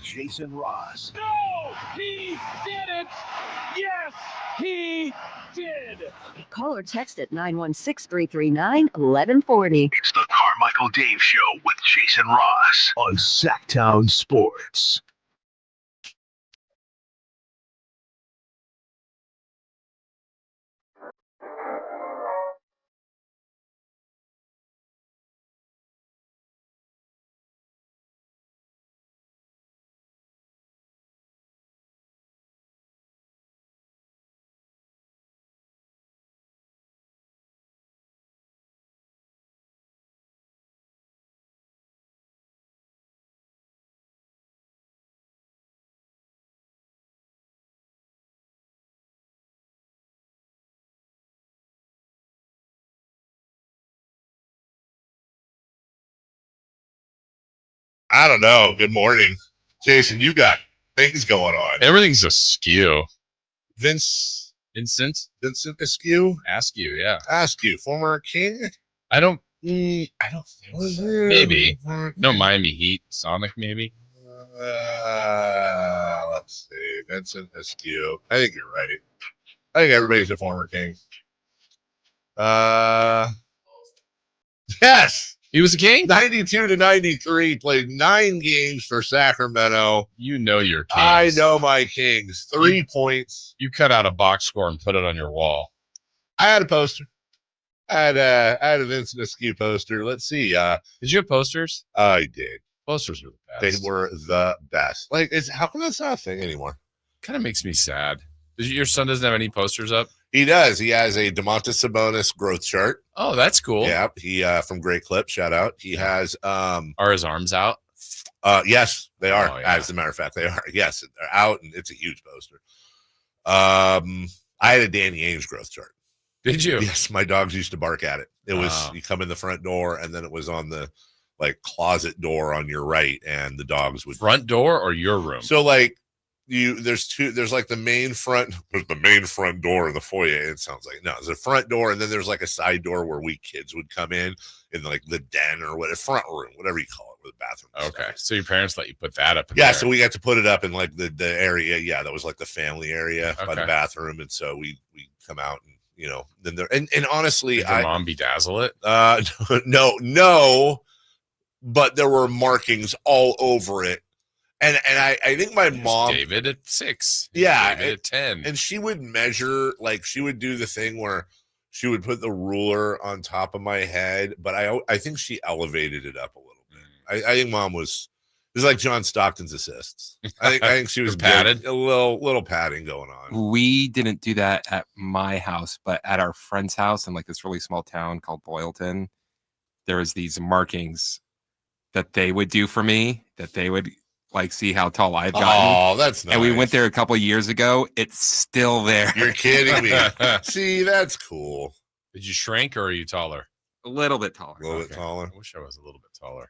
Jason Ross. No, he didn't. Yes, he did. Call or text at 916-339-1140. It's the Carmichael Dave Show with Jason Ross on Sacktown Sports. I don't know. Good morning. Jason, you got things going on. Everything's askew. Vincent Askew? Askew, yeah. Askew, former King? I don't think so. Maybe. No, Miami Heat. Sonic, maybe. Let's see. Vincent Askew. I think you're right. I think everybody's a former King. Yes! He was a King? 92 to 93, played 9 games for Sacramento. You know your Kings. I know my Kings. 3 points. You cut out a box score and put it on your wall. I had a poster. I had a Vincent Askew poster. Let's see. Did you have posters? I did. Posters were the They best. were the best. Like, how come that's not a thing anymore? Kind of makes me sad. Your son doesn't have any posters up? He does. He has a DeMontis Sabonis growth chart. Oh, that's cool. Yeah, he from Great Clip. Shout out. He has. Are his arms out? Yes, they are. Oh, yeah. As a matter of fact, they are. Yes, they're out, and it's a huge poster. I had a Danny Ainge growth chart. Did you? Yes, my dogs used to bark at it. It was you come in the front door, and then it was on the closet door on your right, and the dogs would Front door or your room? So there's like the main front door in the foyer. It sounds like there's a front door, and then there's like a side door where we kids would come in like the den or whatever, front room, whatever you call it, with the bathroom. Okay, so your parents let you put that up? Yeah, so we got to put it up in like the area. Yeah, that was like the family area by the bathroom, and so we come out and then there and honestly, did your mom bedazzle it? No, but there were markings all over it. And I think my mom, David at 6, yeah, David at 10, and she would measure, she would do the thing where she would put the ruler on top of my head, but I think she elevated it up a little bit. I think mom was like John Stockton's assists. I think she was padded, a little padding going on. We didn't do that at my house, but at our friend's house in this really small town called Boylton, there was these markings that they would do for me, that they would see how tall I've gotten. Oh, that's nice. And we went there a couple of years ago. It's still there. You're kidding me. See, that's cool. Did you shrink or are you taller? A little bit taller. A little bit taller. I wish I was a little bit taller.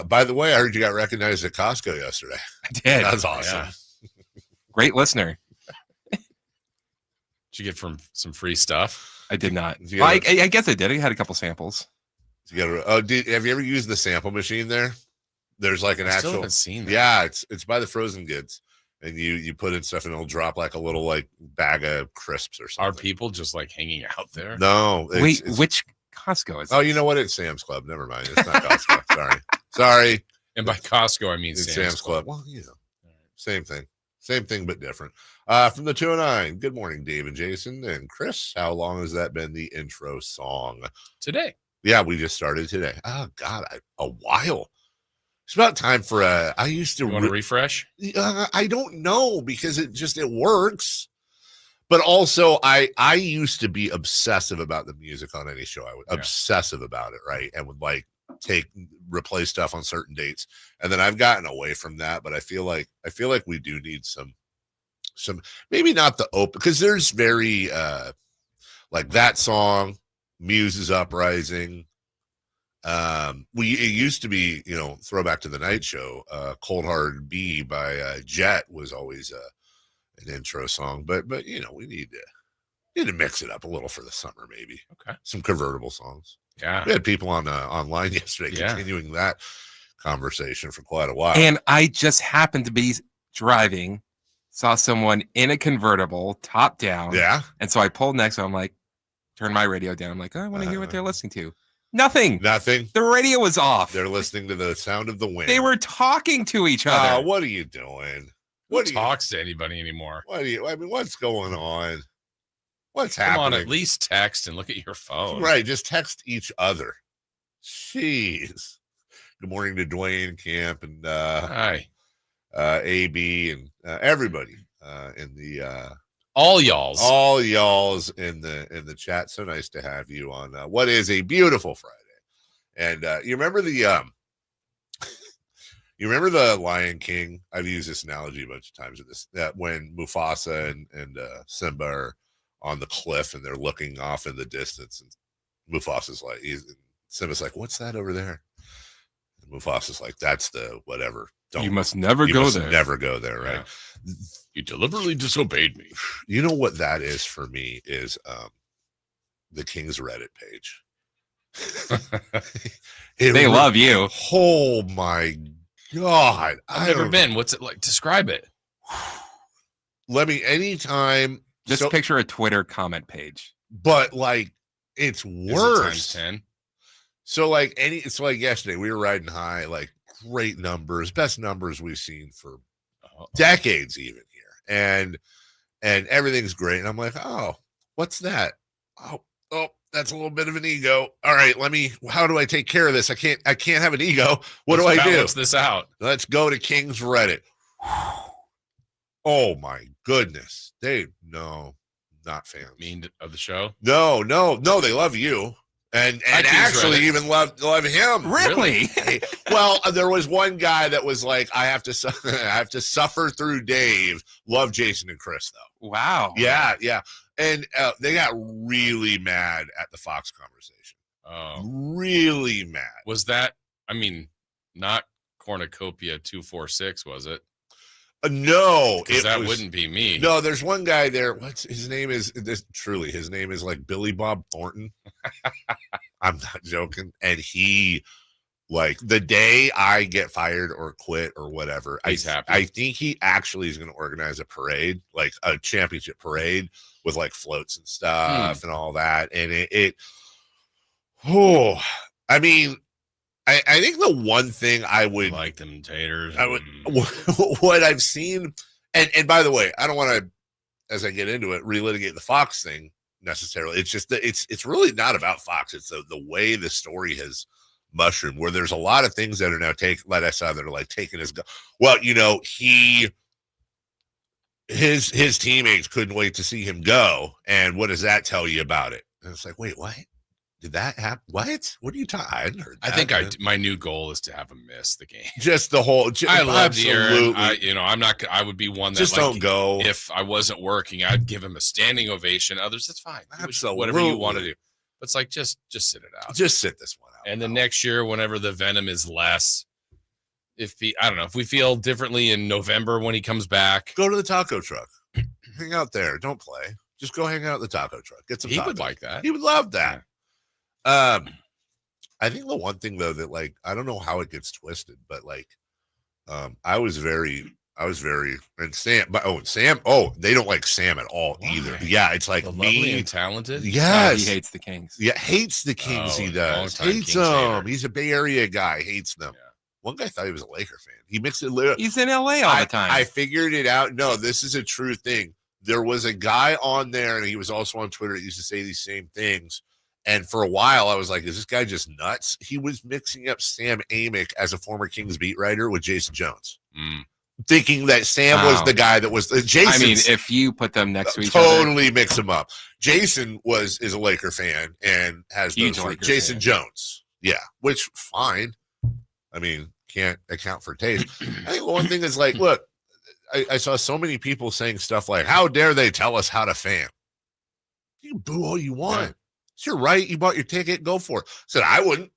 By the way, I heard you got recognized at Costco yesterday. I did. That's awesome. Yeah. Great listener. Did you get some free stuff? I did not. I guess I did. I had a couple samples. Have you ever used the sample machine there? There's like an I actual. Still haven't seen that. Yeah, it's by the frozen goods, and you put in stuff, and it'll drop like a little bag of crisps or something. Are people just hanging out there? No. Wait, which Costco is this? Oh, you know what? It's Sam's Club. Never mind. It's not Costco. Sorry. And by Costco, I mean it's Sam's Club. Well, same thing. Same thing, but different. From the 209, good morning, Dave and Jason and Chris. How long has that been the intro song? Today. Yeah, we just started today. Oh, God, a while. It's about time for I used to want to refresh. I don't know because it works, but also I used to be obsessive about the music on any show. I was obsessive about it, right? And would replay stuff on certain dates, and then I've gotten away from that. But I feel like we do need some maybe not the open, because there's very that song, Muse's Uprising. It used to be, Throwback to the Night Show, Cold Hard B by Jet was always an intro song, but we need to mix it up a little for the summer, maybe. Okay. Some convertible songs. Yeah. We had people on online yesterday continuing that conversation for quite a while. And I just happened to be driving, saw someone in a convertible, top down. Yeah. And so I pulled next to him, like, turned my radio down. I'm like, oh, I want to hear what they're listening to. Nothing. The radio was off. They're listening to the sound of the wind. They were talking to each other. What are you doing? Who talks to anybody anymore? What's going on? What's Come happening? on, at least text and look at your phone. Right, just text each other. Jeez. Good morning to Dwayne Camp and Hi. AB and everybody in the all y'all's in the chat. So nice to have you on what is a beautiful Friday. And you remember the Lion King? I've used this analogy a bunch of times with this, that when Mufasa and Simba are on the cliff and they're looking off in the distance, and Mufasa's like, Simba's like, what's that over there? And Mufasa's like, that's the whatever. You must never go there. Never go there, right? Yeah. You deliberately disobeyed me. You know what that is for me is the King's Reddit page. They love you. Oh my God. I've never been. What's it like? Describe it. Let me anytime. Just picture a Twitter comment page. But like it's worse. Times 10. So like it's like yesterday we were riding high, like great numbers, best numbers we've seen for decades even here. And everything's great. And I'm like, oh, what's that? Oh, that's a little bit of an ego. All right, how do I take care of this? I can't have an ego. What do I do? Balance this out. Let's go to King's Reddit. Oh my goodness. No, not fans. Mean of the show? No, they love you. And actually even love him. Really? Well, there was one guy that was like, I have to suffer through Dave. Love Jason and Chris though. Wow. Yeah. And they got really mad at the Fox conversation. Oh, really mad. Was that? I mean, not Cornucopia 246, was it? No, that wouldn't be me. No, there's one guy there. What's his name? His name is like Billy Bob Thornton. I'm not joking. And he, like, the day I get fired or quit or whatever, he's happy. I think he actually is going to organize a parade, like a championship parade with like floats and stuff and all that. And I mean, I think the one thing I would like them taters. What I've seen, and by the way, I don't want to, as I get into it, relitigate the Fox thing necessarily. It's just that it's really not about Fox. It's the way the story has mushroomed, where there's a lot of things that are now that are like taking his. Well, his teammates couldn't wait to see him go, and what does that tell you about it? And it's like, wait, what? Did that happen? What are you talking? I hadn't heard that. I think my new goal is to have him miss the game. Just the whole. I love absolutely. I'm not. I would be one that just don't go. If I wasn't working, I'd give him a standing ovation. Others, that's fine. Absolutely. Whatever you want to do. But it's like just sit it out. Just sit this one out. And then next year, whenever the venom is less, if we feel differently in November when he comes back, go to the taco truck. Hang out there. Don't play. Just go hang out at the taco truck. Get some. He tacos. would like that. He would love that. I think the one thing though that, like, I don't know how it gets twisted, but like, I was very and Sam, they don't like Sam at all. Why? Either. Yeah, it's like the me lovely and talented. Yes, he hates the Kings. Yeah, hates the Kings. He does. Hates them. Hater. He's a Bay Area guy. Hates them. Yeah. One guy thought he was a Laker fan. He mixed it. He's in LA all the time. I figured it out. No, this is a true thing. There was a guy on there, and he was also on Twitter that used to say these same things. And for a while, I was like, is this guy just nuts? He was mixing up Sam Amick as a former Kings beat writer with Jason Jones, thinking that Sam was the guy that was Jason. I mean, if you put them next to each totally other. Mix them up. Jason is a Laker fan and has those Jason Jones. Yeah, which fine. I mean, can't account for taste. I think the one thing is like, look, I saw so many people saying stuff like, how dare they tell us how to fan? You can boo all you want. Yeah. It's your right. You bought your ticket. Go for it. I said, I wouldn't.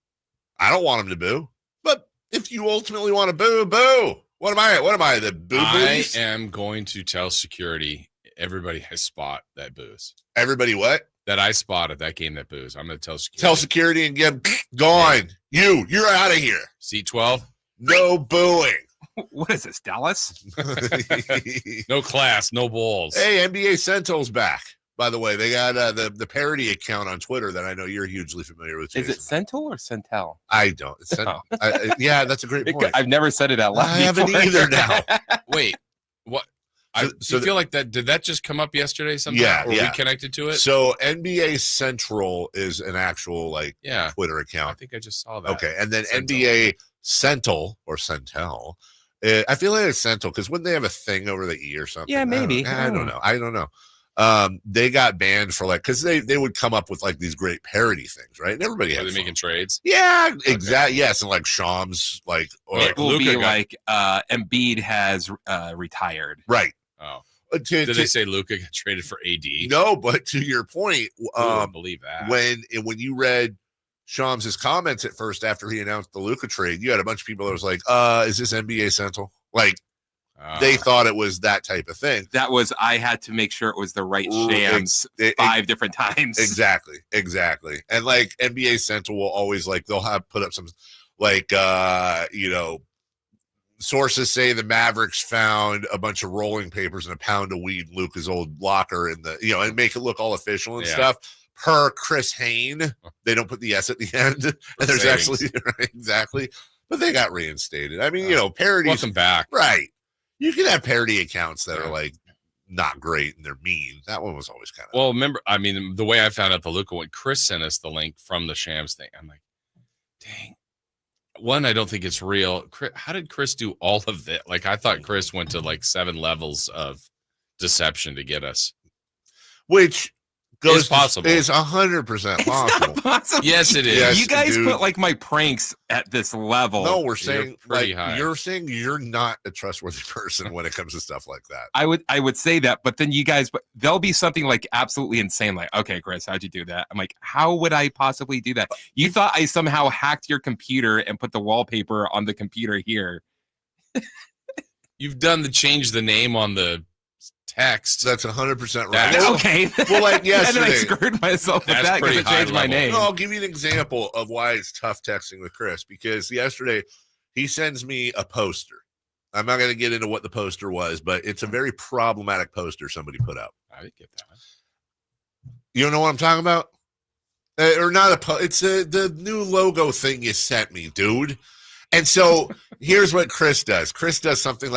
I don't want him to boo. But if you ultimately want to boo, boo. What am I? The boo boos? I am going to tell security everybody has spot that boos. Everybody what? That I spot at that game that boos. I'm going to tell security. Tell security and get gone. Yeah. You're out of here. Seat 12. No booing. What is this, Dallas? No class, no balls. Hey, NBA Central's back. By the way, they got the parody account on Twitter that I know you're hugely familiar with. Jason. Is it Centel or Centel? I don't. Yeah, that's a great point. I've never said it out loud. I haven't either now. Wait, what? So I feel like that. Did that just come up yesterday? Sometime? Yeah, Or yeah. we connected to it? So NBA Central is an actual Twitter I account. think I just saw that. Okay, and then Centel. NBA Central or Centel. I feel like it's Central because wouldn't they have a thing over the E or something? Yeah, maybe. I don't know. They got banned for because they would come up with these great parody things, right? And everybody Are had they fun. making trades? Yeah, exactly. Yes, and Shams or It will Luka be Embiid has retired. right. Oh, Did did they say Luka got traded for AD? No, but to your point, I believe that. when you read Shams' comments at first after he announced the Luka trade, you had a bunch of people that was like, is this NBA Central? They thought it was that type of thing. That was, I had to make sure it was the right Shams 5 different times. Exactly. And NBA Central will always they'll have put up some sources say the Mavericks found a bunch of rolling papers and a pound of weed in Luka's old locker in the and make it look all official and stuff. Per Chris Hayne, they don't put the S at the end. And there's savings. actually exactly, but they got reinstated. I mean, parodies. Welcome back. Right. You can have parody accounts that are not great and they're mean. That one was always kind of. Well, remember, I mean, the way I found out the Luka one, Chris sent us the link from the Shams thing. I'm like, dang. One, I don't think it's real. How did Chris do all of that? I thought Chris went to 7 levels of deception to get us. Which It's possible. It's 100% possible. Not possible. Yes, it is. Yes, You guys dude. put my pranks at this level. No, we're saying pretty high. you're saying you're not a trustworthy person when it comes to stuff like that. I would say that, but then you guys, there'll be something absolutely insane. Okay, Chris, how'd you do that? I'm like, how would I possibly do that? You thought I somehow hacked your computer and put the wallpaper on the computer here. You've done change the name on the text. That's 100% right. That's- Okay. Well, and then I yesterday. screwed myself with That's that because pretty I changed high my level. name. No, I'll give you an example of why it's tough texting with Chris because yesterday he sends me a poster. I'm not going to get into what the poster was, but it's a very problematic poster somebody put up. I didn't get that. You don't know what I'm talking about? Or not it's the new logo thing you sent me, dude. And so here's what Chris does. Chris does something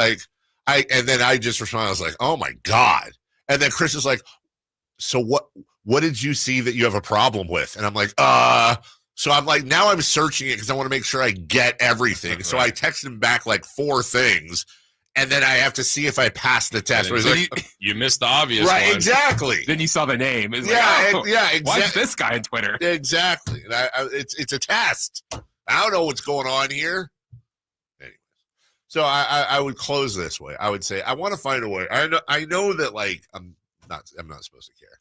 and then I just respond. I was like, oh my God. And then Chris is like, so what did you see that you have a problem with? And I'm like, so I'm now I'm searching it because I want to make sure I get everything. Right. So I text him back 4 things. And then I have to see if I pass the test. You missed the obvious right, one. Exactly. Then you saw the name. It's yeah, exactly. Watch Exactly. this guy on Twitter. Exactly. And it's a test. I don't know what's going on here. Anyways, so I would close this way. I would say I want to find a way. I know that I'm not supposed to care.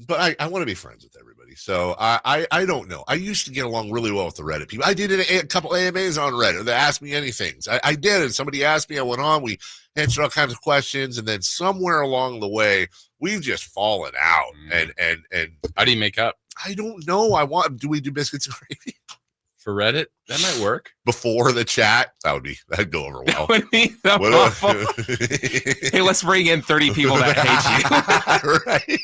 But I want to be friends with everybody. So I don't know. I used to get along really well with the Reddit people. I did a couple AMAs on Reddit that asked me anything. I did, and somebody asked me. I went on. We answered all kinds of questions, and then somewhere along the way, we've just fallen out. And How do you make up? I don't know. Do we do biscuits and gravy For Reddit? That might work. before the chat? That'd go over well. Would be so awful. Hey, let's bring in 30 people that hate you. Right.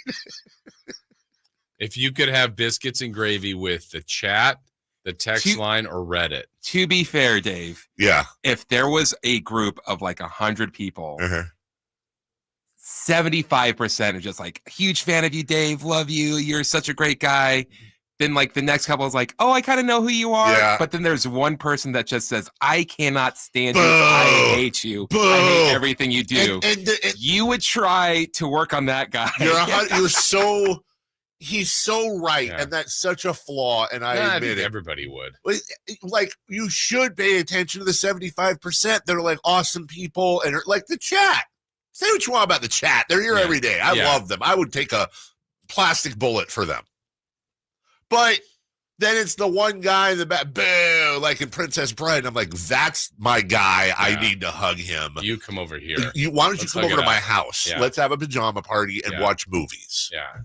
If you could have biscuits and gravy with the chat, the text line, or Reddit. To be fair, Dave, Yeah. if there was a group of 100 people, Uh-huh. 75% are just huge fan of you, Dave, love you, you're such a great guy. Then the next couple is oh, I kind of know who you are. Yeah. But then there's one person that just says, I cannot stand you. Boo. I hate you. Boo. I hate everything you do. And You would try to work on that guy. he's so right, Yeah. and that's such a flaw, and I I admit think it. everybody would. You should pay attention to the 75% that are awesome people and are the chat. Say what you want about the chat. They're here Yeah. every day. I love them. I would take a plastic bullet for them. But then it's the one guy in the back, boo, in Princess Bride. I'm like, that's my guy. I Yeah. need to hug him. You come over here. Why don't you Let's come hug over it to my out. house? Yeah. Let's have a pajama party and Yeah. watch movies. Yeah.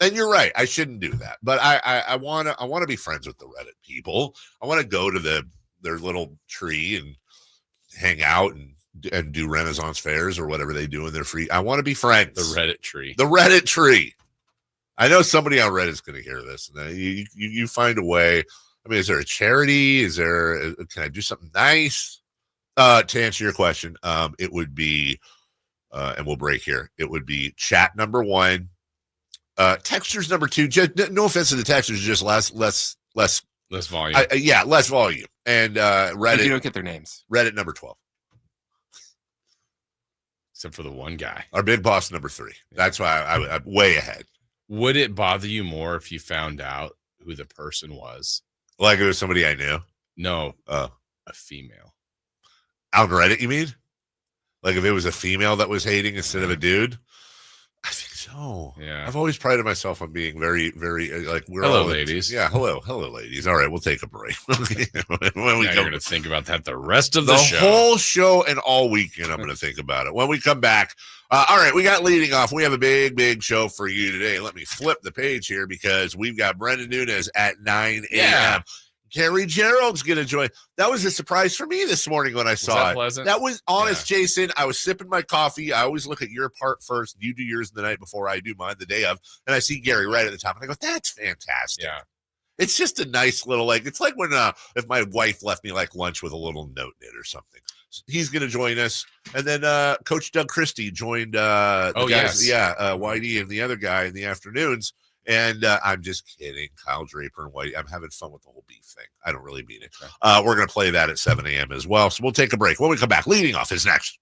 And you're right. I shouldn't do that. But I want to be friends with the Reddit people. I want to go to the their little tree and hang out and do Renaissance fairs or whatever they do in their free. I want to be friends. The Reddit tree. The Reddit tree. I know somebody on Reddit is going to hear this. And you find a way. I mean, is there a charity? Can I do something nice? To answer your question, it would be, and we'll break here. It would be chat number 1, textures number 2. Just, no offense to the textures, just less volume. Less volume. And Reddit. You don't get their names. Reddit number 12. Except for the one guy. Our big boss number 3. That's why I'm way ahead. Would it bother you more if you found out who the person was? Like it was somebody I knew? No, a female. On Reddit, you mean? Like if it was a female that was hating instead of a dude? I think so. Yeah. I've always prided myself on being very, very we're hello, all ladies. Yeah, hello, ladies. All right, we'll take a break. When we You're come, going to think about that the rest of the the show. whole show and all weekend, I'm going to think about it. When we come back, all right, we got leading off. We have a big show for you today. Let me flip the page here because we've got Brendan Nunez at 9 a.m. Yeah. Carrie Gerald's going to join. That was a surprise for me this morning when I saw it. Pleasant? That was honest, Jason. I was sipping my coffee. I always look at your part first. You do yours the night before I do mine the day of. And I see Gary right at the top. And I go, that's fantastic. Yeah. It's just a nice little, it's like when, if my wife left me lunch with a little note in it or something. So he's going to join us. And then Coach Doug Christie joined the guys, Whitey and the other guy in the afternoons. And I'm just kidding. Kyle Draper and Whitey. I'm having fun with the whole beef thing. I don't really mean it. We're going to play that at 7 a.m. as well. So we'll take a break. When we come back, leading off is next.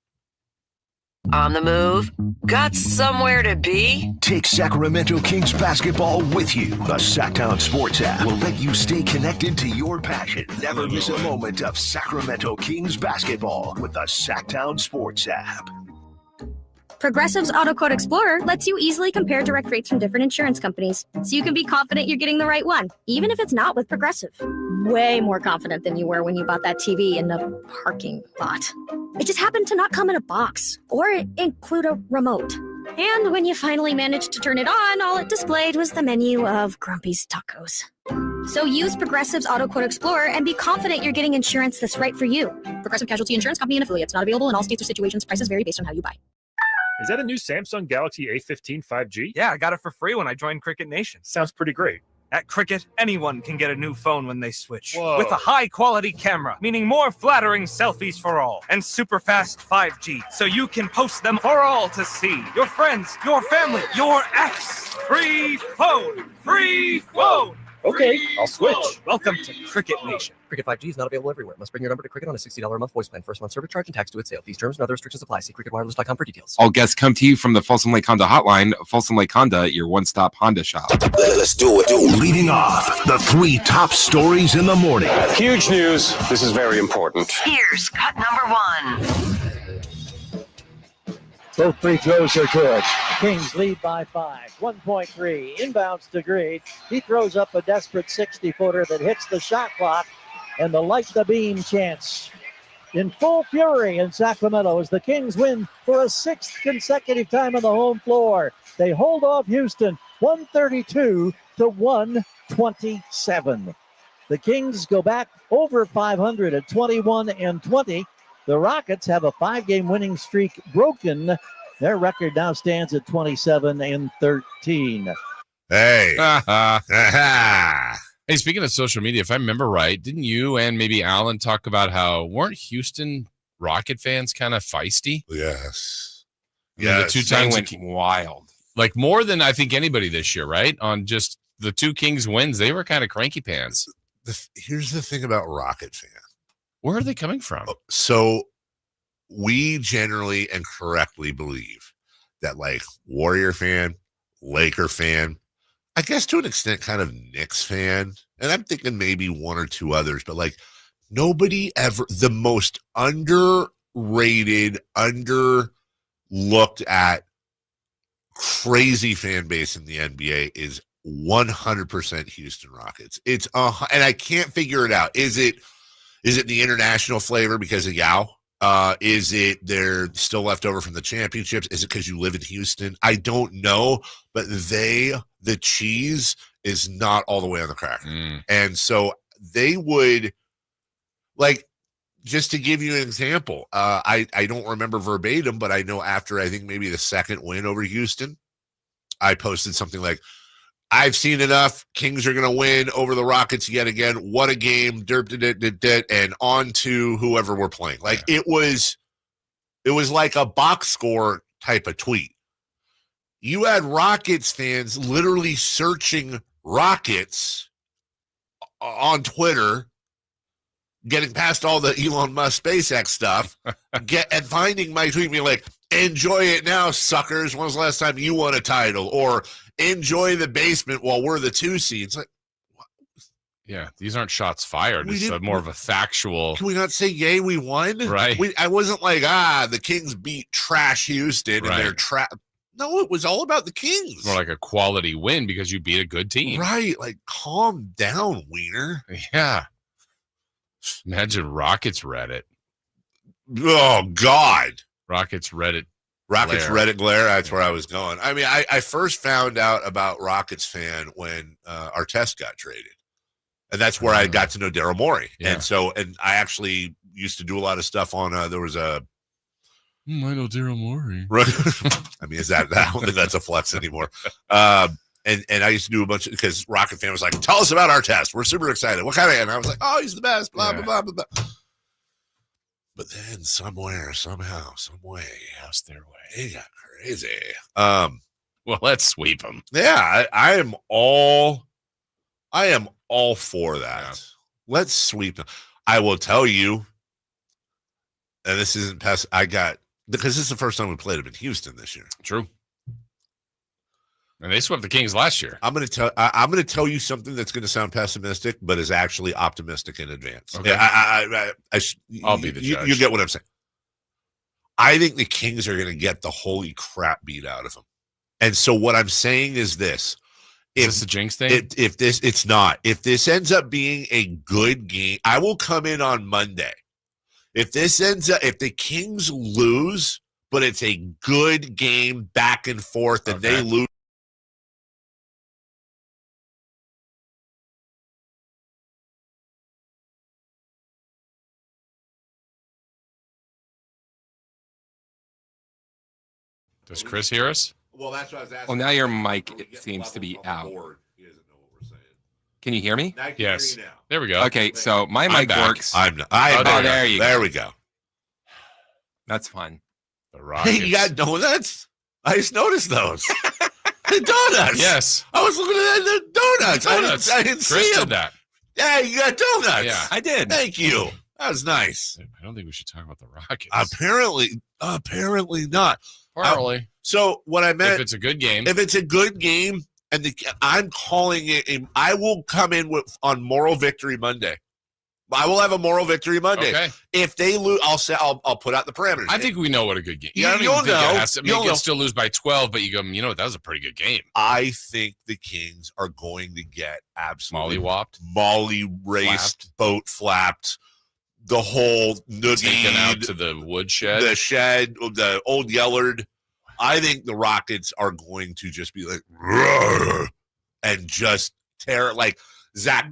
On the move? Got somewhere to be? Take Sacramento Kings basketball with you. The Sacktown Sports app will let you stay connected to your passion. Never miss a moment of Sacramento Kings basketball with the Sacktown Sports app. Progressive's Auto Quote Explorer lets you easily compare direct rates from different insurance companies, so you can be confident you're getting the right one, even if it's not with Progressive. Way more confident than you were when you bought that TV in the parking lot. It just happened to not come in a box or include a remote. And when you finally managed to turn it on, all it displayed was the menu of Grumpy's Tacos. So use Progressive's Auto Quote Explorer and be confident you're getting insurance that's right for you. Progressive Casualty Insurance Company and affiliates. Not available in all states or situations. Prices vary based on how you buy. Is that a new Samsung Galaxy A15 5G? Yeah, I got it for free when I joined Cricket Nation. Sounds pretty great. At Cricket, anyone can get a new phone when they switch. Whoa. With a high-quality camera, meaning more flattering selfies for all, and super fast 5G, so you can post them for all to see. Your friends, your family, your ex. Free phone! Free phone! Okay, I'll switch. Welcome to Cricket Nation. Cricket 5G is not available everywhere. Must bring your number to Cricket on a $60 a month voice plan. First month service charge and tax due at sale. These terms and other restrictions apply. See cricketwireless.com for details. All guests come to you from the Folsom Lake Honda hotline. Folsom Lake Honda, your one-stop Honda shop. Let's do it. Leading off, the 3 top stories in the morning. Huge news. This is very important. Here's cut number 1. Both free throws are good. Kings lead by 5. 1.3. Inbounds to Green. He throws up a desperate 60-footer that hits the shot clock, and the light the beam chance in full fury in Sacramento as the Kings win for a 6th consecutive time on the home floor. They hold off Houston 132 to 127. The Kings go back over 500 at 21-20. The Rockets have a 5-game winning streak broken. Their record now stands at 27-13. Hey. Hey, speaking of social media, if I remember right, didn't you and maybe Alan talk about how weren't Houston Rocket fans kind of feisty? Yes. Yeah, the 2 times went wild. Like more than I think anybody this year, right? On just the 2 Kings wins, they were kind of cranky pants. Here's the thing about Rocket fans. Where are they coming from? So we generally and correctly believe that Warrior fan, Laker fan, I guess to an extent kind of Knicks fan, and I'm thinking maybe 1 or 2 others, but nobody ever, the most underrated, underlooked at crazy fan base in the NBA is 100% Houston Rockets. It's and I can't figure it out. Is it the international flavor because of Yao? Is it they're still left over from the championships? Is it because you live in Houston? I don't know, but the cheese is not all the way on the cracker. And so they would, Like, just to give you an example, I don't remember verbatim, but I know after I think maybe the second win over Houston, I posted something like, I've seen enough. Kings are going to win over the Rockets yet again. What a game. And on to whoever we're playing. Like, it was like a box score type of tweet. You had Rockets fans literally searching Rockets on Twitter, getting past all the Elon Musk SpaceX stuff, and finding my tweet, being like, enjoy it now, suckers. When was the last time you won a title? Or enjoy the basement while we're the 2 seeds. Like, yeah, these aren't shots fired. It's more of a factual. Can we not say, yay, we won? Right. I wasn't like, the Kings beat trash Houston and they're trash. No, it was all about the Kings. It's more like a quality win because you beat a good team. Right. Like, calm down, Wiener. Yeah. Imagine Rockets Reddit. Oh, God. Rockets Reddit. Rockets glare. Reddit glare. That's where I was going. I mean, I first found out about Rockets fan when Artest got traded. And that's where I got to know Daryl Morey. Yeah. And I actually used to do a lot of stuff on, there was a. I know Daryl Morey. I mean, I don't think that's a flex anymore. And I used to do a bunch of, because Rocket fan was like, tell us about Artest. We're super excited. What kind of, and I was like, oh, he's the best, blah, blah, blah, blah, blah. But then somewhere, somehow, some way, lost their way. It got crazy. Well, let's sweep them. Yeah, I am all for that. Yeah. Let's sweep them. I will tell you, and this isn't past. Because this is the first time we played them in Houston this year. True. And they swept the Kings last year. I'm going to tell you something that's going to sound pessimistic, but is actually optimistic in advance. Okay. I'll be the judge. You get what I'm saying. I think the Kings are going to get the holy crap beat out of them. And so what I'm saying is this. Is this a jinx thing? It's not. If this ends up being a good game, I will come in on Monday. If the Kings lose, but it's a good game back and forth and they lose. Does Chris hear us? Well, that's what I was asking. Well, now your mic seems to be out. He doesn't know what we're saying. Can you hear me? Yes. There we go. Okay, so my mic works. There we go. That's fine. The Rockets. Hey, you got donuts? I just noticed those. The donuts. Yes. I was looking at the donuts. I didn't Chris see them. did that. Yeah, you got donuts. Yeah, I did. Thank you. That was nice. I don't think we should talk about the Rockets. Apparently not. Apparently. So what I meant, if it's a good game, and I'm calling it, I will come in on moral victory Monday. I will have a moral victory Monday. Okay. If they lose, I'll put out the parameters. I think we know what a good game. You'll know. You can still lose by 12, but you go, that was a pretty good game. I think the Kings are going to get absolutely molly-raced, boat flapped, the whole taken out to the woodshed, the old Yellard. I think the Rockets are going to just be like, and just tear it like Zach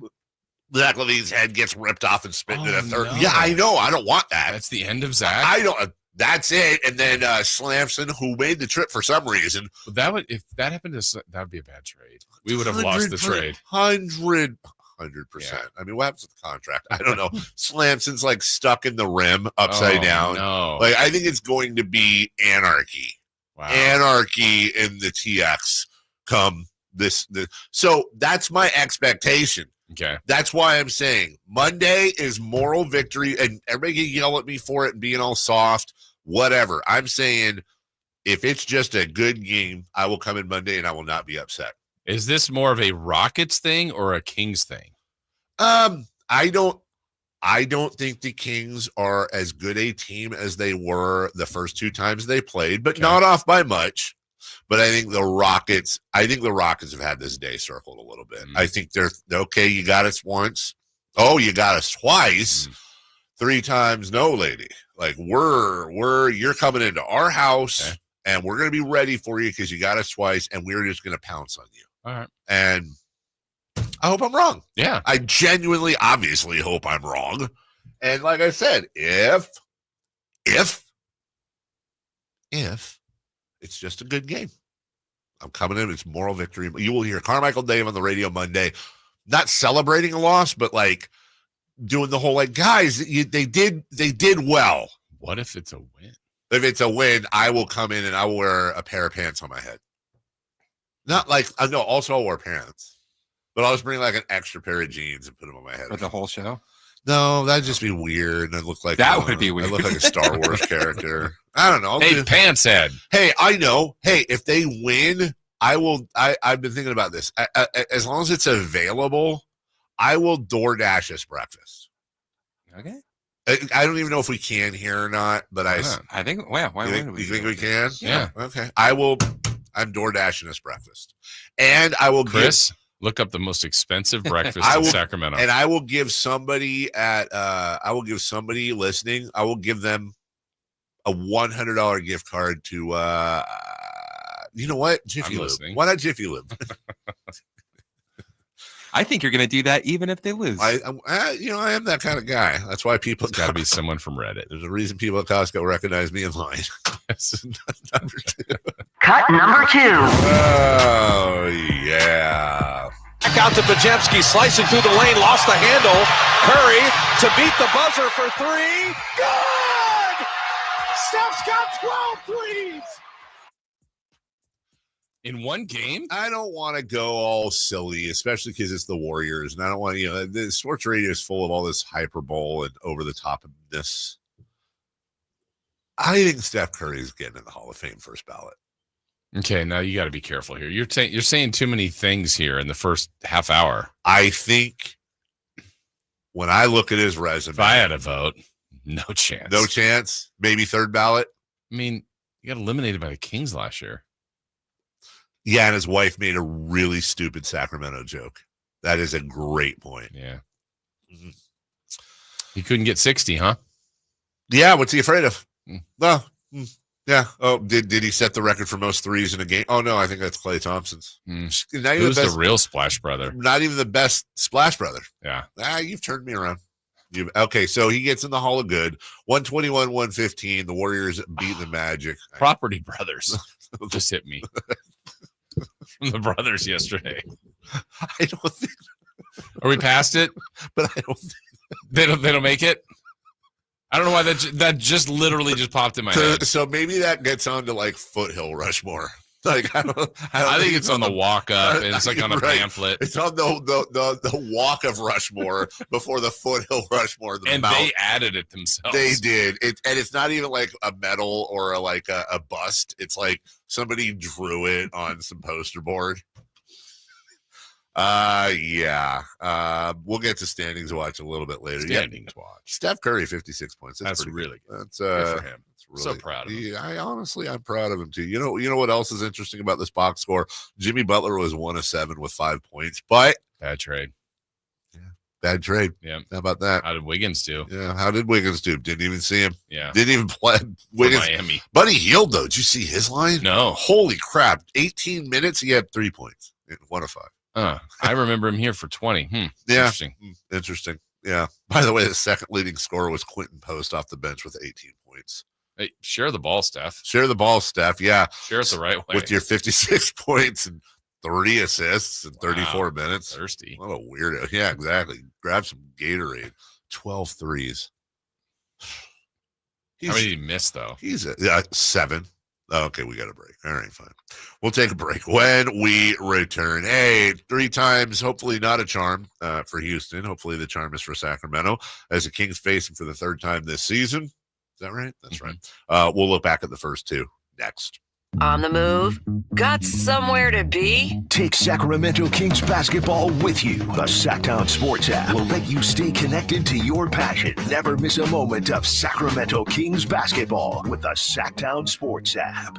Levine's head gets ripped off and spit into the third. No. Yeah, I know. I don't want that. That's the end of Zach. I don't. That's it. And then Slamson, who made the trip for some reason. If that happened to, that would be a bad trade. We would have lost the trade. 100%. Yeah. I mean, what happens with the contract? I don't know. Slamson's like stuck in the rim upside down. No. Like, I think it's going to be anarchy. Wow. Anarchy in the TX come this. So that's my expectation. Okay. That's why I'm saying Monday is moral victory, and everybody can yell at me for it and being all soft, whatever. I'm saying if it's just a good game, I will come in Monday and I will not be upset. Is this more of a Rockets thing or a Kings thing? I don't think the Kings are as good a team as they were the first two times they played, but not off by much. But I think the Rockets have had this day circled a little bit. I think they're okay. You got us once. Oh, you got us twice. 3 times. No, lady. Like you're coming into our house and we're going to be ready for you because you got us twice and we're just going to pounce on you. All right. And I hope I'm wrong. Yeah. I genuinely, obviously hope I'm wrong. And like I said, if it's just a good game, I'm coming in. It's moral victory. You will hear Carmichael Dave on the radio Monday, not celebrating a loss, but like doing the whole like, guys, they did well. What if it's a win? If it's a win, I will come in and I will wear a pair of pants on my head. Not like no. Also, I'll wear pants, but I'll just bring like an extra pair of jeans and put them on my head For the whole show? No, that'd just be weird. I'd look like would be weird. I look like a Star Wars character. I don't know. Hey, pants head. Hey, I know. Hey, if they win, I will. I've been thinking about this. As long as it's available, I will DoorDash us breakfast. Okay. I don't even know if we can here or not, but I think. Wow. Why wouldn't we? You think we can? Yeah. Okay. I will. I'm DoorDashing us breakfast, and I will Chris. Look up the most expensive breakfast in Sacramento. And I will give somebody listening, I will give them a $100 gift card to you know what? Jiffy Lube. Why not Jiffy Lube? I think you're going to do that even if they lose. I am that kind of guy. That's why people got to be someone from Reddit. There's a reason people at Costco recognize me in line. Number 2. Cut number 2. Oh yeah. Back out to Bajemski, slicing through the lane, lost the handle. Curry to beat the buzzer for 3. Good! Steph's got 12 threes. In one game? I don't want to go all silly, especially because it's the Warriors. And I don't want to, the sports radio is full of all this hyperbole and over the topness. I think Steph Curry is getting in the Hall of Fame first ballot. Okay, now you got to be careful here. You're saying too many things here in the first half hour. I think when I look at his resume, if I had a vote, no chance. No chance. Maybe third ballot. I mean, you got eliminated by the Kings last year. Yeah, and his wife made a really stupid Sacramento joke. That is a great point. Yeah. Mm-hmm. He couldn't get 60, huh? Yeah, what's he afraid of? Well, yeah. Oh, did he set the record for most threes in a game? Oh, no, I think that's Klay Thompson's. Who's the real Splash Brother? Not even the best Splash Brother. Yeah. You've turned me around. Okay, so he gets in the Hall of Good. 121-115. The Warriors beat the Magic. Property Brothers just hit me. From the brothers yesterday. I don't think. Are we past it? But I don't think they don't make it. I don't know why that just literally just popped in my head. So maybe that gets on to like Foothill Rushmore. Like I think it's on the walk up, and it's like on a pamphlet. It's on the walk of Rushmore before the Foothill Rushmore. They added it themselves. They did it, and it's not even like a medal or a bust. It's like somebody drew it on some poster board. Yeah. We'll get to standings watch a little bit later. Standings watch. Steph Curry, 56 points. That's really good. That's good for him. Really, so proud of him. I'm proud of him too. You know what else is interesting about this box score? Jimmy Butler was 1 of 7 with 5 points, but bad trade. Yeah, bad trade. Yeah. How about that? How did Wiggins do? Yeah. How did Wiggins do? Didn't even see him. Yeah. Didn't even play. Wiggins, Miami. Buddy Hield though. Did you see his line? No. Holy crap! 18 minutes. He had 3 points. 1 of 5. I remember him here for 20. Yeah. Interesting. Yeah. By the way, the second leading scorer was Quentin Post off the bench with 18 points. Hey, share the ball, Steph. Share the ball, Steph. Yeah. Share it the right way. With your 56 points and 3 assists in 34 minutes. Thirsty. What a weirdo. Yeah, exactly. Grab some Gatorade. 12 threes. How many did he miss, though? He's 7. Okay, we got a break. All right, fine. We'll take a break when we return. Hey, 3 times, hopefully not a charm for Houston. Hopefully the charm is for Sacramento as the Kings face him for the 3rd time this season. Is that right? That's right. We'll look back at the first 2 next. On the move? Got somewhere to be? Take Sacramento Kings basketball with you. The Sacktown Sports app will let you stay connected to your passion. Never miss a moment of Sacramento Kings basketball with the Sacktown Sports app.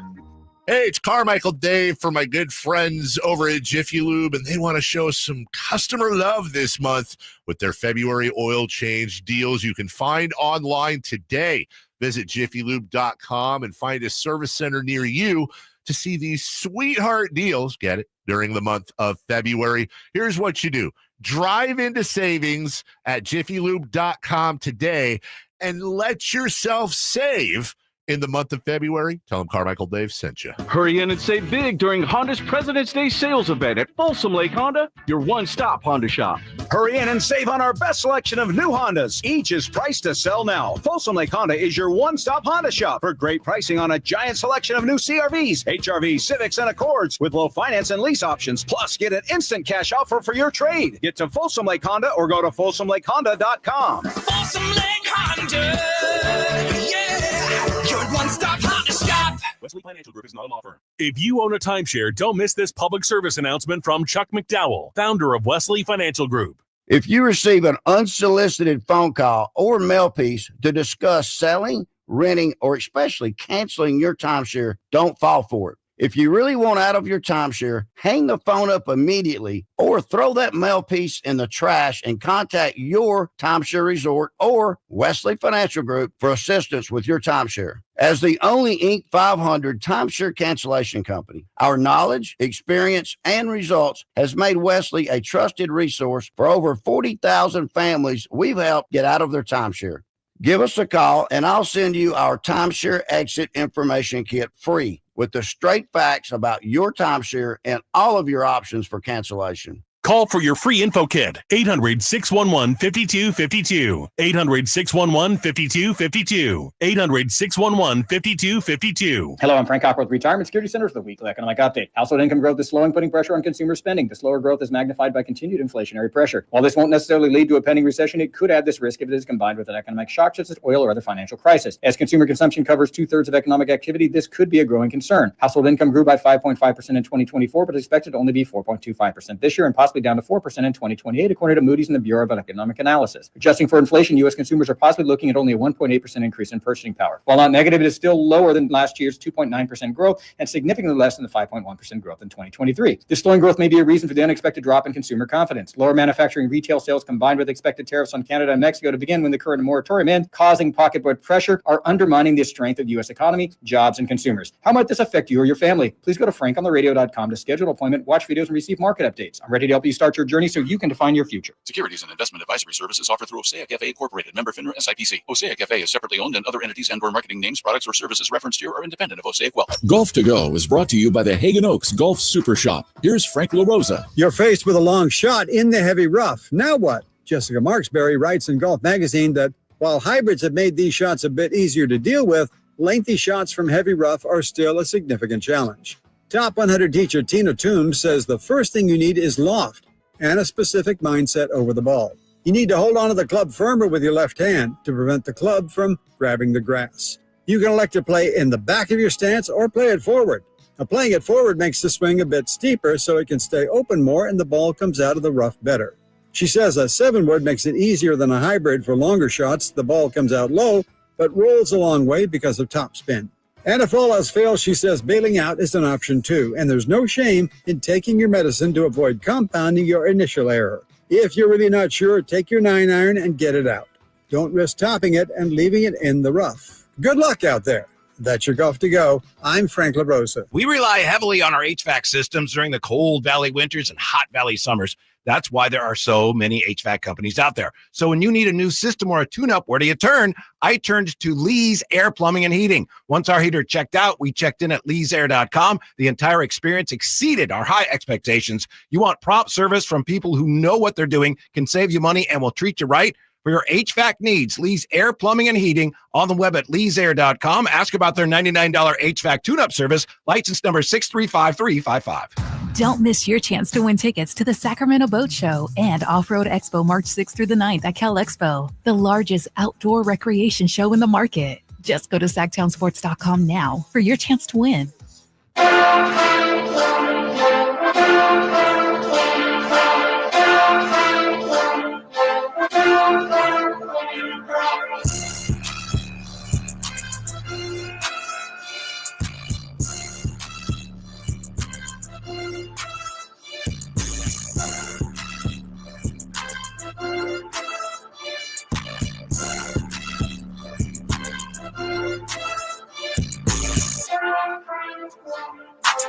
Hey, it's Carmichael Dave for my good friends over at Jiffy Lube, and they want to show some customer love this month with their February oil change deals you can find online today. Visit jiffylube.com and find a service center near you to see these sweetheart deals, get it, during the month of February. Here's what you do. Drive into savings at jiffylube.com today and let yourself save in the month of February. Tell them Carmichael Dave sent you. Hurry in and save big during Honda's President's Day sales event at Folsom Lake Honda, your one-stop Honda shop. Hurry in and save on our best selection of new Hondas. Each is priced to sell now. Folsom Lake Honda is your one-stop Honda shop for great pricing on a giant selection of new CRVs, HRVs, Civics, and Accords with low finance and lease options. Plus, get an instant cash offer for your trade. Get to Folsom Lake Honda or go to FolsomLakeHonda.com. Folsom Lake Honda, yeah, your one-stop Honda shop. Wesley Financial Group is not a law firm. If you own a timeshare, don't miss this public service announcement from Chuck McDowell, founder of Wesley Financial Group. If you receive an unsolicited phone call or mail piece to discuss selling, renting, or especially canceling your timeshare, don't fall for it. If you really want out of your timeshare, hang the phone up immediately or throw that mail piece in the trash and contact your timeshare resort or Wesley Financial Group for assistance with your timeshare. As the only Inc. 500 timeshare cancellation company, our knowledge, experience, and results has made Wesley a trusted resource for over 40,000 families we've helped get out of their timeshare. Give us a call and I'll send you our timeshare exit information kit free with the straight facts about your timeshare and all of your options for cancellation. Call for your free info kit, 800-611-5252, 800-611-5252, 800-611-5252. Hello, I'm Frank Cockworth, Retirement Security Center for the weekly economic update. Household income growth is slowing, putting pressure on consumer spending. The slower growth is magnified by continued inflationary pressure. While this won't necessarily lead to a pending recession, it could add this risk if it is combined with an economic shock such as oil or other financial crisis. As consumer consumption covers 2/3 of economic activity, this could be a growing concern. Household income grew by 5.5% in 2024, but is expected to only be 4.25% this year and possibly down to 4% in 2028, according to Moody's and the Bureau of Economic Analysis. Adjusting for inflation, U.S. consumers are possibly looking at only a 1.8% increase in purchasing power. While not negative, it is still lower than last year's 2.9% growth and significantly less than the 5.1% growth in 2023. This slowing growth may be a reason for the unexpected drop in consumer confidence. Lower manufacturing retail sales combined with expected tariffs on Canada and Mexico to begin when the current moratorium ends, causing pocketbook pressure, are undermining the strength of U.S. economy, jobs, and consumers. How might this affect you or your family? Please go to frankontheradio.com to schedule an appointment, watch videos, and receive market updates. I'm ready to help you start your journey so you can define your future. Securities and investment advisory services offered through Osaic FA Incorporated, member FINRA SIPC. Osaic FA is separately owned, and other entities and/or marketing names, products, or services referenced here are independent of Osaic Wealth. Golf to Go is brought to you by the Hagen Oaks Golf Super Shop. Here's Frank LaRosa. You're faced with a long shot in the heavy rough. Now what? Jessica Marksberry writes in Golf Magazine that while hybrids have made these shots a bit easier to deal with, lengthy shots from heavy rough are still a significant challenge. Top 100 teacher Tina Toombs says the first thing you need is loft and a specific mindset over the ball. You need to hold onto the club firmer with your left hand to prevent the club from grabbing the grass. You can elect to play in the back of your stance or play it forward. Now, playing it forward makes the swing a bit steeper so it can stay open more and the ball comes out of the rough better. She says a 7-wood makes it easier than a hybrid for longer shots. The ball comes out low, but rolls a long way because of topspin. And if all else fails, she says bailing out is an option too, and there's no shame in taking your medicine to avoid compounding your initial error. If you're really not sure, take your 9-iron and get it out. Don't risk topping it and leaving it in the rough. Good luck out there. That's your Golf to Go. I'm Frank LaRosa. We rely heavily on our HVAC systems during the cold valley winters and hot valley summers. That's why there are so many HVAC companies out there. So when you need a new system or a tune-up, where do you turn? I turned to Lee's Air Plumbing and Heating. Once our heater checked out, we checked in at leesair.com. The entire experience exceeded our high expectations. You want prompt service from people who know what they're doing, can save you money, and will treat you right. For your HVAC needs, Lee's Air Plumbing and Heating, on the web at leesair.com. Ask about their $99 HVAC tune-up service, license number 6355355. Don't miss your chance to win tickets to the Sacramento Boat Show and Off-Road Expo March 6th through the 9th at Cal Expo, the largest outdoor recreation show in the market. Just go to sacktownsports.com now for your chance to win.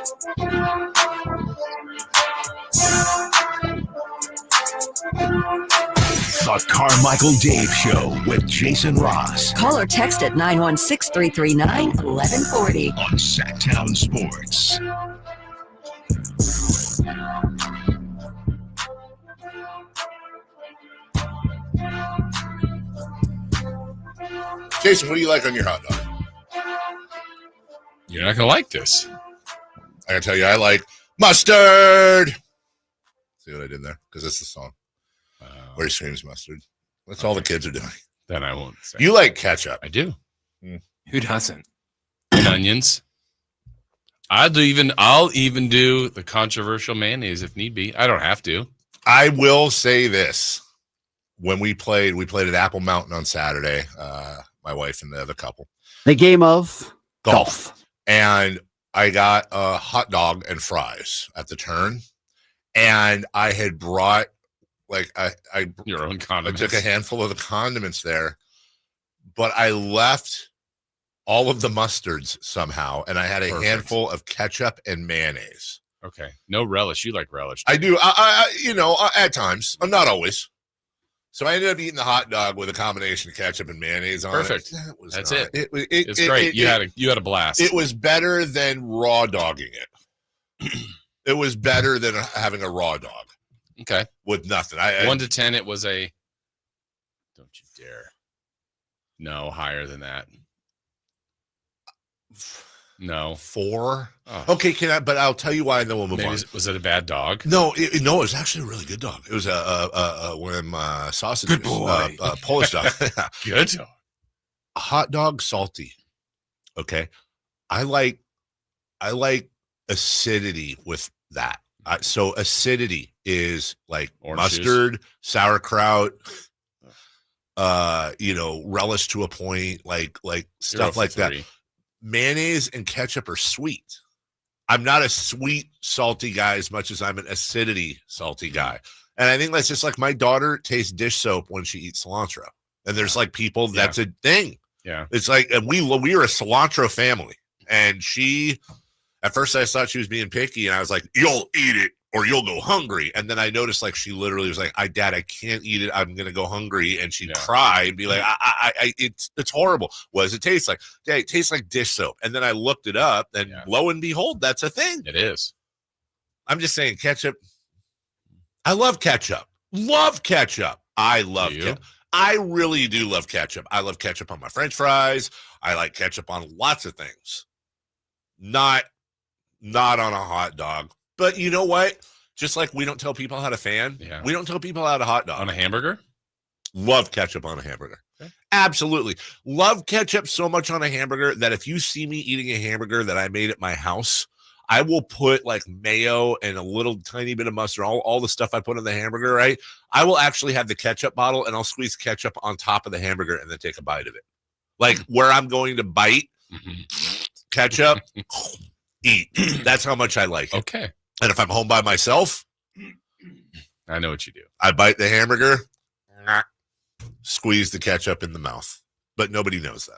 The Carmichael Dave Show with Jason Ross. Call or text at 916-339-1140. On Sacktown Sports. Jason, what do you like on your hot dog? You're not going to like this. I can tell you I like mustard. See what I did there? Because it's the song where he screams mustard. That's all the kids are doing. Then I won't say. You like ketchup. I do. Who doesn't? And onions. I'll even do the controversial mayonnaise if need be. I don't have to. I will say this. When we played at Apple Mountain on Saturday, my wife and the other couple. The game of golf. And I got a hot dog and fries at the turn. And I had brought your own condiments. I took a handful of the condiments there, but I left all of the mustards somehow, and I had a handful of ketchup and mayonnaise. Okay, no relish. You like relish? I do. At times, not always. So I ended up eating the hot dog with a combination of ketchup and mayonnaise on Perfect. it. That's it. It's great. You had a blast. It was better than raw dogging it. It was better than having a raw dog. Okay. With nothing. 1 to 10, it was a. Don't you dare. No, higher than that. No. 4. Oh. Okay, but I'll tell you why, and then we'll move on. Was it a bad dog? No, it was actually a really good dog. It was one of them sausages. Good boy. Polish dog. Good dog. A hot dog, salty. Okay. I like acidity with that. So acidity is like Orange mustard, juice. sauerkraut, relish to a point, like stuff like that. Mayonnaise and ketchup are sweet. I'm not a sweet, salty guy as much as I'm an acidity, salty guy. And I think that's just like my daughter tastes dish soap when she eats cilantro. And there's like people, that's a thing. Yeah. It's like, and we are a cilantro family. And at first I thought she was being picky, and I was like, you'll eat it or you'll go hungry. And then I noticed like she literally was like, Dad, I can't eat it. I'm going to go hungry. And she'd cry and be like, it's horrible. What does it taste like? Dad, it tastes like dish soap. And then I looked it up, and lo and behold, that's a thing. It is. I'm just saying ketchup. I love ketchup. Love ketchup. I love ketchup. I really do love ketchup. I love ketchup on my French fries. I like ketchup on lots of things. Not on a hot dog. But you know what? Just like we don't tell people how to fan, we don't tell people how to hot dog. On a hamburger? Love ketchup on a hamburger. Okay. Absolutely. Love ketchup so much on a hamburger that if you see me eating a hamburger that I made at my house, I will put like mayo and a little tiny bit of mustard, all the stuff I put on the hamburger, right? I will actually have the ketchup bottle, and I'll squeeze ketchup on top of the hamburger and then take a bite of it. Like where I'm going to bite, ketchup, eat. That's how much I like it. Okay. And if I'm home by myself, I know what you do. I bite the hamburger, squeeze the ketchup in the mouth. But nobody knows that.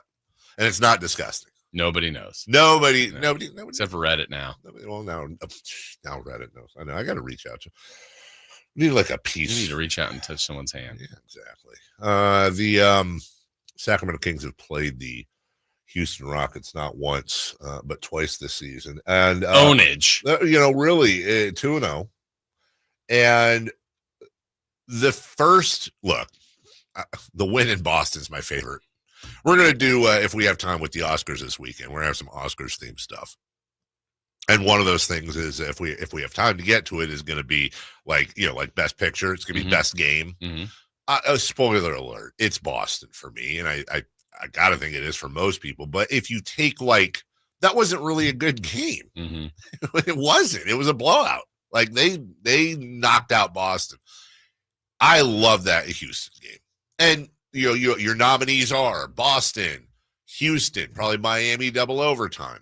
And it's not disgusting. Nobody knows. Nobody. Except for Reddit now. Well, now Reddit knows. I know. I got to reach out to. You need like a piece. You need to reach out and touch someone's hand. Yeah, exactly. The Sacramento Kings have played the Houston Rockets not once, but twice this season. And ownage. Really 2-0. And the first look, the win in Boston is my favorite. We're going to do, if we have time, with the Oscars this weekend. We're going to have some Oscars themed stuff. And one of those things is if we have time to get to it is going to be like best picture. It's going to be best game. Spoiler alert. It's Boston for me. And I got to think it is for most people. But if you take that wasn't really a good game. It wasn't. It was a blowout. Like they knocked out Boston. I love that Houston game. And your nominees are Boston, Houston, probably Miami double overtime.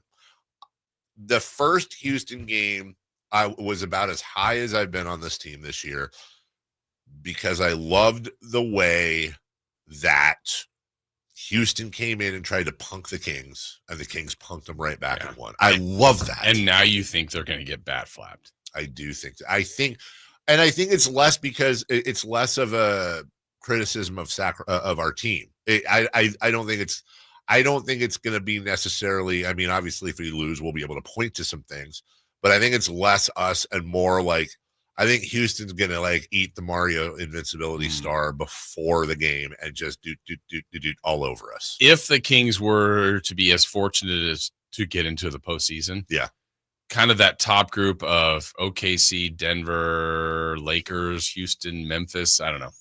The first Houston game, I was about as high as I've been on this team this year because I loved the way that Houston came in and tried to punk the Kings, and the Kings punked them right back and won. I love that. And now you think they're going to get bat flapped. I do think that. I think it's less because it's less of a criticism of our team. I don't think it's going to be necessarily. I mean, obviously, if we lose, we'll be able to point to some things, but I think it's less us and more like I think Houston's going to like eat the Mario invincibility star before the game and just do all over us. If the Kings were to be as fortunate as to get into the postseason, kind of that top group of OKC, Denver, Lakers, Houston, Memphis. I don't know.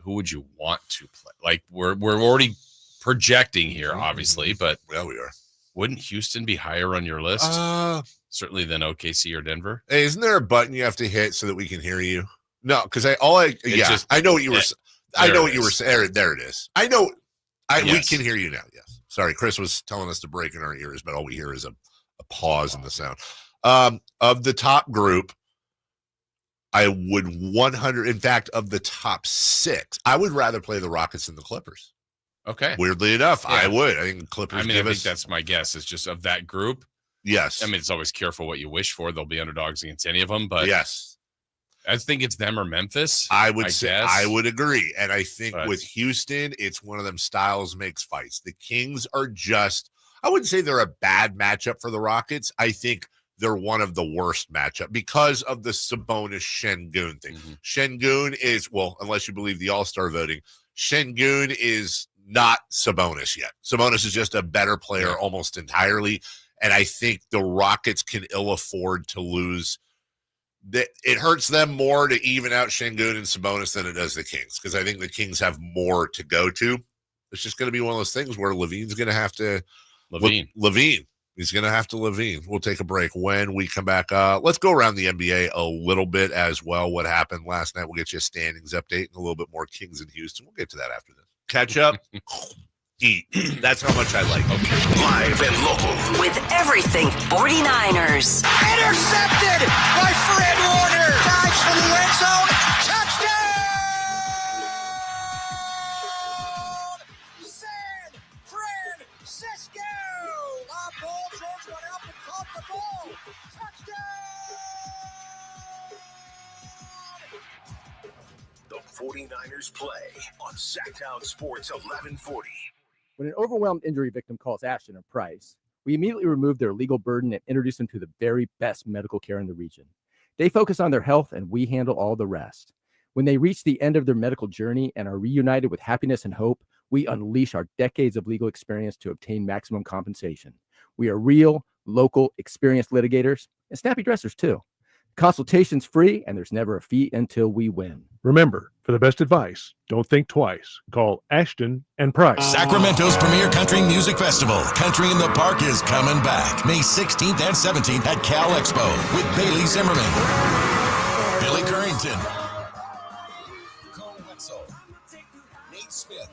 Who would you want to play? Like we're already projecting here, obviously, but we are. Wouldn't Houston be higher on your list? Certainly than OKC or Denver. Hey, isn't there a button you have to hit so that we can hear you? No, because I know what you were. I know what you were saying. There it is. I know. We can hear you now. Yes. Sorry, Chris was telling us to break in our ears, but all we hear is a pause in the sound. Of the top group, I would 100. In fact, of the top 6, I would rather play the Rockets than the Clippers. Okay. Weirdly enough, I would. I think the Clippers. I think that's my guess. It's just of that group. Yes. I mean, it's always careful what you wish for. They'll be underdogs against any of them, but yes, I think it's them or Memphis. I would say guess. I would agree. And I think with Houston, it's one of them styles makes fights. The Kings are just, I wouldn't say they're a bad matchup for the Rockets. I think they're one of the worst matchup because of the Sabonis Şengün thing. Şengün is, well, unless you believe the All-Star voting, Şengün is not Sabonis yet. Sabonis is just a better player almost entirely. And I think the Rockets can ill afford to lose. It hurts them more to even out Şengün and Sabonis than it does the Kings, because I think the Kings have more to go to. It's just going to be one of those things where Levine's going to have to Levine. He's going to have to Levine. We'll take a break. When we come back, let's go around the NBA a little bit as well. What happened last night? We'll get you a standings update and a little bit more Kings in Houston. We'll get to that after this. Catch up. Eat. That's how much I like it. Live and local. With everything 49ers. Intercepted by Fred Warner. Dives for the end zone. Touchdown! San Francisco! Lob ball. George went up and caught the ball. Touchdown! The 49ers play on Sacktown Sports 1140. When an overwhelmed injury victim calls Ashton or Price, we immediately remove their legal burden and introduce them to the very best medical care in the region. They focus on their health, and we handle all the rest. When they reach the end of their medical journey and are reunited with happiness and hope, we unleash our decades of legal experience to obtain maximum compensation. We are real, local, experienced litigators and snappy dressers, too. Consultation's free, and there's never a fee until we win. Remember, for the best advice, don't think twice. Call Ashton and Price. Sacramento's premier country music festival, Country in the Park, is coming back May 16th and 17th at Cal Expo with Bailey Zimmerman, Billy Currington, Cole Wetzel, Nate Smith,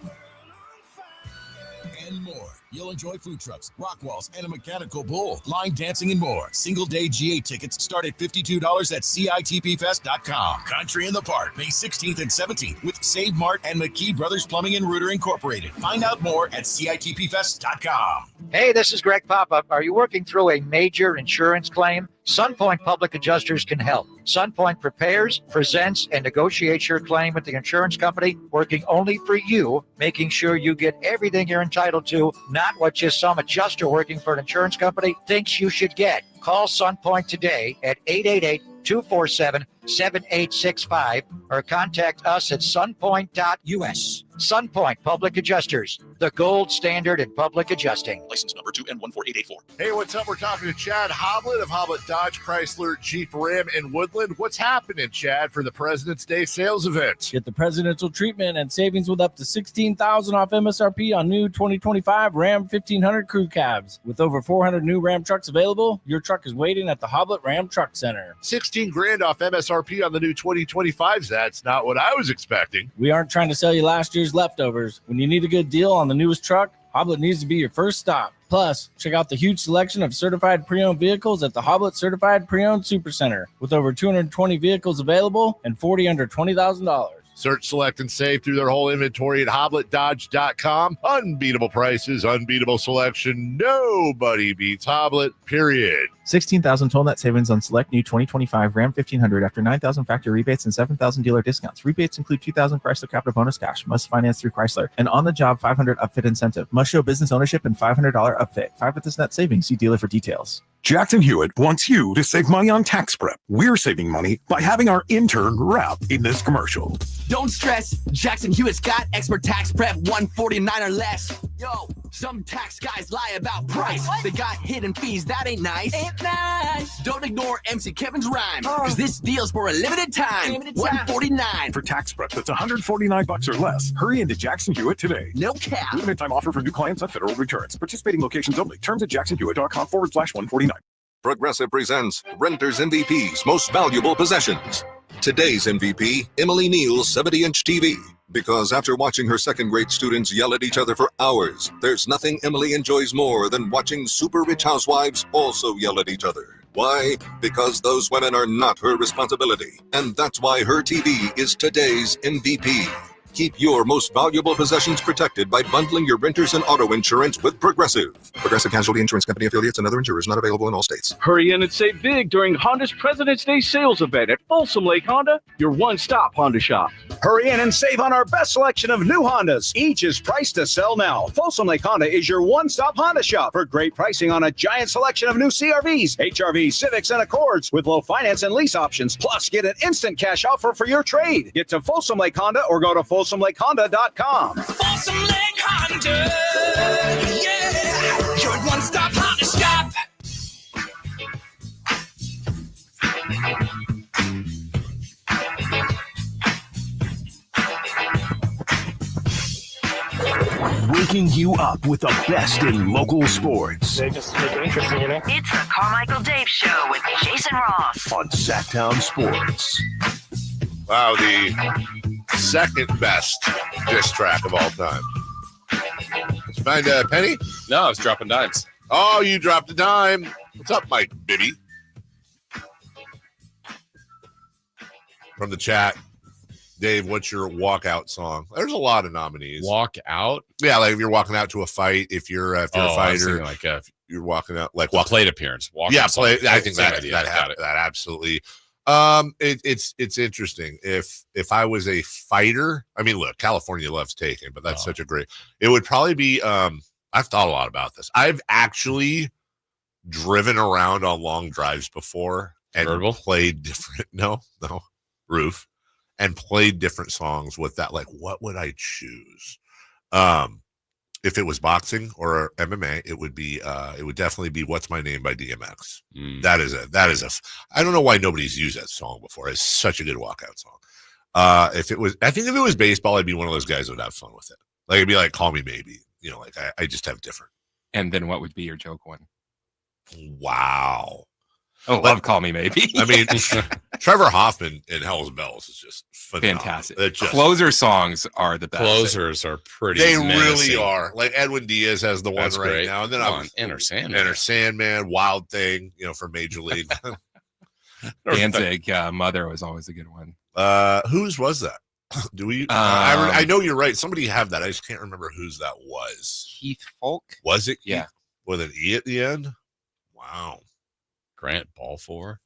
and more. You'll enjoy food trucks, rock walls, and a mechanical bull, line dancing, and more. Single-day GA tickets start at $52 at CITPFest.com. Country in the Park, May 16th and 17th with Save Mart and McKee Brothers Plumbing and Rooter Incorporated. Find out more at CITPFest.com. Hey, this is Greg Papa. Are you working through a major insurance claim? SunPoint Public Adjusters can help. SunPoint prepares, presents, and negotiates your claim with the insurance company, working only for you, making sure you get everything you're entitled to, not what just some adjuster working for an insurance company thinks you should get. Call SunPoint today at 888-247-7865 or contact us at sunpoint.us. SunPoint Public Adjusters, the gold standard in public adjusting. License number 2N14884. Hey, what's up? We're talking to Chad Hoblet of Hoblet Dodge Chrysler Jeep Ram in Woodland. What's happening, Chad, for the President's Day sales event? Get the presidential treatment and savings with up to $16,000 off MSRP on new 2025 Ram 1500 crew cabs. With over 400 new Ram trucks available, your truck is waiting at the Hoblet Ram Truck Center. $16,000 off MSRP on the new 2025s. That's not what I was expecting. We aren't trying to sell you last year's leftovers. When you need a good deal on the newest truck, Hoblet needs to be your first stop. Plus, check out the huge selection of certified pre-owned vehicles at the Hoblet Certified Pre-Owned Super Center with over 220 vehicles available and 40 under $20,000. Search, select, and save through their whole inventory at HoblettDodge.com. Unbeatable prices, unbeatable selection. Nobody beats Hoblet, period. 16,000 total net savings on select new 2025 Ram 1500 after 9,000 factory rebates and 7,000 dealer discounts. Rebates include 2,000 Chrysler Capital bonus cash. Must finance through Chrysler. And on-the-job $500 upfit incentive. Must show business ownership and $500 upfit. 5 of this net savings. See dealer for details. Jackson Hewitt wants you to save money on tax prep. We're saving money by having our intern rap in this commercial. Don't stress. Jackson Hewitt's got expert tax prep, $149 or less. Yo, some tax guys lie about price. They got hidden fees. That ain't nice. Ain't nice. Don't ignore MC Kevin's rhyme, because this deal's for a limited time. $149 for tax prep. That's $149 or less. Hurry into Jackson Hewitt today. No cap. Limited time offer for new clients on federal returns. Participating locations only. Terms at jacksonhewitt.com/149. Progressive presents Renters MVP's Most Valuable Possessions. Today's MVP, Emily Neal's 70-inch TV. Because after watching her second-grade students yell at each other for hours, there's nothing Emily enjoys more than watching super rich housewives also yell at each other. Why? Because those women are not her responsibility. And that's why her TV is today's MVP. Keep your most valuable possessions protected by bundling your renters and auto insurance with Progressive. Progressive Casualty Insurance Company affiliates and other insurers not available in all states. Hurry in and save big during Honda's President's Day sales event at Folsom Lake Honda, your one-stop Honda shop. Hurry in and save on our best selection of new Hondas. Each is priced to sell now. Folsom Lake Honda is your one-stop Honda shop for great pricing on a giant selection of new CRVs, HRVs, Civics, and Accords with low finance and lease options. Plus, get an instant cash offer for your trade. Get to Folsom Lake Honda or go to FolsomLakeHonda.com. Folsom Lake Honda, yeah, your one-stop Honda shop. Waking you up with the best in local sports. They just make it interesting, you know? It's the Carmichael Dave Show with Jason Ross on Sacktown Sports. Wow, the second best diss track of all time. Did you find a penny? No, I was dropping dimes. Oh, you dropped a dime. What's up, Mike Bibby? From the chat, Dave, what's your walkout song? There's a lot of nominees. Walk out? Yeah, like if you're walking out to a fight, if you're a fighter, like you're walking out like plate appearance. Yeah, play. I think that idea. that absolutely. It's interesting. If I was a fighter, I mean, look, California loves taking, but that's such a great. It would probably be. I've thought a lot about this. I've actually driven around on long drives before and played different. No, roof. And played different songs with that. Like, what would I choose? If it was boxing or MMA, it would definitely be "What's My Name" by DMX. That is a. I don't know why nobody's used that song before. It's such a good walkout song. I think if it was baseball, I'd be one of those guys that would have fun with it. Like it'd be like "Call Me Maybe." You know, like I just have different. And then what would be your joke one? Wow. Oh, love "Call Me Maybe." I mean, Trevor Hoffman in Hell's Bells is just phenomenal. Fantastic. Closer songs are the best. Closers are pretty. They menacing. really are. Like Edwin Diaz has the one That's right great. now, and then I'm Enter Sandman, Wild Thing, for Major League. Danzig, Mother was always a good one. Whose was that? Do we? I know you're right. Somebody have that. I just can't remember whose that was. Keith Folk. Was it? Yeah. Keith? With an E at the end. Wow. Grant Balfour.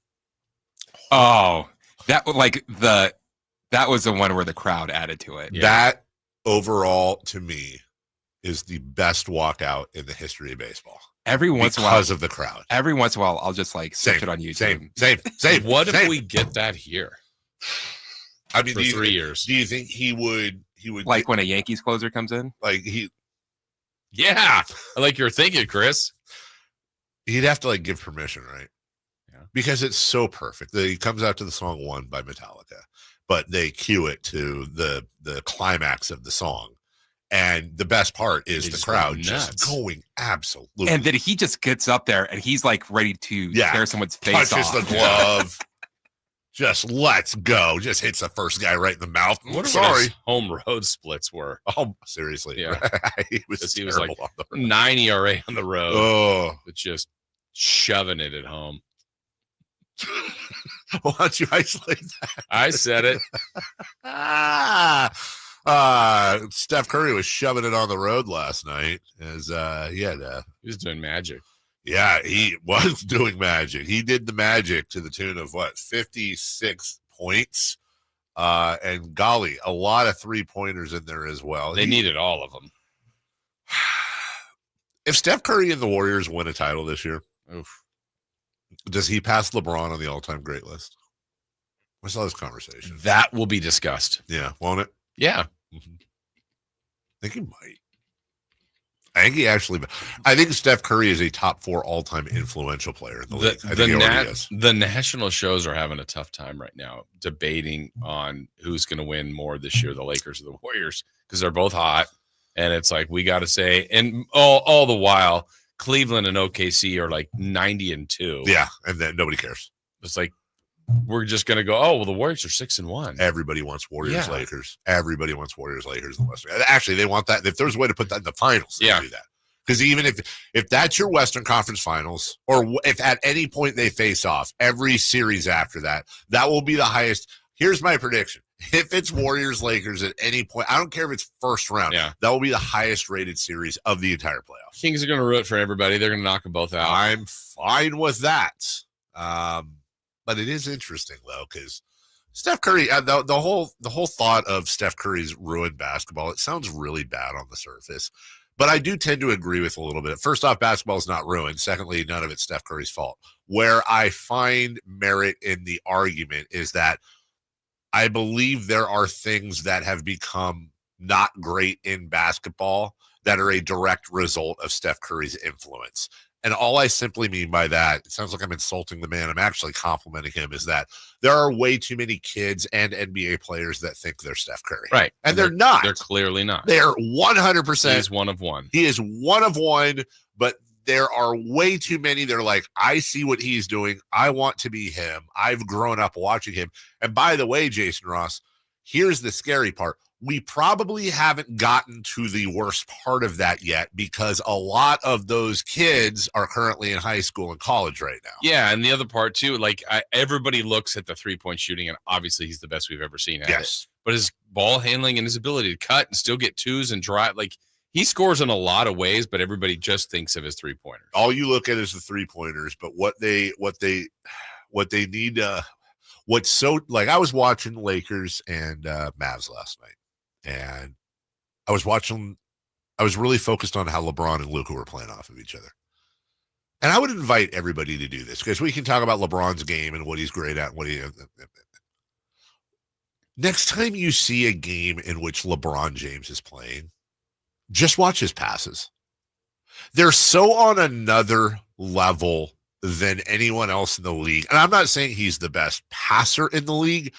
Oh, that was the one where the crowd added to it. Yeah. That overall to me is the best walkout in the history of baseball. Every once in a while, because of the crowd. Every once in a while, I'll just search it on YouTube. Same. What if we get that here? I mean, for 3 years. Do you think he would like when a Yankees closer comes in? Yeah, I like you're thinking, Chris. He'd have to give permission, right? Yeah. Because it's so perfect. He comes out to the song "One" by Metallica, but they cue it to the climax of the song. And the best part is the crowd just going absolutely. And then he just gets up there and he's ready to tear someone's face touches off. The glove. Just let's go. Just hits the first guy right in the mouth. What his home road splits were? Oh, seriously. Yeah. he was like on the road. 9 ERA on the road. Oh. But just shoving it at home. Why don't you isolate that? I said it. Steph Curry was shoving it on the road last night as he was doing magic. Yeah, he was doing magic. He did the magic to the tune of 56 points. And golly, a lot of 3-pointers in there as well. They needed all of them. If Steph Curry and the Warriors win a title this year, does he pass LeBron on the all-time great list? I saw this conversation. That will be discussed. Yeah, won't it? Yeah. Mm-hmm. I think he might. I think Steph Curry is a top 4 all-time influential player in the league. I think he already is. The national shows are having a tough time right now debating on who's going to win more this year, the Lakers or the Warriors, because they're both hot. And it's like, we got to say, and all the while, Cleveland and OKC are like 90-2. Yeah, and then nobody cares. It's like, we're just going to go, oh, well, the Warriors are 6-1. Everybody wants Warriors-Lakers. Everybody wants Warriors-Lakers in the Western. Actually, they want that. If there's a way to put that in the finals, they do that. Because even if that's your Western Conference Finals, or if at any point they face off, every series after that, that will be the highest. Here's my prediction. If it's Warriors-Lakers at any point, I don't care if it's first round, that will be the highest-rated series of the entire playoffs. Kings are going to root for everybody. They're going to knock them both out. I'm fine with that. But it is interesting, though, because Steph Curry, the whole thought of Steph Curry's ruined basketball, it sounds really bad on the surface. But I do tend to agree with a little bit. First off, basketball is not ruined. Secondly, none of it's Steph Curry's fault. Where I find merit in the argument is that I believe there are things that have become not great in basketball that are a direct result of Steph Curry's influence. And all I simply mean by that, it sounds like I'm insulting the man, I'm actually complimenting him, is that there are way too many kids and NBA players that think they're Steph Curry. Right. And they're not. They're clearly not. They're 100%. He's one of one. He is one of one, but there are way too many. They're like, I see what he's doing. I want to be him. I've grown up watching him. And by the way, Jason Ross, here's the scary part. We probably haven't gotten to the worst part of that yet because a lot of those kids are currently in high school and college right now. Yeah, and the other part too, like everybody looks at the 3-point shooting, and obviously he's the best we've ever seen at it. But his ball handling and his ability to cut and still get twos and drive, like he scores in a lot of ways, but everybody just thinks of his 3-pointers. All you look at is the 3-pointers, but what they need. What's so like? I was watching Lakers and Mavs last night. And I was really focused on how LeBron and Luka were playing off of each other. And I would invite everybody to do this because we can talk about LeBron's game and what he's great at. Next time you see a game in which LeBron James is playing, just watch his passes. They're so on another level than anyone else in the league. And I'm not saying he's the best passer in the league.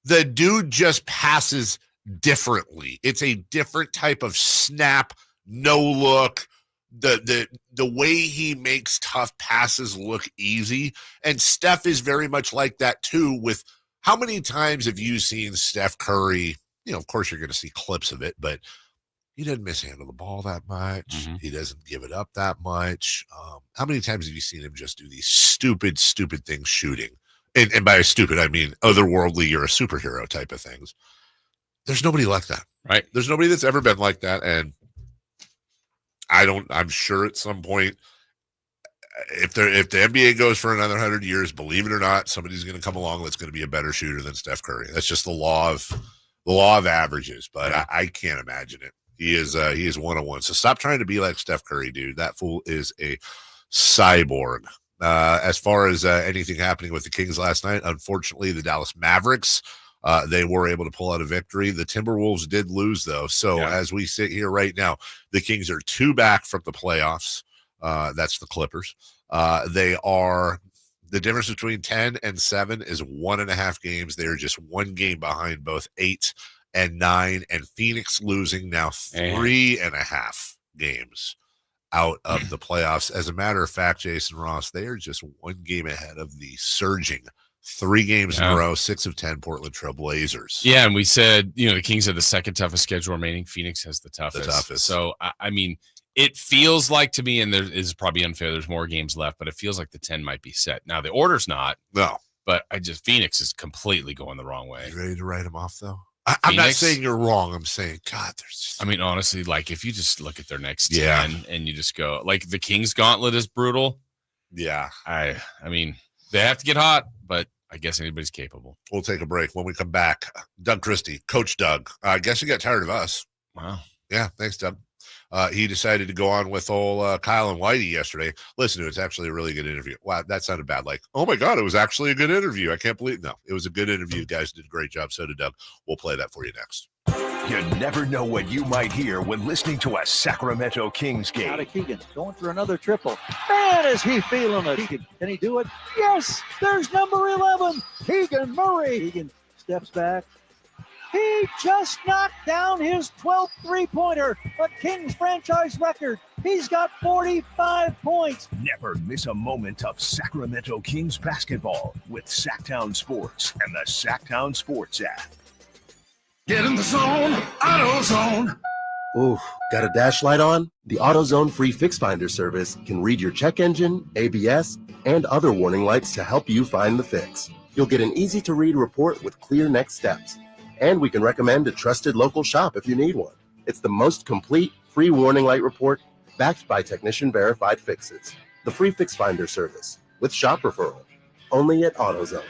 The dude just passes differently. It's a different type of snap, no look, the way he makes tough passes look easy. And Steph is very much like that too. With how many times have you seen Steph Curry? You know, of course you're going to see clips of it, but he doesn't mishandle the ball that much. Mm-hmm. He doesn't give it up that much. How many times have you seen him just do these stupid things shooting? And by stupid, I mean otherworldly, you're a superhero type of things. There's nobody like that. Right. There's nobody that's ever been like that. And I'm sure at some point, if the NBA goes for another 100 years, believe it or not, somebody's going to come along that's going to be a better shooter than Steph Curry. That's just the law of averages, but I can't imagine it. He is 101. So stop trying to be like Steph Curry, dude. That fool is a cyborg. As far as anything happening with the Kings last night, unfortunately, the Dallas Mavericks, they were able to pull out a victory. The Timberwolves did lose, though. So as we sit here right now, the Kings are 2 back from the playoffs. That's the Clippers. The difference between 10 and 7 is 1.5 games. They're just 1 game behind both 8 and 9. And Phoenix losing now 3.5 games out of the playoffs. As a matter of fact, Jason Ross, they are just 1 game ahead of the surging 3 games in a row, 6 of 10 Portland Trail Blazers. Yeah, and we said, the Kings have the second toughest schedule remaining. Phoenix has the toughest. So, I mean, it feels like to me, and there is probably unfair, there's more games left, but it feels like the 10 might be set. Now, the order's not. No. But Phoenix is completely going the wrong way. You ready to write them off, though? I'm not saying you're wrong. I'm saying, God, there's just... I mean, honestly, like, if you just look at their next 10 and you just go, like, the Kings gauntlet is brutal. Yeah. I mean, they have to get hot, but I guess anybody's capable. We'll take a break. When we come back, Doug Christie, Coach Doug. I guess you got tired of us. Wow. Yeah, thanks, Doug. He decided to go on with old Kyle and Whitey yesterday. Listen to it. It's actually a really good interview. Wow, that sounded bad. Like, oh, my God, it was actually a good interview. I can't believe. No, it was a good interview. You guys did a great job. So did Doug. We'll play that for you next. You never know what you might hear when listening to a Sacramento Kings game. Out of Keegan, going for another triple. Man, is he feeling it. Can he do it? Yes, there's number 11, Keegan Murray. Keegan steps back. He just knocked down his 12th three-pointer, a Kings franchise record. He's got 45 points. Never miss a moment of Sacramento Kings basketball with Sacktown Sports and the Sacktown Sports app. Get in the zone, AutoZone. Ooh, got a dash light on? The AutoZone free fix finder service can read your check engine, ABS, and other warning lights to help you find the fix. You'll get an easy-to-read report with clear next steps. And we can recommend a trusted local shop if you need one. It's the most complete free warning light report backed by technician-verified fixes. The free fix finder service with shop referral. Only at AutoZone.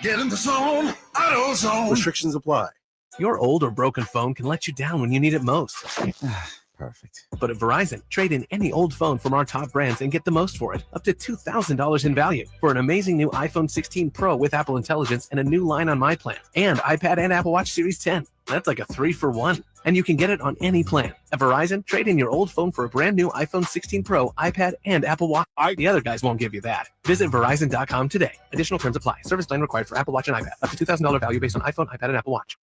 Get in the zone, AutoZone. Restrictions apply. Your old or broken phone can let you down when you need it most. Perfect. But at Verizon, trade in any old phone from our top brands and get the most for it, up to $2,000 in value for an amazing new iPhone 16 Pro with Apple Intelligence and a new line on My Plan, and iPad and Apple Watch Series 10. That's like a 3-for-1. And you can get it on any plan. At Verizon, trade in your old phone for a brand new iPhone 16 Pro, iPad, and Apple Watch. The other guys won't give you that. Visit Verizon.com today. Additional terms apply. Service plan required for Apple Watch and iPad. Up to $2,000 value based on iPhone, iPad, and Apple Watch.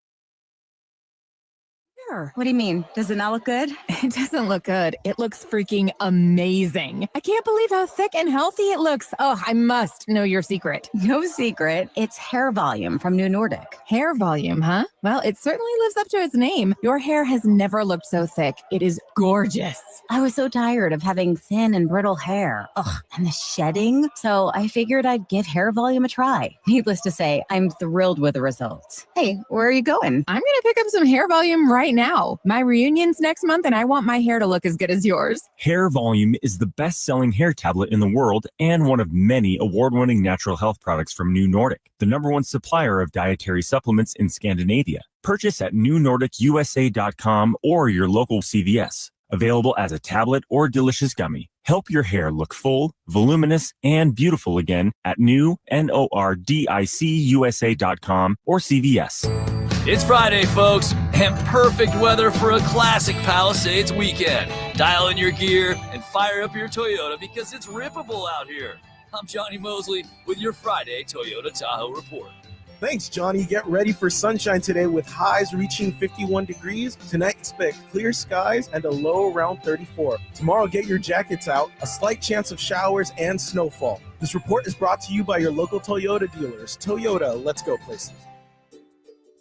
What do you mean? Does it not look good? It doesn't look good. It looks freaking amazing. I can't believe how thick and healthy it looks. Oh, I must know your secret. No secret. It's hair volume from New Nordic. Hair volume, huh? Well, it certainly lives up to its name. Your hair has never looked so thick. It is gorgeous. I was so tired of having thin and brittle hair. Ugh, and the shedding. So I figured I'd give hair volume a try. Needless to say, I'm thrilled with the results. Hey, where are you going? I'm going to pick up some hair volume right now. My reunion's next month, and I want my hair to look as good as yours. Hair Volume is the best-selling hair tablet in the world and one of many award-winning natural health products from New Nordic, the #1 supplier of dietary supplements in Scandinavia. Purchase at newnordicusa.com or your local CVS. Available as a tablet or delicious gummy. Help your hair look full, voluminous, and beautiful again at newnordicusa.com or CVS. It's Friday, folks, and perfect weather for a classic Palisades weekend. Dial in your gear and fire up your Toyota because it's rippable out here. I'm Johnny Mosley with your Friday Toyota Tahoe report. Thanks, Johnny. Get ready for sunshine today with highs reaching 51 degrees. Tonight, expect clear skies and a low around 34. Tomorrow, get your jackets out. A slight chance of showers and snowfall. This report is brought to you by your local Toyota dealers. Toyota, let's go places.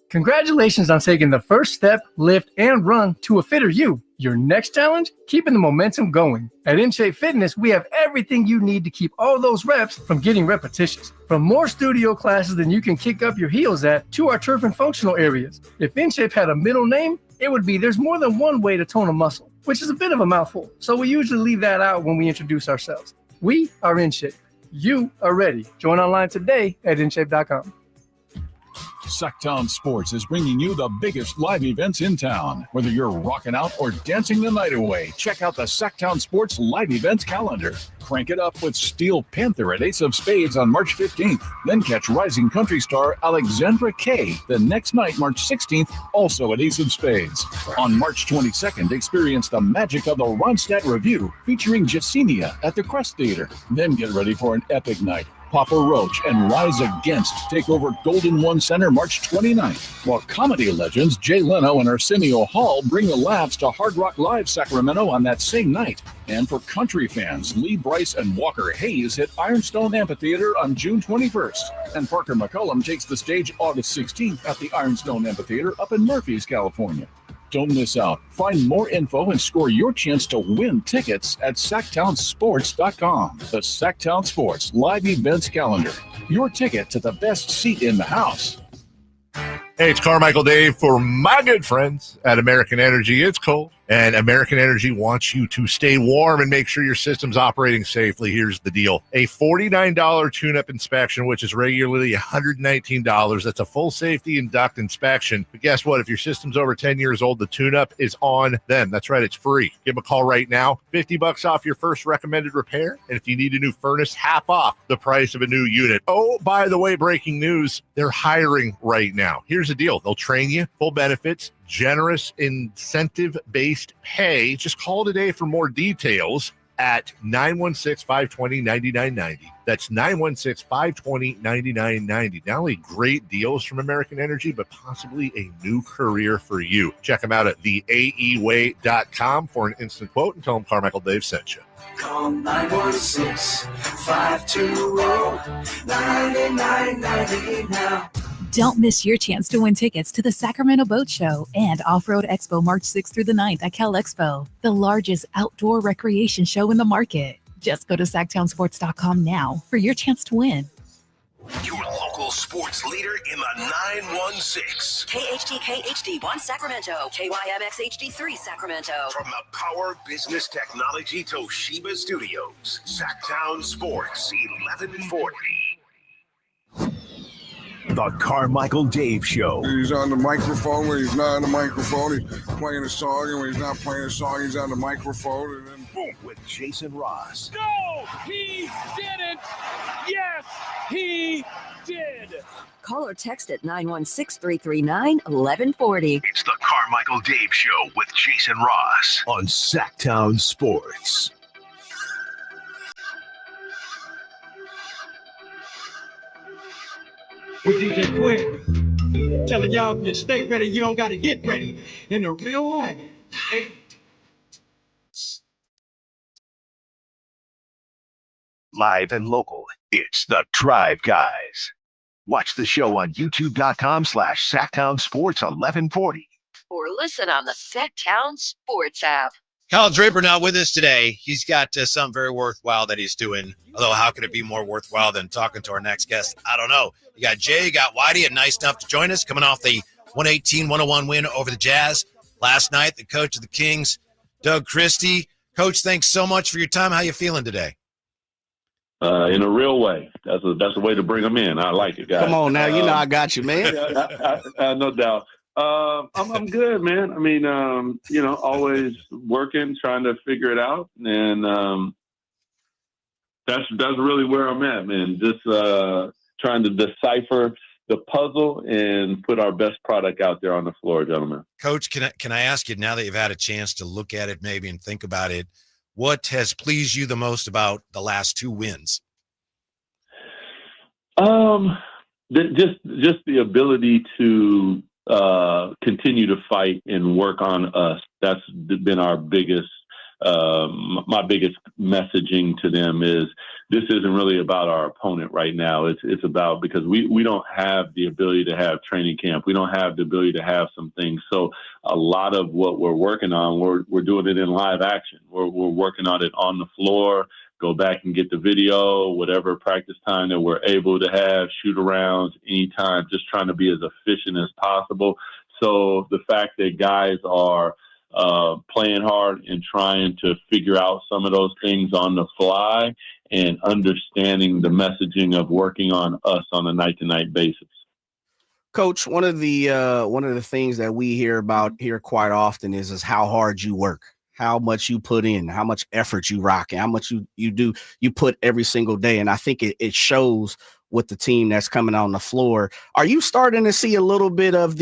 Congratulations on taking the first step, lift, and run to a fitter you. Your next challenge? Keeping the momentum going. At InShape Fitness, we have everything you need to keep all those reps from getting repetitions. From more studio classes than you can kick up your heels at, to our turf and functional areas. If InShape had a middle name, it would be there's more than one way to tone a muscle, which is a bit of a mouthful. So we usually leave that out when we introduce ourselves. We are InShape. You are ready. Join online today at InShape.com. Sacktown Sports is bringing you the biggest live events in town. Whether you're rocking out or dancing the night away, check out the Sacktown Sports live events calendar. Crank it up with Steel Panther at Ace of Spades on March 15th. Then catch rising country star Alexandra Kay the next night, March 16th, also at Ace of Spades. On March 22nd, experience the magic of the Ronstadt Review featuring Jessenia at the Crest Theater. Then get ready for an epic night. Papa Roach and Rise Against take over Golden One Center March 29th, while comedy legends Jay Leno and Arsenio Hall bring the laughs to Hard Rock Live Sacramento on that same night. And for country fans, Lee Brice and Walker Hayes hit Ironstone Amphitheater on June 21st, and Parker McCullum takes the stage August 16th at the Ironstone Amphitheater up in Murphys, California. Don't miss out. Find more info and score your chance to win tickets at SacktownSports.com. The Sacktown Sports Live Events Calendar. your ticket to the best seat in the house. Hey, it's Carmichael Dave for my good friends at American Energy. It's cold, and American Energy wants you to stay warm and make sure your system's operating safely. Here's the deal. A $49 tune-up inspection, which is regularly $119. That's a full safety and duct inspection. But guess what? If your system's over 10 years old, the tune-up is on them. That's right. It's free. Give them a call right now. $50 off your first recommended repair. And if you need a new furnace, half off the price of a new unit. Oh, by the way, breaking news. They're hiring right now. Here's the deal. They'll train you, full benefits, generous incentive-based pay. Just call today for more details at 916-520-9990. That's 916-520-9990. Not only great deals from American Energy, but possibly a new career for you. Check them out at theaeway.com for an instant quote and tell them Carmichael Dave sent you. Call 916-520-9990 now. Don't miss your chance to win tickets to the Sacramento Boat Show and Off-Road Expo March 6th through the 9th at Cal Expo, the largest outdoor recreation show in the market. Just go to SactownSports.com now for your chance to win. Your local sports leader in the 916. KHTK HD1 Sacramento, KYMX HD3 Sacramento. From the Power Business Technology Toshiba Studios, Sacktown Sports 1140. The Carmichael Dave Show. He's on the microphone when he's not on the microphone. He's playing a song, and when he's not playing a song, he's on the microphone, and then boom. With Jason Ross. No, he didn't. Yes, he did. Call or text at 916-339-1140. It's the Carmichael Dave Show with Jason Ross on Sacktown Sports. With DJ Quinn, telling y'all to stay ready, you don't got to get ready in a real way. Live and local, it's the Drive Guys. Watch the show on youtube.com/Sacktown Sports 1140. Or listen on the Sacktown Sports app. Kyle Draper not with us today. He's got something very worthwhile that he's doing. Although, how could it be more worthwhile than talking to our next guest? I don't know. You got Jay, you got Whitey, and nice enough to join us, coming off the 118-101 win over the Jazz last night. The coach of the Kings, Doug Christie. Coach, thanks so much for your time. How you feeling today? In a real way. That's a way to bring them in. I like it, guys. Come on now, you know I got you, man. No doubt. I'm good, man. I mean, always working, trying to figure it out, and that's really where I'm at, man. Just trying to decipher the puzzle and put our best product out there on the floor, gentlemen. Coach, can I ask you, now that you've had a chance to look at it maybe and think about it, what has pleased you the most about the last two wins? Just the ability to continue to fight and work on us. That's been our biggest, my biggest messaging to them is this isn't really about our opponent right now. It's about, because we don't have the ability to have training camp. We don't have the ability to have some things. So a lot of what we're working on, we're doing it in live action. We're working on it on the floor. Go back and get the video, whatever practice time that we're able to have, shoot arounds anytime, just trying to be as efficient as possible. So the fact that guys are playing hard and trying to figure out some of those things on the fly and understanding the messaging of working on us on a night-to-night basis. Coach, one of the things that we hear about here quite often is how hard you work, how much you put in, how much effort you rock, and how much you put every single day. And I think it shows with the team that's coming on the floor. Are you starting to see a little bit of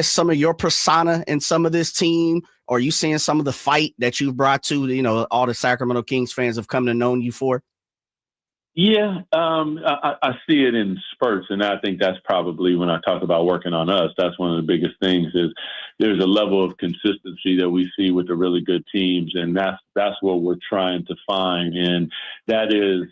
some of your persona in some of this team? Or are you seeing some of the fight that you've brought to, all the Sacramento Kings fans have come to know you for? Yeah, I see it in spurts, and I think that's probably, when I talk about working on us, that's one of the biggest things is there's a level of consistency that we see with the really good teams, and that's what we're trying to find, and that is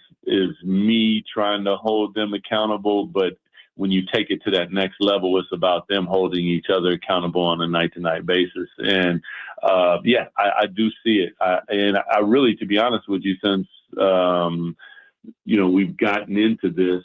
me trying to hold them accountable, but when you take it to that next level, it's about them holding each other accountable on a night-to-night basis, and I do see it, and I really, to be honest with you, since we've gotten into this,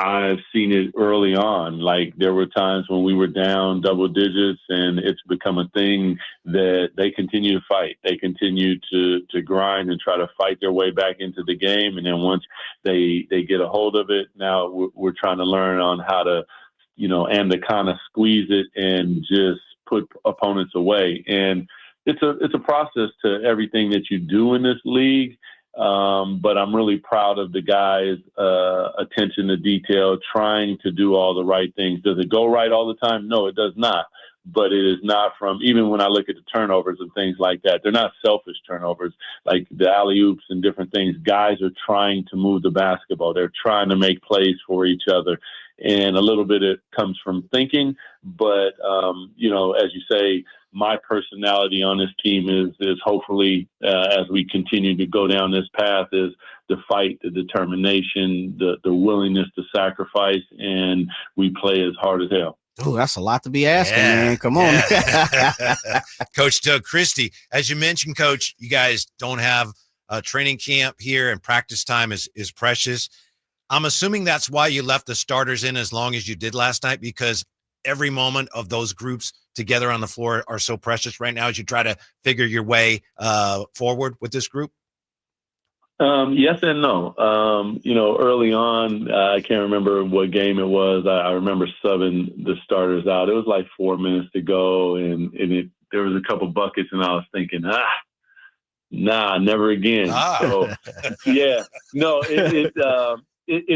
I've seen it early on. Like there were times when we were down double digits, and it's become a thing that they continue to fight. They continue to grind and try to fight their way back into the game. And then once they get a hold of it, now we're trying to learn on how to, and to kind of squeeze it and just put opponents away. And it's a process to everything that you do in this league. But I'm really proud of the guys' attention to detail, trying to do all the right things. Does it go right all the time? No, it does not. But it is not even when I look at the turnovers and things like that, they're not selfish turnovers, like the alley-oops and different things. Guys are trying to move the basketball. They're trying to make plays for each other. And a little bit it comes from thinking. But, as you say, my personality on this team is hopefully, as we continue to go down this path, is the fight, the determination, the willingness to sacrifice, and we play as hard as hell. Oh, that's a lot to be asking, man. Come on. Coach Doug Christie, as you mentioned, Coach, you guys don't have a training camp here, and practice time is precious. I'm assuming that's why you left the starters in as long as you did last night, because every moment of those groups together on the floor are so precious right now as you try to figure your way forward with this group? Yes and no. Early on, I can't remember what game it was. I remember subbing the starters out. It was like 4 minutes to go, and there was a couple buckets, and I was thinking, nah, never again. So, yeah, no, it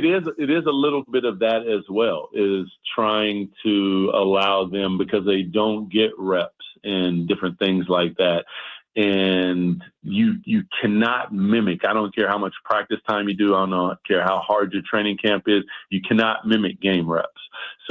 is a little bit of that as well, is trying to allow them, because they don't get reps and different things like that. And you cannot mimic. I don't care how much practice time you do. I don't care how hard your training camp is. You cannot mimic game reps.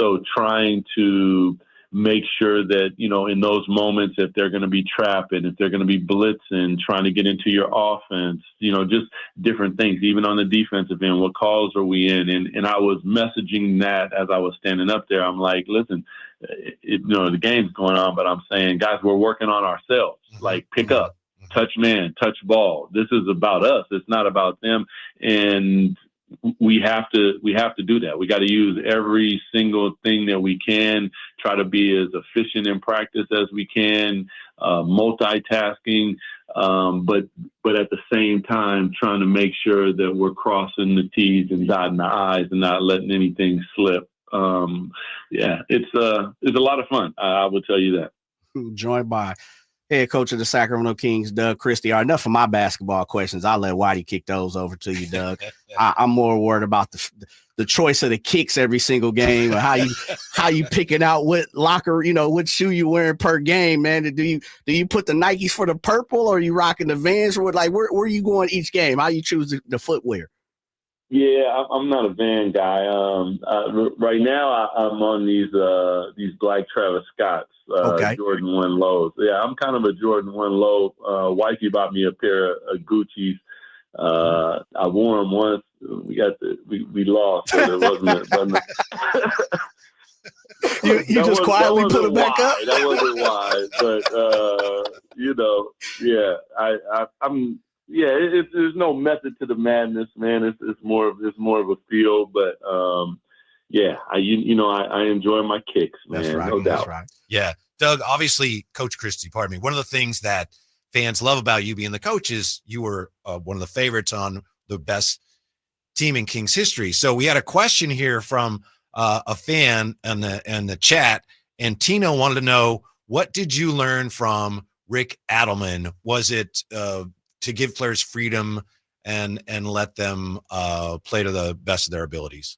So trying to make sure that, in those moments, if they're going to be trapping, if they're going to be blitzing, trying to get into your offense, just different things, even on the defensive end, what calls are we in? And I was messaging that as I was standing up there. I'm like, listen, the game's going on, but I'm saying, guys, we're working on ourselves. Like, pick up, touch man, touch ball. This is about us. It's not about them. And we have to do that. We got to use every single thing that we can, try to be as efficient in practice as we can, multitasking, but at the same time trying to make sure that we're crossing the T's and dotting the I's and not letting anything slip. It's a lot of fun. I will tell you that. Joined by head coach of the Sacramento Kings, Doug Christie. All right, enough of my basketball questions. I'll let Whitey kick those over to you, Doug. I'm more worried about the choice of the kicks every single game, or how you picking out what locker, what shoe you wearing per game, man. Do you put the Nikes for the purple, or are you rocking the Vans, or where are you going each game? How you choose the footwear? Yeah, I'm not a Van guy. Right now, I'm on these black Travis Scotts, Jordan 1 lows. Yeah, I'm kind of a Jordan 1 low. Wifey bought me a pair of Gucci's. I wore them once. We lost, so there wasn't. You just quietly put them back up. That wasn't wise, but I'm. Yeah, there's no method to the madness, man. It's more of a feel, but I enjoy my kicks, man. That's right, no doubt. That's right. Yeah, Doug. Obviously, Coach Christie. Pardon me. One of the things that fans love about you being the coach is you were one of the favorites on the best team in Kings history. So we had a question here from a fan in the chat, and Tino wanted to know, what did you learn from Rick Adelman? Was it to give players freedom and let them play to the best of their abilities?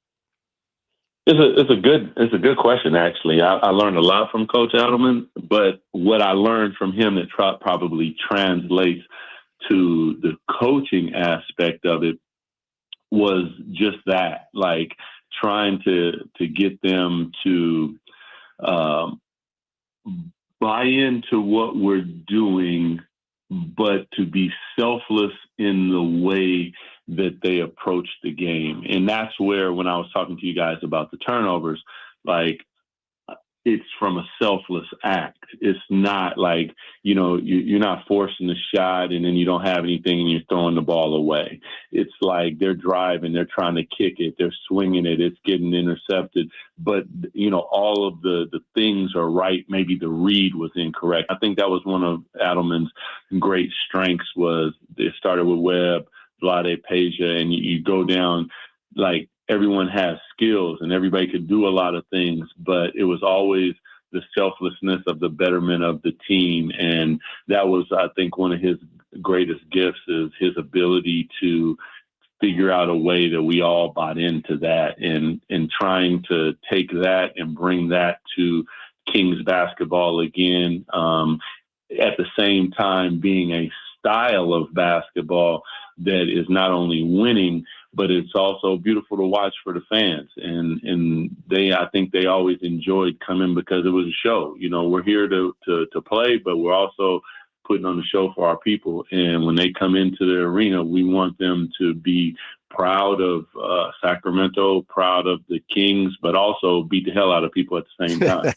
It's a good question, actually. I learned a lot from Coach Adelman, but what I learned from him that probably translates to the coaching aspect of it was just that, like trying to get them to buy into what we're doing, but to be selfless in the way that they approach the game. And that's where, when I was talking to you guys about the turnovers, like, it's from a selfless act. It's not like, you're not forcing the shot and then you don't have anything and you're throwing the ball away. It's like they're driving, they're trying to kick it, they're swinging it, it's getting intercepted. But, all of the things are right. Maybe the read was incorrect. I think that was one of Adelman's great strengths was it started with Webb, Vlade Peja, and you go down like everyone has skills and everybody could do a lot of things, but it was always the selflessness of the betterment of the team. And that was, I think, one of his greatest gifts is his ability to figure out a way that we all bought into that and trying to take that and bring that to Kings basketball again. At the same time being a style of basketball that is not only winning, but it's also beautiful to watch for the fans. And I think they always enjoyed coming because it was a show. We're here to play, but we're also putting on the show for our people. And when they come into the arena, we want them to be proud of Sacramento, proud of the Kings, but also beat the hell out of people at the same time.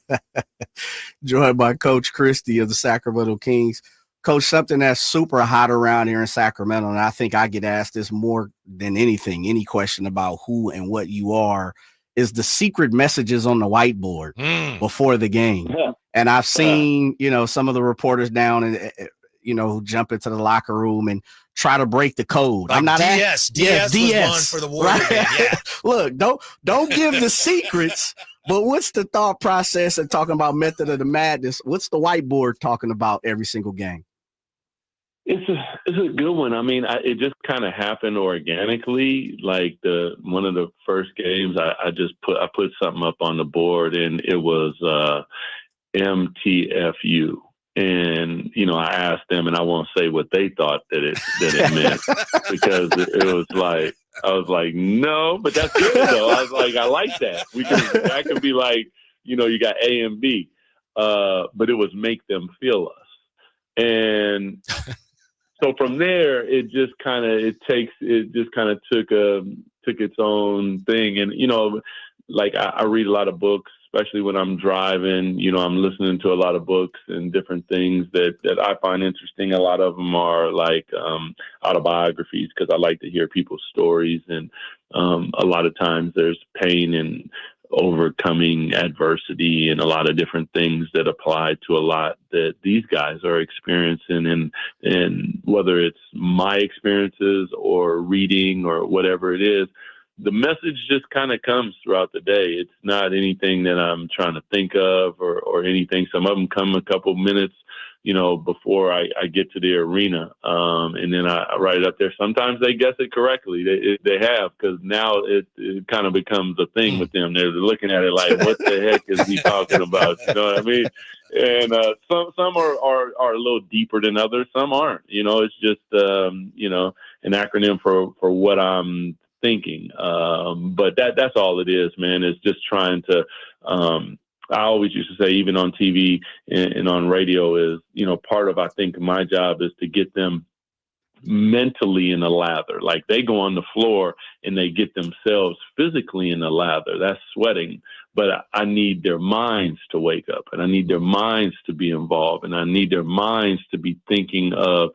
Joined by Coach Christie of the Sacramento Kings. Coach, something that's super hot around here in Sacramento, and I think I get asked this more than anything, any question about who and what you are, is the secret messages on the whiteboard before the game. Yeah. And I've seen, some of the reporters down and, who jump into the locker room and try to break the code. Like I'm not DS was one for the Warriors. Right? Yeah. Look, don't give the secrets. But what's the thought process and talking about method of the madness? What's the whiteboard talking about every single game? It's a good one. I mean, it just kind of happened organically. Like one of the first games, I put something up on the board, and it was MTFU. And I asked them, and I won't say what they thought that it meant because it was like I was like, no, but that's good though. I was like, I like that. That could be like, you got A and B, but it was make them feel us. And so from there, it just kind of took its own thing. And, like I read a lot of books, especially when I'm driving, I'm listening to a lot of books and different things that I find interesting. A lot of them are like autobiographies because I like to hear people's stories. And a lot of times there's pain and overcoming adversity and a lot of different things that apply to a lot that these guys are experiencing. And whether it's my experiences or reading or whatever it is, the message just kind of comes throughout the day. It's not anything that I'm trying to think of or anything. Some of them come a couple minutes, before I get to the arena. And then I write it up there. Sometimes they guess it correctly. They have, because now it kind of becomes a thing with them. They're looking at it like, what the heck is he talking about? You know what I mean? And some are a little deeper than others. Some aren't. It's just, an acronym for what I'm thinking. But that's all it is, man. It's just trying to, I always used to say, even on TV and on radio is, part of, I think my job is to get them mentally in the lather. Like they go on the floor and they get themselves physically in the lather. That's sweating. But I need their minds to wake up, and I need their minds to be involved, and I need their minds to be thinking of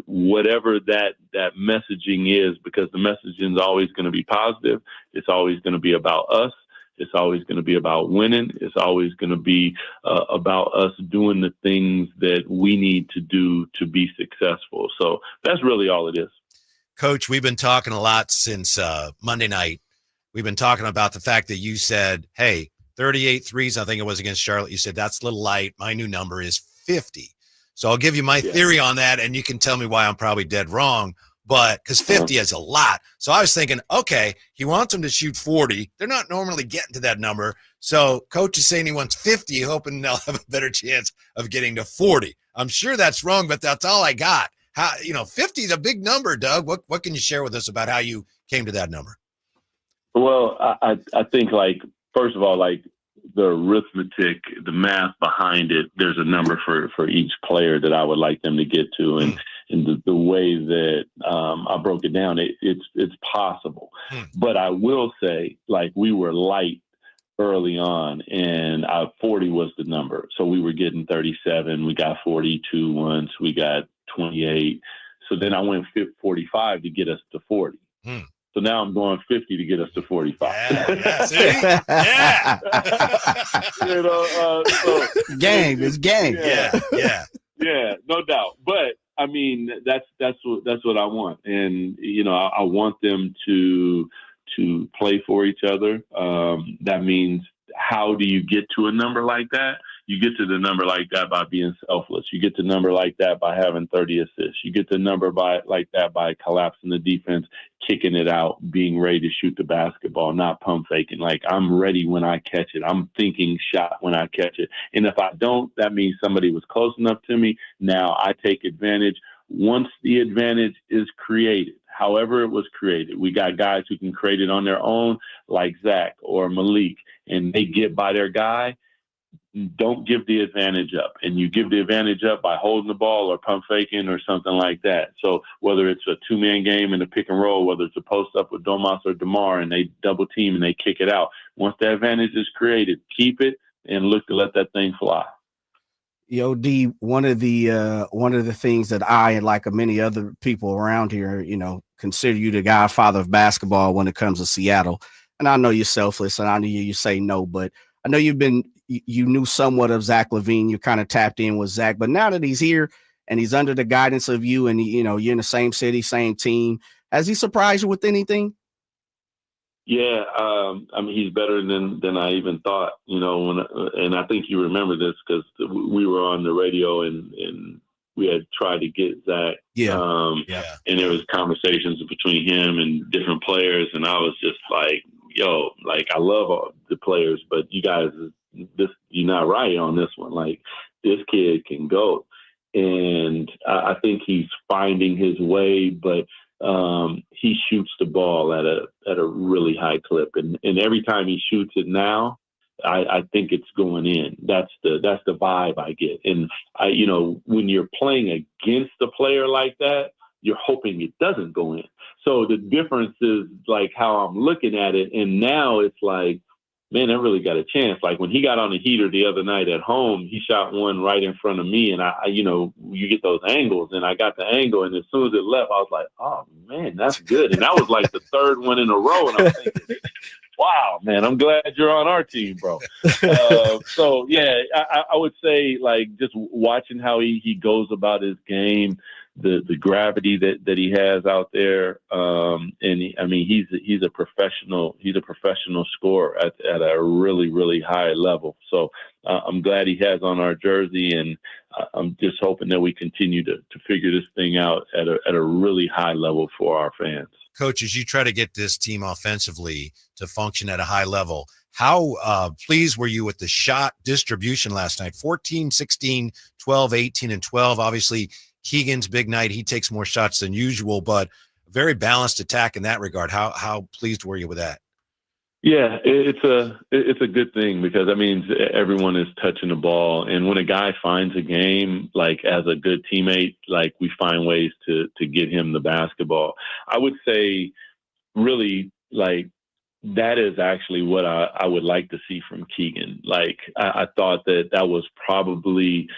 whatever that messaging is, because the messaging is always going to be positive. It's always going to be about us. It's always going to be about winning. It's always going to be about us doing the things that we need to do to be successful. So that's really all it is. Coach, we've been talking a lot since Monday night. We've been talking about the fact that you said, hey, 38 threes, I think it was against Charlotte. You said that's a little light. My new number is 50. So I'll give you my theory on that, and you can tell me why I'm probably dead wrong. But because 50 is a lot. So I was thinking, okay, he wants them to shoot 40. They're not normally getting to that number. So coach is saying he wants 50, hoping they'll have a better chance of getting to 40. I'm sure that's wrong, but that's all I got. 50 is a big number, Doug. What can you share with us about how you came to that number? Well, I think, like, first of all, like the arithmetic, the math behind it, there's a number for each player that I would like them to get to. And the way that I broke it down, it's possible. But I will say, like, we were light early on, and 40 was the number. So we were getting 37. We got 42 once. We got 28. So then I went 45 to get us to 40. So now I'm going 50 to get us to 45. Yeah, see? Yeah. You know, so game is game. Yeah, no doubt. But I mean, that's what I want, and you know, I want them to play for each other. That means, how do you get to a number like that? You get to the number like that by being selfless. You get to a number like that by having 30 assists. You get to a number like that by collapsing the defense, kicking it out, being ready to shoot the basketball, not pump faking. Like, I'm ready when I catch it. I'm thinking shot when I catch it. And if I don't, that means somebody was close enough to me. Now I take advantage. Once the advantage is created, however it was created, we got guys who can create it on their own, like Zach or Malik, and they get by their guy. Don't give the advantage up. And you give the advantage up by holding the ball or pump faking or something like that. So whether it's a two-man game in the pick and roll, whether it's a post-up with Domas or DeMar and they double team and they kick it out, once the advantage is created, keep it and look to let that thing fly. Yo, D, one of the things that I and like many other people around here, you know, consider you the godfather of basketball when it comes to Seattle. And I know you're selfless, and I know you say no, but I know you knew somewhat of Zach LaVine. You kind of tapped in with Zach, but now that he's here and he's under the guidance of you, and you know, you're in the same city, same team, has he surprised you with anything? Yeah, I mean, he's better than I even thought, you know, and I think you remember this because we were on the radio and we had tried to get Zach. And there was conversations between him and different players. And I was just like, yo, like, I love all the players, but you guys, you're not right on this one. Like, this kid can go. And I think he's finding his way, but he shoots the ball at a really high clip, and every time he shoots it now, I think it's going in. That's the vibe I get. And you know, when you're playing against a player like that, you're hoping it doesn't go in. So the difference is like how I'm looking at it, and now it's like, man, I really got a chance. Like when he got on the heater the other night at home, he shot one right in front of me, and I you know, you get those angles, and I got the angle, and as soon as it left, I was like, oh man, that's good. And that was like the third one in a row, and I'm thinking, wow, man, I'm glad you're on our team, bro. So yeah, I would say, like, just watching how he goes about his game, the gravity that he has out there, and I mean, he's a professional scorer at a really, really high level. So I'm glad he has on our jersey, and I'm just hoping that we continue to figure this thing out at a really high level for our fans. Coach, as you try to get this team offensively to function at a high level, how pleased were you with the shot distribution last night? 14, 16, 12, 18, and 12. Obviously, Keegan's big night. He takes more shots than usual, but very balanced attack in that regard. How pleased were you with that? Yeah, it's a good thing because that means everyone is touching the ball. And when a guy finds a game, like as a good teammate, like we find ways to get him the basketball. I would say really like that is actually what I would like to see from Keegan. Like I thought that was probably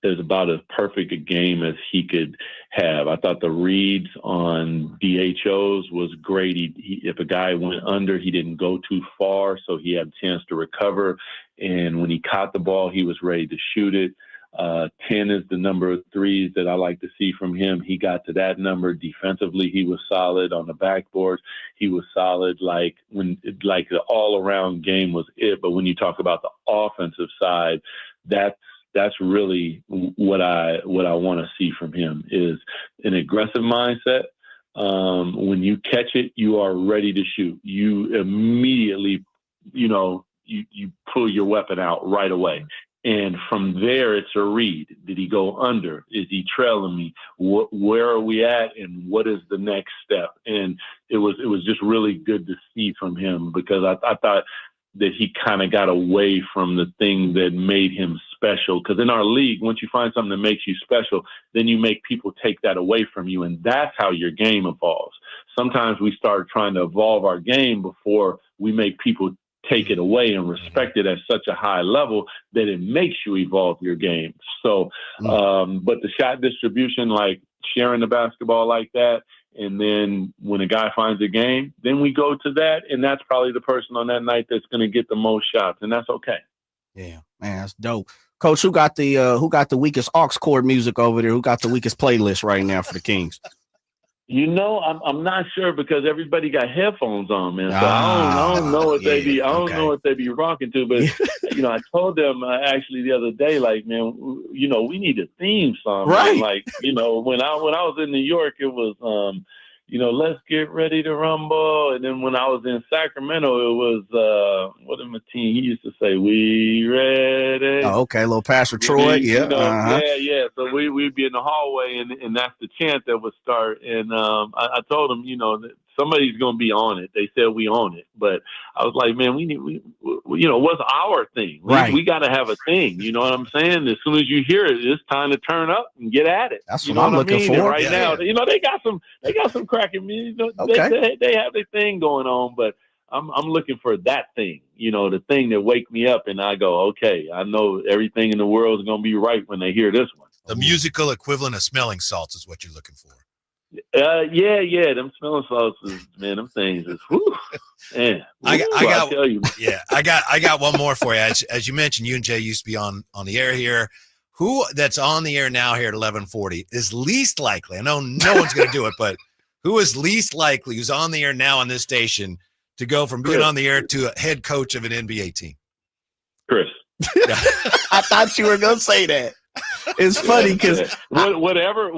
is about as perfect a game as he could have. I thought the reads on DHOs was great. If a guy went under, he didn't go too far, so he had a chance to recover. And when he caught the ball, he was ready to shoot it. 10 is the number of threes that I like to see from him. He got to that number. Defensively, he was solid. On the backboard, he was solid. Like the all-around game was it. But when you talk about the offensive side, that's really what I want to see from him is an aggressive mindset. When you catch it, you are ready to shoot. You immediately, you pull your weapon out right away. And from there, it's a read. Did he go under? Is he trailing me? Where are we at? And what is the next step? And it was just really good to see from him because I thought that he kind of got away from the thing that made him special. Because in our league, once you find something that makes you special, then you make people take that away from you. And that's how your game evolves. Sometimes we start trying to evolve our game before we make people take it away and respect it at such a high level that it makes you evolve your game. So, but the shot distribution, like sharing the basketball like that, and then when a guy finds a game, then we go to that, and that's probably the person on that night that's going to get the most shots, and that's okay. Yeah, man, that's dope. Coach, who got the weakest aux cord music over there? Who got the weakest playlist right now for the Kings? You know, I'm not sure because everybody got headphones on, man. So I don't know what they be. I don't know what they be rocking to. But you know, I told them actually the other day, like, man, you know, we need a theme song. Right. Man. Like, you know, when I was in New York, it was you know, let's get ready to rumble. And then when I was in Sacramento, it was what did my team? He used to say, "We ready." Oh, okay, little Pastor Troy. Yeah, you know, yeah. So we'd be in the hallway, and that's the chant that would start. And I told him, you know, that somebody's gonna be on it. They said we own it, but I was like, man, we you know, what's our thing? We got to have a thing. You know what I'm saying? As soon as you hear it, it's time to turn up and get at it. That's you what know I'm what looking I mean? for. And right now, you know, they got some cracking music. You know, they have their thing going on, but I'm looking for that thing. You know, the thing that wake me up, and I go, okay, I know everything in the world is gonna be right when they hear this one. The musical equivalent of smelling salts is what you're looking for. Yeah. Them smelling sauces, man. Them things is, whew, man. I got, tell you. Yeah, I got one more for you. As you mentioned, you and Jay used to be on the air here. Who that's on the air now here at 1140 is least likely? I know no one's going to do it, but who is least likely who's on the air now on this station to go from being on the air to a head coach of an NBA team? Chris. I thought you were going to say that. It's funny because whatever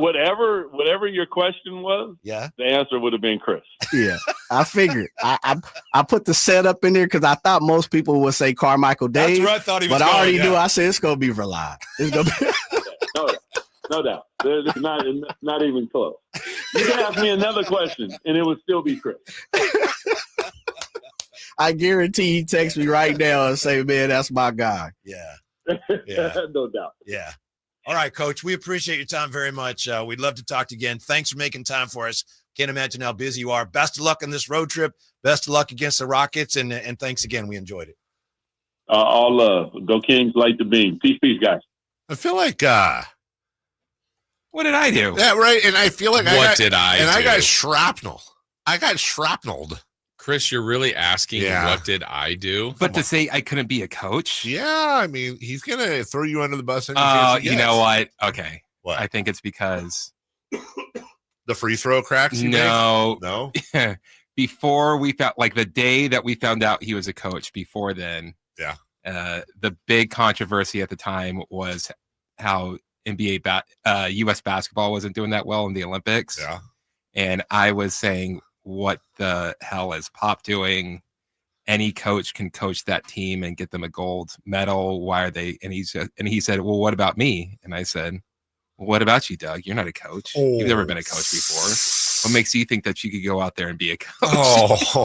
your question was, the answer would have been Chris. Yeah, I figured. I put the setup in there because I thought most people would say Carmichael Dave. That's where I thought he was but going, I already knew. I said it's gonna be Verlai. It's gonna be no doubt. It's not even close. You can ask me another question, and it would still be Chris. I guarantee he texts me right now and say, "Man, that's my guy." Yeah. No doubt. Yeah. All right, Coach. We appreciate your time very much. We'd love to talk to you again. Thanks for making time for us. Can't imagine how busy you are. Best of luck on this road trip. Best of luck against the Rockets, and thanks again. We enjoyed it. All love. Go Kings, light the beam. Peace, guys. I feel like what did I do? Yeah, right. And I feel like I got shrapnel. I got shrapneled. Chris, you're really asking what did I do? But to say I couldn't be a coach? Yeah, I mean, he's going to throw you under the bus. You know what? Okay. What? I think it's because the free throw cracks you No. Before we found, like the day that we found out he was a coach, before then, the big controversy at the time was how NBA U.S. basketball wasn't doing that well in the Olympics. Yeah. And I was saying, what the hell is Pop doing? Any coach can coach that team and get them a gold medal. Why are they? And he said, well, what about me? And I said, well, what about you, Doug? You're not a coach. You've never been a coach before. What makes you think that you could go out there and be a coach?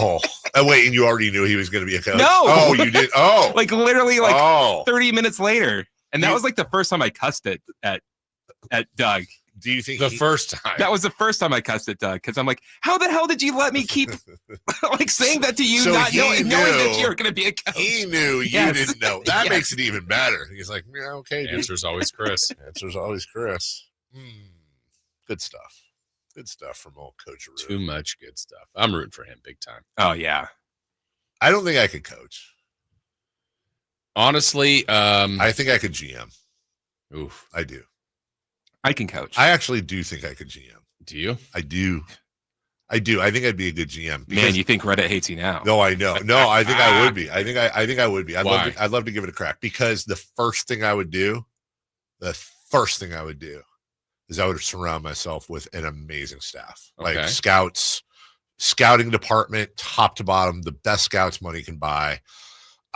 Wait, and you already knew he was going to be a coach? No. Oh, you did? Oh. Like literally 30 minutes later. And that was like the first time I cussed it at Doug. Do you think first time? That was the first time I cussed at Doug because I'm like, how the hell did you let me keep like saying that to you, so not knowing that you're going to be a coach? He knew you didn't know. That makes it even better. He's like, yeah, okay. Answer's always Chris. Answer's always Chris. Good stuff. Good stuff from old Coach Aroo. Too much good stuff. I'm rooting for him big time. Oh yeah. I don't think I could coach. Honestly, I think I could GM. Oof, I do. I can coach. I actually do think I could GM. Do you? I do. I think I'd be a good GM. Man, you think Reddit hates you now? No, I know. No, I think I would be. I think I would be. Why? I'd love to give it a crack because the first thing I would do is I would surround myself with an amazing staff, like scouting department, top to bottom, the best scouts money can buy.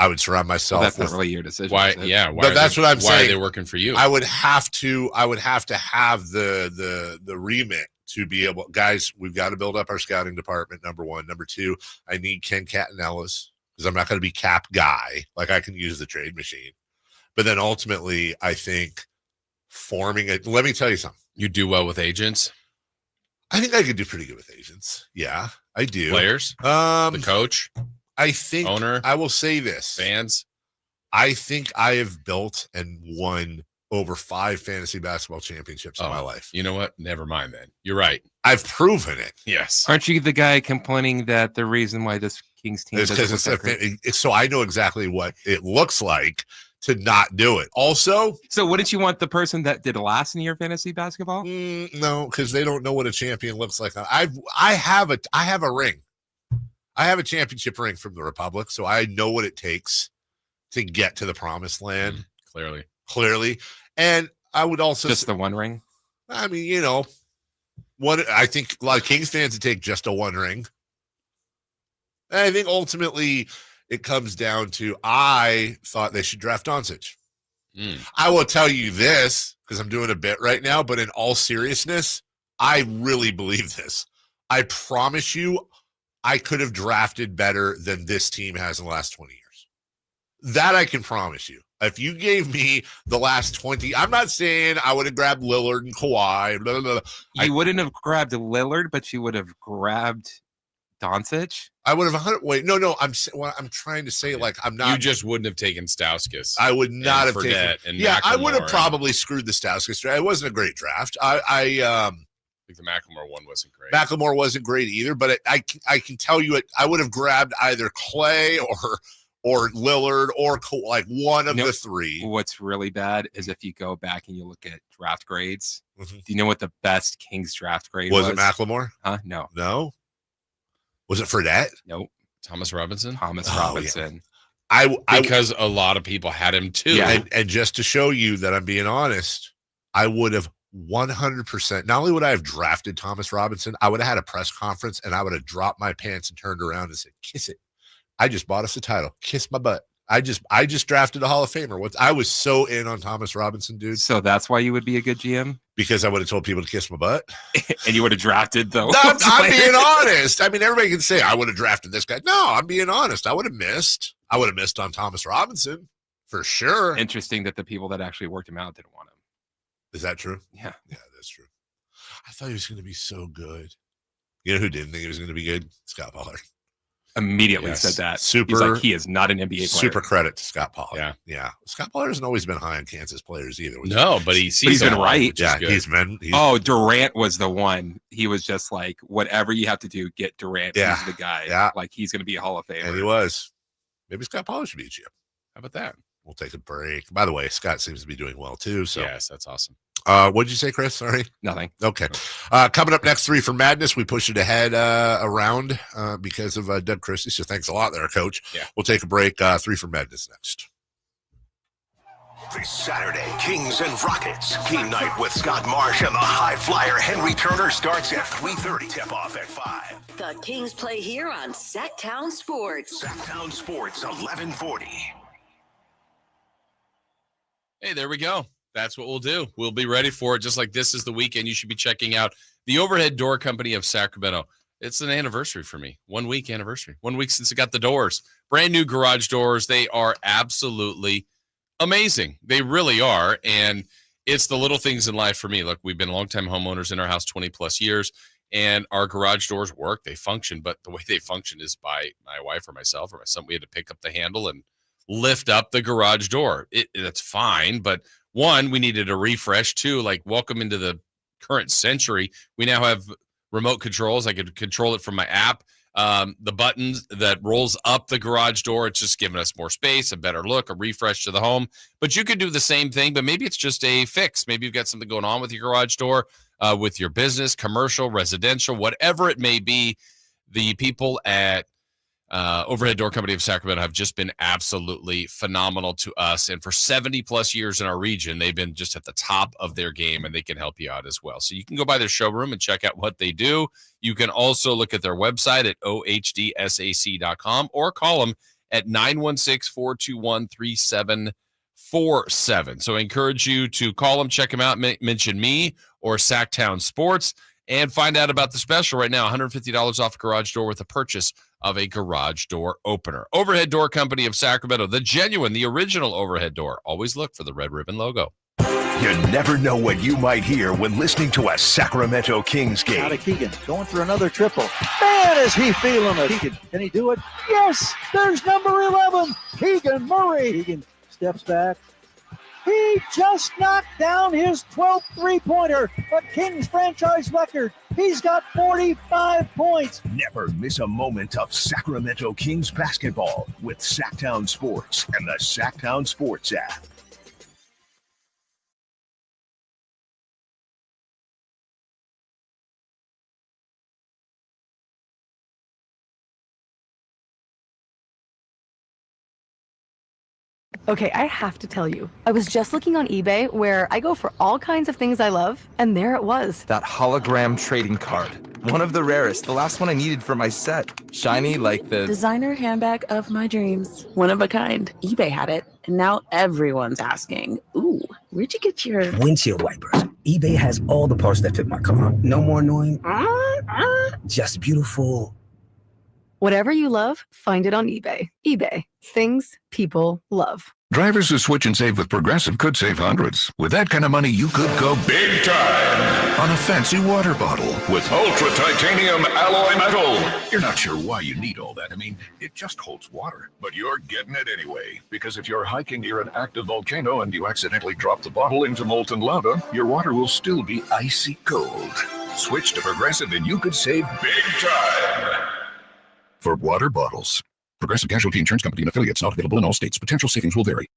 I would surround myself. That's not really your decision. Why? Yeah. But that's what I'm saying. Why are they working for you? I would have to have the remit to be able, guys, we've got to build up our scouting department. Number one. Number two, I need Ken Catanellas because I'm not going to be cap guy. Like I can use the trade machine. But then ultimately, I think forming it. Let me tell you something. You do well with agents. I think I could do pretty good with agents. Yeah, I do. Players. The coach. I think owner, I will say this. fans. I think I have built and won over 5 fantasy basketball championships in my life. You know what? Never mind then. You're right. I've proven it. Yes. Aren't you the guy complaining that the reason why this Kings team It's because so I know exactly what it looks like to not do it. Also, so wouldn't you want the person that did last in your fantasy basketball? No, because they don't know what a champion looks like. I have a ring. I have a championship ring from the Republic, so I know what it takes to get to the promised land. Clearly. And I would also just the one ring. I mean, I think a lot of Kings fans would take just a one ring. And I think ultimately it comes down to I thought they should draft Doncic. I will tell you this because I'm doing a bit right now, but in all seriousness, I really believe this. I promise you, I could have drafted better than this team has in the last 20 years. That I can promise you. If you gave me the last 20, I'm not saying I would have grabbed Lillard and Kawhi. Blah, blah, blah. You wouldn't have grabbed Lillard, but you would have grabbed Doncic. I would have no. I'm trying to say, like, I'm not. You just wouldn't have taken Stauskas. I would not have taken. And I would have probably screwed the Stauskas draft. It wasn't a great draft. I think the Macklemore one wasn't great. Macklemore wasn't great either, but I can tell you I would have grabbed either Clay or Lillard or like one of the three. What's really bad is if you go back and you look at draft grades. Do you know what the best Kings draft grade was? Was it Macklemore? No. No. Was it Fredette? Nope. Thomas Robinson? Thomas Robinson. Yeah. Because a lot of people had him too. Yeah. And just to show you that I'm being honest, I would have 100%. Not only would I have drafted Thomas Robinson, I would have had a press conference and I would have dropped my pants and turned around and said, "Kiss it. I just bought us a title. Kiss my butt. I just drafted a Hall of Famer." I was so in on Thomas Robinson, dude. So that's why you would be a good GM? Because I would have told people to kiss my butt. And you would have drafted though. No, I'm being honest. I mean, everybody can say I would have drafted this guy. No, I'm being honest. I would have missed. I would have missed on Thomas Robinson for sure. Interesting that the people that actually worked him out didn't want him. Is that true? Yeah. Yeah, that's true. I thought he was going to be so good. You know who didn't think he was going to be good? Scott Pollard. Immediately said that. Super. He's like, he is not an NBA player. Super credit to Scott Pollard. Yeah. Scott Pollard hasn't always been high on Kansas players either. No, but he's been right. Yeah, he's been. Durant was the one. He was just like, whatever you have to do, get Durant. Yeah. He's the guy. Yeah. Like he's going to be a Hall of Famer. And he was. Maybe Scott Pollard should be a GM. How about that? We'll take a break. By the way, Scott seems to be doing well too. So yes, that's awesome. What did you say, Chris? Sorry. Nothing. Okay. Coming up next, 3 for Madness. We pushed it ahead around because of Doug Christie. So thanks a lot there, Coach. Yeah. We'll take a break. 3 for Madness next. This Saturday, Kings and Rockets. Game night with Scott Marsh and the high flyer Henry Turner starts at 3:30. Tip off at 5. The Kings play here on Sacktown Sports. Sacktown Sports, 1140. Hey, there we go. That's what we'll do. We'll be ready for it. Just like this is the weekend, you should be checking out the Overhead Door Company of Sacramento. It's an anniversary for me. 1 week anniversary. 1 week since I got the doors. Brand new garage doors. They are absolutely amazing. They really are. And it's the little things in life for me. Look, we've been longtime homeowners in our house 20 plus years, and our garage doors work. They function, but the way they function is by my wife or myself or my son. We had to pick up the handle and lift up the garage door. That's fine, but one, we needed a refresh. Two, like, welcome into the current century. We now have remote controls. I could control it from my app. The buttons that rolls up the garage door, it's just giving us more space, a better look, a refresh to the home. But you could do the same thing, but maybe it's just a fix. Maybe you've got something going on with your garage door, with your business, commercial, residential, whatever it may be. The people at Overhead Door Company of Sacramento have just been absolutely phenomenal to us. And for 70 plus years in our region, they've been just at the top of their game, and they can help you out as well. So you can go by their showroom and check out what they do. You can also look at their website at ohdsac.com or call them at 916-421-3747. So I encourage you to call them, check them out, mention me or Sacktown Sports, and find out about the special right now. $150 off a garage door with a purchase of a garage door opener. Overhead Door Company of Sacramento, the genuine, the original overhead door. Always look for the red ribbon logo. You never know what you might hear when listening to a Sacramento Kings game. Out of Keegan, going for another triple. Man, is he feeling it. Keegan, can he do it? Yes, there's number 11, Keegan Murray. Keegan steps back. He just knocked down his 12th three-pointer, a Kings franchise record. He's got 45 points. Never miss a moment of Sacramento Kings basketball with Sacktown Sports and the Sacktown Sports app. Okay, I have to tell you, I was just looking on eBay where I go for all kinds of things I love, and there it was. That hologram trading card. One of the rarest, the last one I needed for my set. Shiny like the designer handbag of my dreams. One of a kind. eBay had it, and now everyone's asking, ooh, where'd you get your windshield wipers? eBay has all the parts that fit my car. No more annoying, just beautiful. Whatever you love, find it on eBay. eBay. Things people love. Drivers who switch and save with Progressive could save hundreds. With that kind of money, you could go big time on a fancy water bottle with ultra titanium alloy metal. You're not sure why you need all that. I mean, it just holds water. But you're getting it anyway. Because if you're hiking near an active volcano and you accidentally drop the bottle into molten lava, your water will still be icy cold. Switch to Progressive and you could save big time. For water bottles. Progressive Casualty Insurance Company and affiliates, not available in all states. Potential savings will vary.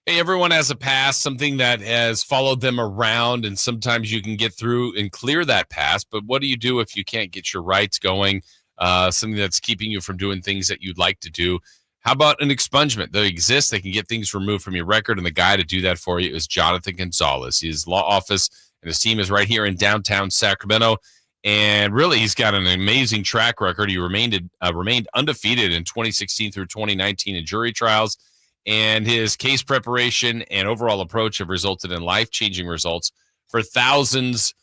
Hey, everyone has a past, something that has followed them around, and sometimes you can get through and clear that past. But what do you do if you can't get your rights going? Something that's keeping you from doing things that you'd like to do. How about an expungement? They exist. They can get things removed from your record, and the guy to do that for you is Jonathan Gonzalez. His law office and his team is right here in downtown Sacramento. And really, he's got an amazing track record. He remained undefeated in 2016 through 2019 in jury trials. And his case preparation and overall approach have resulted in life-changing results for thousands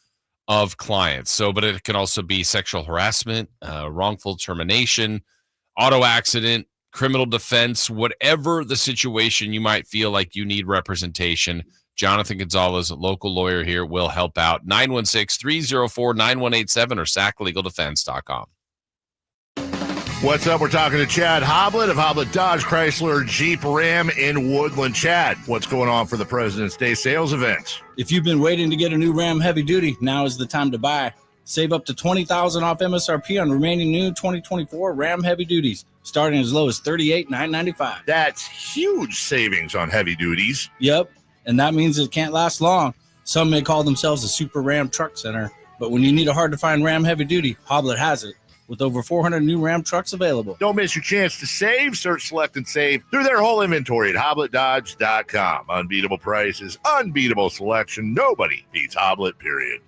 of clients. But it can also be sexual harassment, wrongful termination, auto accident, criminal defense, whatever the situation you might feel like you need representation. Jonathan Gonzalez, a local lawyer here, will help out. 916-304-9187 or SacLegalDefense.com. What's up? We're talking to Chad Hoblet of Hoblet Dodge Chrysler Jeep Ram in Woodland. Chad, what's going on for the President's Day sales event? If you've been waiting to get a new Ram Heavy Duty, now is the time to buy. Save up to $20,000 off MSRP on remaining new 2024 Ram Heavy Duties, starting as low as $38,995. That's huge savings on heavy duties. Yep. And that means it can't last long. Some may call themselves a Super Ram Truck Center, but when you need a hard-to-find Ram Heavy Duty, Hoblet has it, with over 400 new Ram trucks available. Don't miss your chance to save. Search, select, and save through their whole inventory at HobletDodge.com. Unbeatable prices, unbeatable selection. Nobody beats Hoblet, period.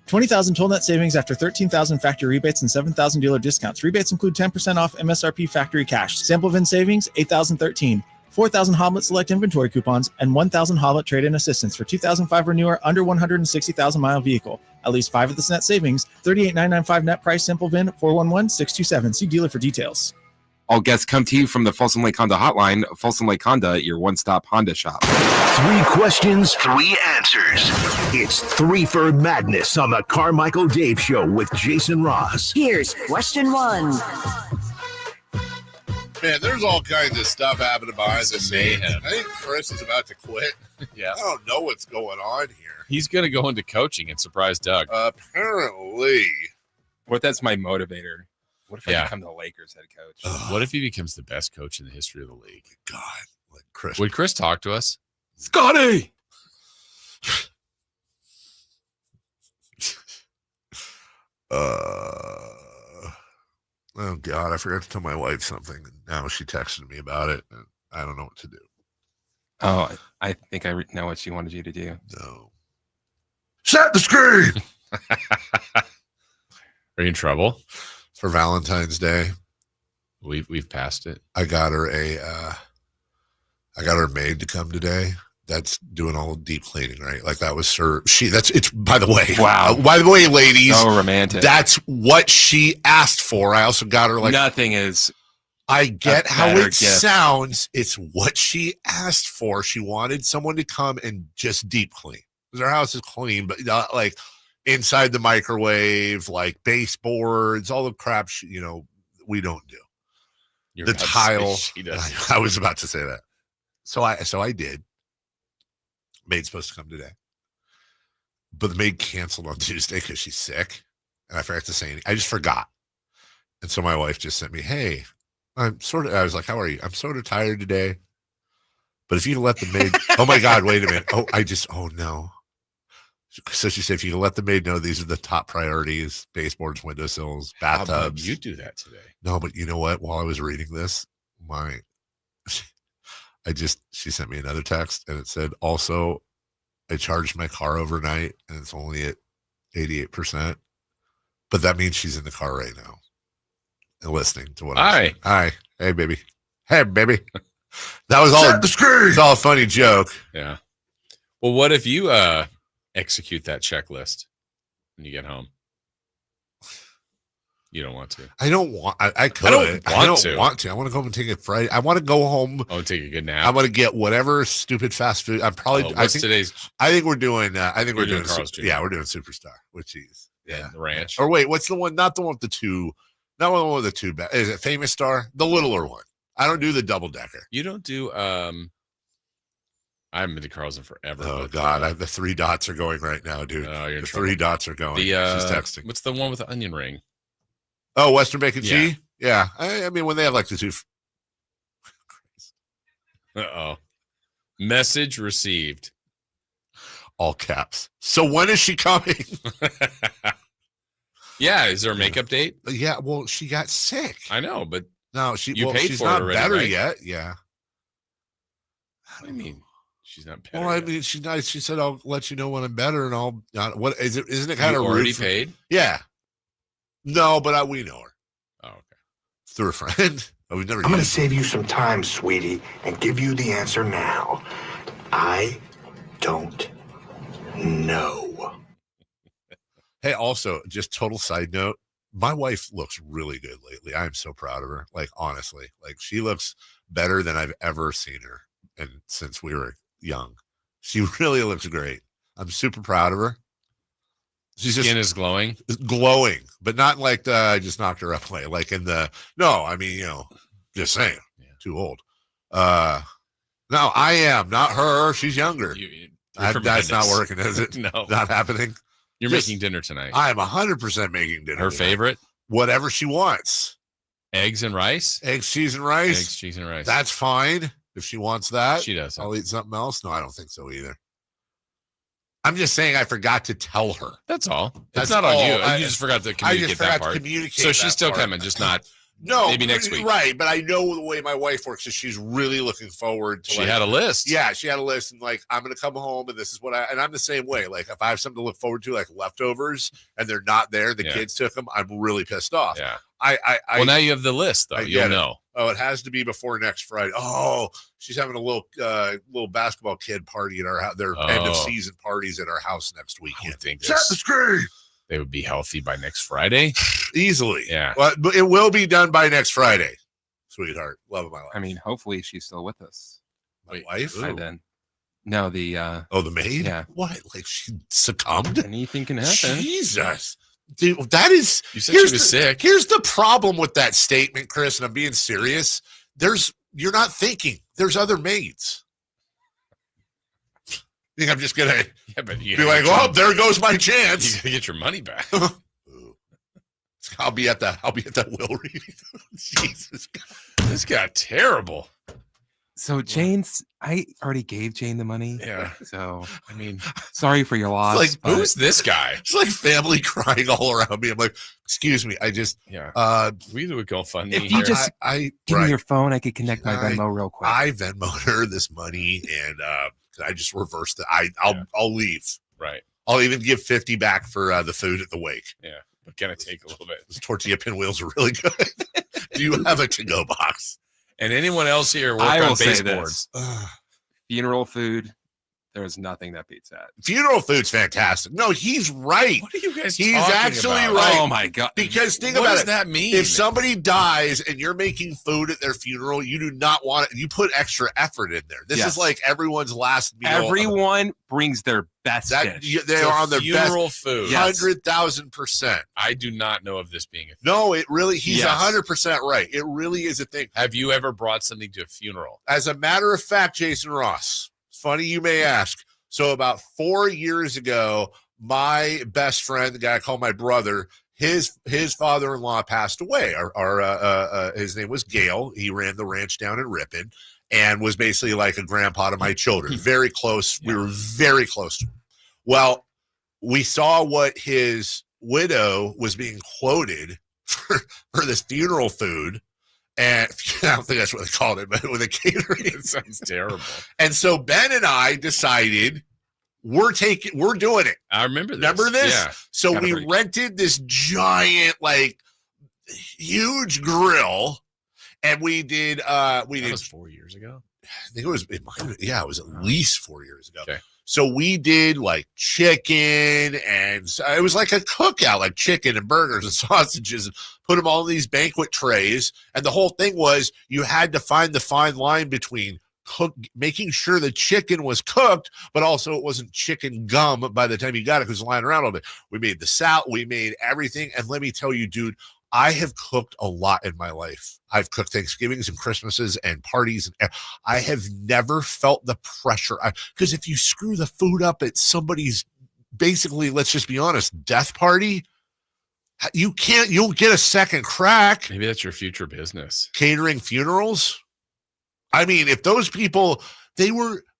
20,000 total net savings after 13,000 factory rebates and 7,000 dealer discounts. Rebates include 10% off MSRP factory cash. Sample VIN savings, 8,013. 4,000 Hoblet Select inventory coupons, and 1,000 Hoblet trade-in assistance for 2005 or newer under 160,000-mile vehicle. At least 5 of this net savings, $38,995 net price, simple VIN, 411627. See dealer for details. All guests come to you from the Folsom Lake Honda Hotline. Folsom Lake Honda, your one-stop Honda shop. 3 questions, 3 answers. It's 3 for Madness on the Carmichael Dave Show with Jason Ross. Here's question 1. Man, there's all kinds of stuff happening behind the scenes. mayhem. I think Chris is about to quit. Yeah. I don't know what's going on here. He's going to go into coaching and surprise Doug. Apparently. What that's my motivator. What if I become the Lakers head coach? What if he becomes the best coach in the history of the league? God. Like Chris. Would Chris talk to us? Scotty! Oh, God, I forgot to tell my wife something. Now she texted me about it, and I don't know what to do. Oh, I think I know what she wanted you to do. No. Set the screen! Are you in trouble? For Valentine's Day. We've passed it. I got her a maid to come today. That's doing all deep cleaning, right? Like that was her. It's by the way. Wow. By the way, ladies. So romantic. That's what she asked for. I also got her like nothing is I get how better it gift. sounds. It's what she asked for. She wanted someone to come and just deep clean. Because our house is clean, but not like inside the microwave, like baseboards, all the crap, we don't do. You're The about to say tile. she does. I was about to say that. So I did. Maid's supposed to come today. But the maid canceled on Tuesday because she's sick. And I forgot to say anything. I just forgot. And so my wife just sent me, hey, I was like, how are you? I'm sort of tired today. But if you can let the maid, oh my God, wait a minute. Oh no. So she said, if you can let the maid know these are the top priorities, baseboards, windowsills, bathtubs. How about you do that today? No, but you know what? While I was reading this, she sent me another text and it said, also, I charged my car overnight and it's only at 88%. But that means she's in the car right now and listening to what I'm saying. Hi. Hey, baby. Hey, baby. That was all. It's all a funny joke. Yeah. Well, what if you execute that checklist when you get home? You don't want to. I don't want. I could. I don't want to. I want to go home and take a Friday. I want to go home. Oh, take a good nap. I want to get whatever stupid fast food. I'm probably. What's today's? I think we're doing. We're doing Carl's Jr. Yeah, we're doing Superstar with cheese. Yeah, the ranch. Or wait, what's the one? Not the one with the two. Not the one with the two. Is it Famous Star? The littler one. I don't do the double decker. You don't do. I haven't been to Carl's in forever. Oh God, the 3 dots are going right now, dude. Oh, you're in the trouble. 3 dots are going. She's texting. What's the one with the onion ring? Oh, Western Bacon Yeah. Cheese? Yeah. I mean, when they have like the two. Uh-oh. Message received. All caps. So when is she coming? Yeah. Is there a makeup date? Yeah. Well, she got sick. I know, but no, you paid she's for not it already, better right? yet. Yeah. I mean, she's not better. Well, I yet. mean, she's not. She said, "I'll let you know when I'm better," and I'll. What is it? Isn't it kind You of already rude for- paid? Yeah. No, but we know her Oh, okay. through a friend. Oh, we've never. I'm going to used save you some time, sweetie, and give you the answer now. I don't know. Hey, also, just total side note, my wife looks really good lately. I'm so proud of her. Like, honestly, like she looks better than I've ever seen her. And since we were young, she really looks great. I'm super proud of her. She's Skin is glowing, but not like I just knocked her up way. Like no, I mean, just saying, too old. No, I am not her. She's younger. That's not working, is it? No, not happening. You're making dinner tonight. I am 100% making dinner. Her favorite? Whatever she wants. Eggs and rice? Eggs, cheese, and rice? Eggs, cheese, and rice. That's fine. If she wants that. She does. I'll eat something else. No, I don't think so either. I'm just saying I forgot to tell her. That's all. That's It's not on all. you. I You just forgot to I communicate just that forgot part. to communicate So she's that still part. coming, just not. No, maybe next week. Right, but I know the way my wife works is she's really looking forward to. She had a list. Yeah, she had a list, and like I'm gonna come home, and this is what and I'm the same way. Like if I have something to look forward to, like leftovers, and they're not there, the kids took them. I'm really pissed off. Yeah. Well, now you have the list, though. You'll know. Oh, it has to be before next Friday. Oh, she's having a little basketball kid party at our house. Their end of season parties at our house next weekend. I think Set the screen. They would be healthy by next Friday. Easily. Yeah. But it will be done by next Friday, sweetheart. Love of my life. I mean, hopefully she's still with us. My wife? By then. No, the the maid? Yeah. What? Like she succumbed? Anything can happen. Jesus. Dude, that is You said she was sick. Here's the problem with that statement, Chris, and I'm being serious. You're not thinking. There's other maids. You think I'm just gonna be like, oh, there goes my chance. You gotta get your money back. I'll be at that will reading. Jesus God. This got terrible. So I already gave Jane the money. Yeah. So I mean, sorry for your loss. Like, who's this guy? It's like family crying all around me. I'm like, excuse me. I just we do a GoFundMe. If you just give me your phone, I could connect my Venmo real quick. I Venmo'd her this money, and I just reversed it. I'll leave. Right. I'll even give 50 back for the food at the wake. Yeah, but can I take a little bit? Those tortilla pinwheels are really good. Do you have a to-go box? And anyone else here work I on will say baseboards? this. Funeral food There's nothing that beats that. Funeral food's fantastic. No, he's right. What are you guys He's talking actually about? right. Oh my God. Because think What about does it. that mean? If somebody dies and you're making food at their funeral, you do not want it. You put extra effort in there. This Yes. is like everyone's last meal. Everyone brings their best dish. They are on their funeral best food. 100,000%. I do not know of this being a thing. No, it really, he's Yes. 100% right. It really is a thing. Have you ever brought something to a funeral? As a matter of fact, Jason Ross, funny you may ask. So about 4 years ago, my best friend, the guy I call my brother, his father-in-law passed away. His name was Gail. He ran the ranch down in Ripon and was basically like a grandpa to my children. Very close. We were very close to him. Well, we saw what his widow was being quoted for this funeral food. And I don't think that's what they called it, but with a catering. It sounds terrible. And so Ben and I decided we're doing it. I remember this. Remember this? Yeah. So Kinda we freaky. rented this giant, like, huge grill, and we did. That was 4 years ago. I think it was. It was at least 4 years ago. Okay. So we did like chicken, and it was like a cookout, like chicken and burgers and sausages, and put them all in these banquet trays. And the whole thing was you had to find the fine line between making sure the chicken was cooked, but also it wasn't chicken gum by the time you got it because it was lying around a little bit. We made the salad, we made everything. And let me tell you, dude, I have cooked a lot in my life. I've cooked Thanksgivings and Christmases and parties. And I have never felt the pressure. Because if you screw the food up at somebody's, basically, let's just be honest, death party, you'll get a second crack. Maybe that's your future business. Catering funerals. I mean, if those people, the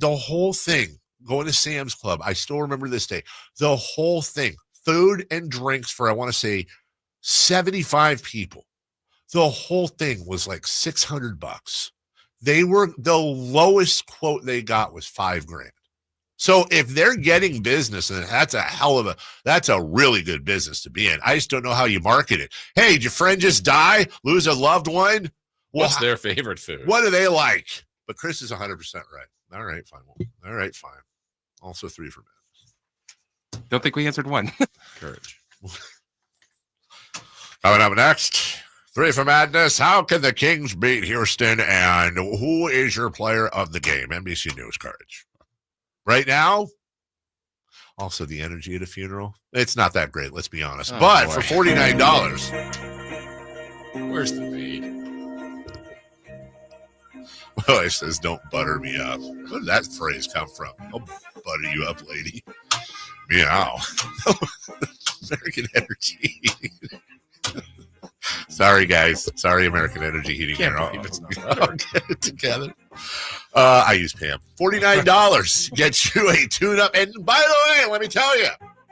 whole thing, going to Sam's Club, I still remember this day, the whole thing, food and drinks for, I want to say, 75 people. The whole thing was like $600. The lowest quote they got was $5,000. So if they're getting business, and that's a really good business to be in. I just don't know how you market it. Hey, did your friend just die? Lose a loved one? What's their favorite food? What do they like? But Chris is 100% right. All right, fine. All right, fine. Also 3 for men. Don't think we answered one. Courage. Coming up next, 3 for Madness. How can the Kings beat Houston? And who is your player of the game? NBC News Courage. Right now, also the energy at a funeral. It's not that great, let's be honest. Oh, but boy. for $49. Where's the lead? Well, it says, don't butter me up. Where did that phrase come from? I'll butter you up, lady. Meow. American Energy. Sorry, guys. Sorry, American Energy Heating. Can't here. believe it's not I'll get it together. I use Pam. $49 gets you a tune-up. And by the way, let me tell you,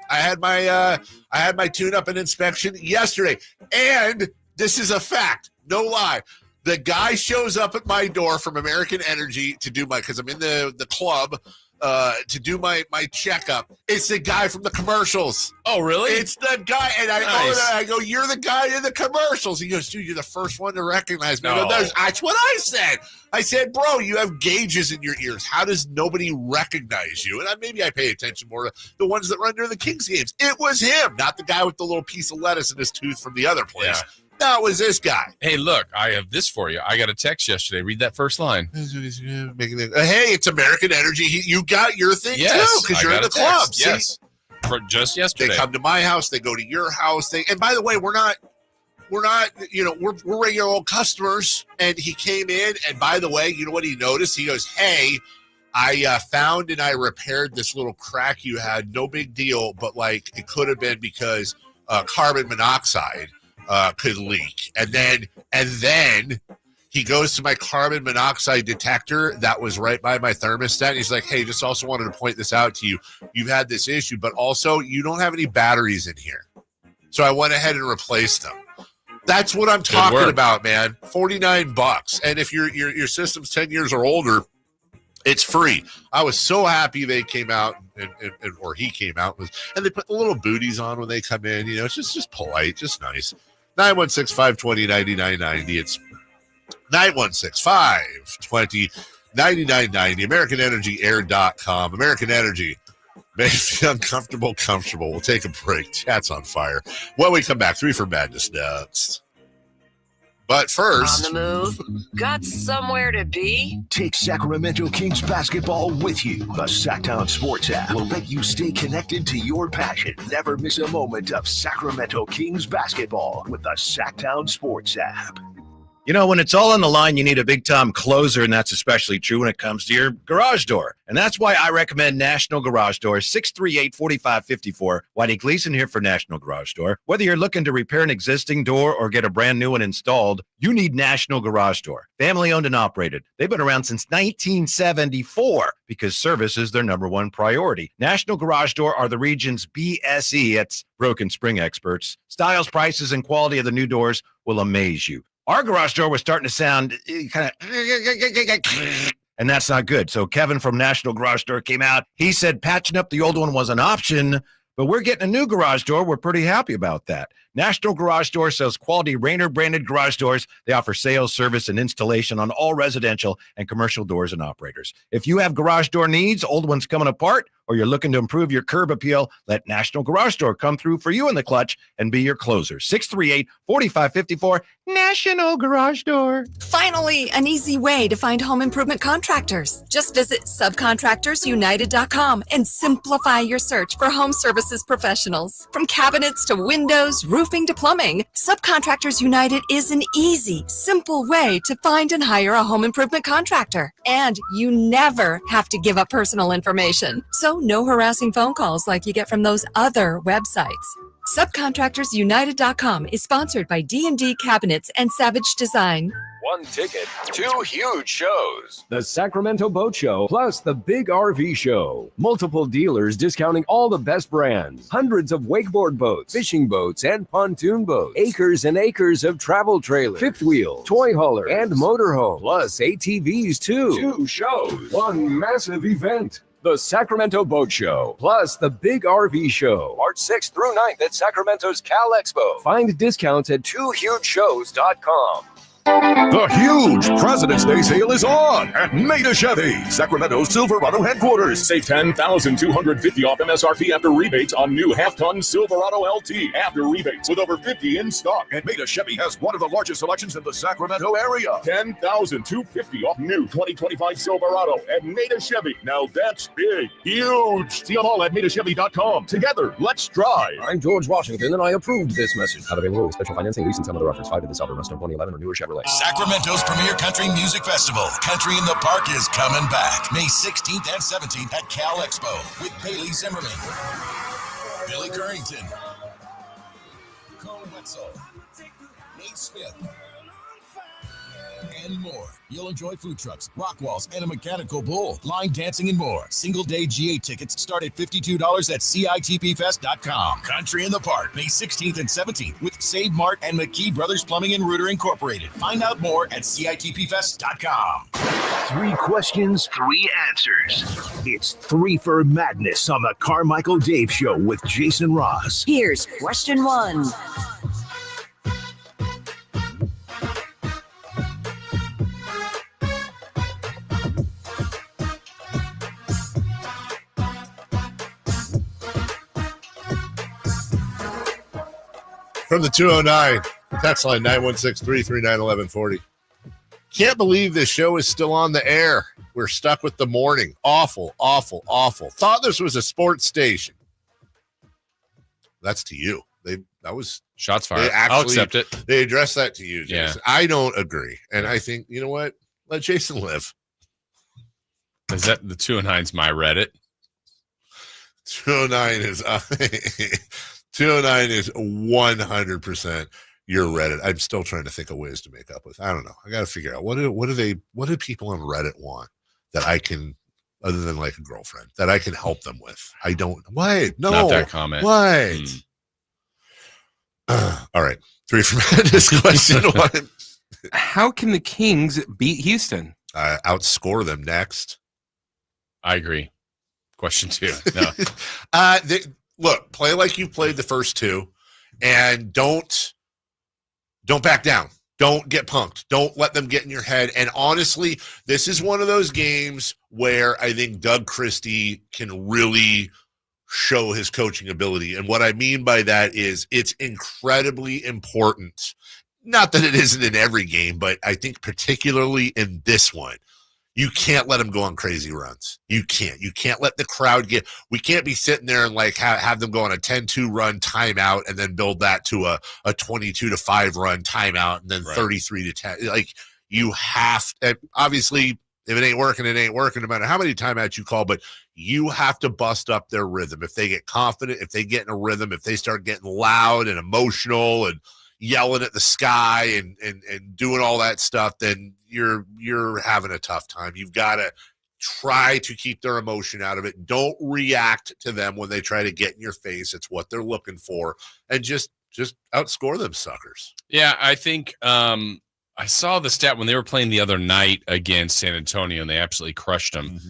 I had my tune-up and inspection yesterday. And this is a fact. No lie. The guy shows up at my door from American Energy to do because I'm in the club, to do my checkup. It's the guy from the commercials. Oh, really? It's the guy. And I go, you're the guy in the commercials. He goes, dude, you're the first one to recognize me. No. That's what I said. I said, bro, you have gauges in your ears. How does nobody recognize you? And maybe I pay attention more to the ones that run during the Kings games. It was him, not the guy with the little piece of lettuce in his tooth from the other place. Yeah. That was this guy. Hey, look, I have this for you. I got a text yesterday. Read that first line. Hey, it's American Energy. You got your thing too because you're in the club. Yes, for just yesterday. They come to my house. They go to your house. And by the way, we're not. We're regular old customers. And he came in. And by the way, you know what he noticed? He goes, "Hey, I found and I repaired this little crack you had. No big deal, but like it could have been because carbon monoxide." Could leak. And then he goes to my carbon monoxide detector that was right by my thermostat. And he's like, hey, just also wanted to point this out to you. You've had this issue, but also you don't have any batteries in here. So I went ahead and replaced them. That's what I'm talking about, man. $49. And if your system's 10 years or older, it's free. I was so happy they came out or he came out and they put the little booties on when they come in. You know, it's just polite, just nice. 916-520-9990. It's 916-520-9990. $99.90. AmericanEnergyAir.com. American Energy. Makes you uncomfortable, comfortable. We'll take a break. Chat's on fire. When we come back, 3 for Madness next. But first, On the move? Got somewhere to be? Take Sacramento Kings basketball with you. The Sacktown Sports app will let you stay connected to your passion. Never miss a moment of Sacramento Kings basketball with the Sacktown Sports app. You know, when it's all on the line, you need a big-time closer, and that's especially true when it comes to your garage door. And that's why I recommend National Garage Door, 638-4554. Whitey Gleason here for National Garage Door. Whether you're looking to repair an existing door or get a brand new one installed, you need National Garage Door. Family-owned and operated. They've been around since 1974 because service is their number one priority. National Garage Door are the region's BSE, that's broken spring experts. Styles, prices, and quality of the new doors will amaze you. Our garage door was starting to sound kind of, and that's not good. So Kevin from National Garage Door came out. He said patching up the old one was an option, but we're getting a new garage door. We're pretty happy about that. National Garage Door sells quality Rainer branded garage doors. They offer sales, service, and installation on all residential and commercial doors and operators. If you have garage door needs, old ones coming apart, or you're looking to improve your curb appeal, let National Garage Door come through for you in the clutch and be your closer. 638-4554, National Garage Door. Finally, an easy way to find home improvement contractors. Just visit subcontractorsunited.com and simplify your search for home services professionals. From cabinets to windows, roofing to plumbing, Subcontractors United is an easy, simple way to find and hire a home improvement contractor. And you never have to give up personal information. So no harassing phone calls like you get from those other websites. Subcontractorsunited.com is sponsored by D&D Cabinets and Savage Design. One ticket, 2 huge shows. The Sacramento Boat Show plus the Big RV Show. Multiple dealers discounting all the best brands. Hundreds of wakeboard boats, fishing boats, and pontoon boats. Acres and acres of travel trailers, fifth wheel, toy hauler, and motorhome. Plus ATVs too. 2 shows, 1 massive event. The Sacramento Boat Show, plus the Big RV Show, March 6th through 9th at Sacramento's Cal Expo. Find discounts at 2hugeshows.com. The huge President's Day sale is on at Maida Chevy, Sacramento's Silverado headquarters. Save $10,250 off MSRP after rebates on new half-ton Silverado LT after rebates with over 50 in stock. And Maida Chevy has one of the largest selections in the Sacramento area. $10,250 off new 2025 Silverado at Maida Chevy. Now that's big, huge. See them all at MaidaChevy.com. Together, let's drive. I'm George Washington, and I approved this message. Not available with special financing, lease, and some other offers. 5 to the Southern Restaurant 2011 or newer Chevrolet. Sacramento's premier country music festival, Country in the Park, is coming back May 16th and 17th at Cal Expo with Bailey Zimmerman, Billy Currington, Cole Wetzel, Nate Smith, and more. You'll enjoy food trucks, rock walls, and a mechanical bull, line dancing, and more. Single-day GA tickets start at $52 at CITPFest.com. Country in the Park, May 16th and 17th with Save Mart and McKee Brothers Plumbing and Rooter Incorporated. Find out more at CITPFest.com. 3 questions, 3 answers. It's 3 for Madness on the Carmichael Dave Show with Jason Ross. Here's question 1. From the 209, text line 916-339-1140. Can't believe this show is still on the air. We're stuck with the morning. Awful, awful, awful. Thought this was a sports station. That's to you. That was shots fired. I'll accept it. They addressed that to you, Jason. Yeah. I don't agree. And I think, you know what? Let Jason live. Is that the 209's my Reddit? 209 is 209 is 100% your Reddit. I'm still trying to think of ways to make up with. I don't know. I got to figure out what do people on Reddit want that I can, other than like a girlfriend, that I can help them with. I don't. What? No. Not that comment. What? All right. 3 for this question 1. How can the Kings beat Houston? Outscore them next. I agree. Question 2. No. Look, play like you played the first 2, and don't back down. Don't get punked. Don't let them get in your head. And honestly, this is one of those games where I think Doug Christie can really show his coaching ability. And what I mean by that is it's incredibly important. Not that it isn't in every game, but I think particularly in this one, you can't let them go on crazy runs. You can't. You can't let the crowd we can't be sitting there and like have them go on a 10-2 run timeout and then build that to a 22-5 run timeout and then 33-10. Like you have to, obviously, if it ain't working, it ain't working no matter how many timeouts you call, but you have to bust up their rhythm. If they get confident, if they get in a rhythm, if they start getting loud and emotional and yelling at the sky and doing all that stuff, then you're having a tough time. You've got to try to keep their emotion out of it. Don't react to them when they try to get in your face. It's what they're looking for, and just outscore them suckers. Yeah, I think I saw the stat when they were playing the other night against San Antonio, and they absolutely crushed them.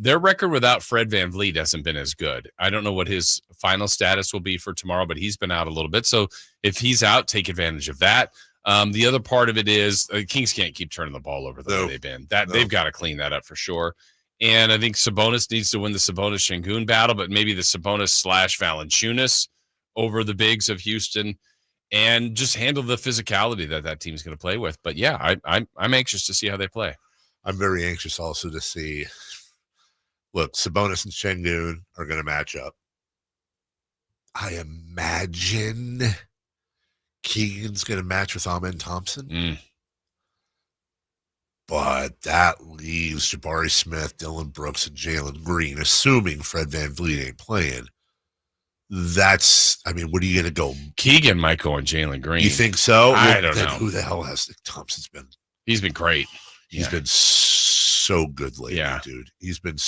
Their record without Fred VanVleet hasn't been as good. I don't know what his final status will be for tomorrow, but he's been out a little bit. So if he's out, take advantage of that. The other part of it is the Kings can't keep turning the ball over the way they've been. They've got to clean that up for sure. And I think Sabonis needs to win the Sabonis-Şengün battle, but maybe the Sabonis/Valanciunas over the bigs of Houston, and just handle the physicality that team's going to play with. But yeah, I'm anxious to see how they play. I'm very anxious also to see. Look, Sabonis and Şengün are going to match up. I imagine Keegan's going to match with Amen Thompson. But that leaves Jabari Smith, Dylan Brooks, and Jalen Green, assuming Fred VanVleet ain't playing. What are you going to go? Keegan might go on Jalen Green. You think so? I don't know. Who the hell has Thompson's been? He's been great. He's been so good lately, dude. He's been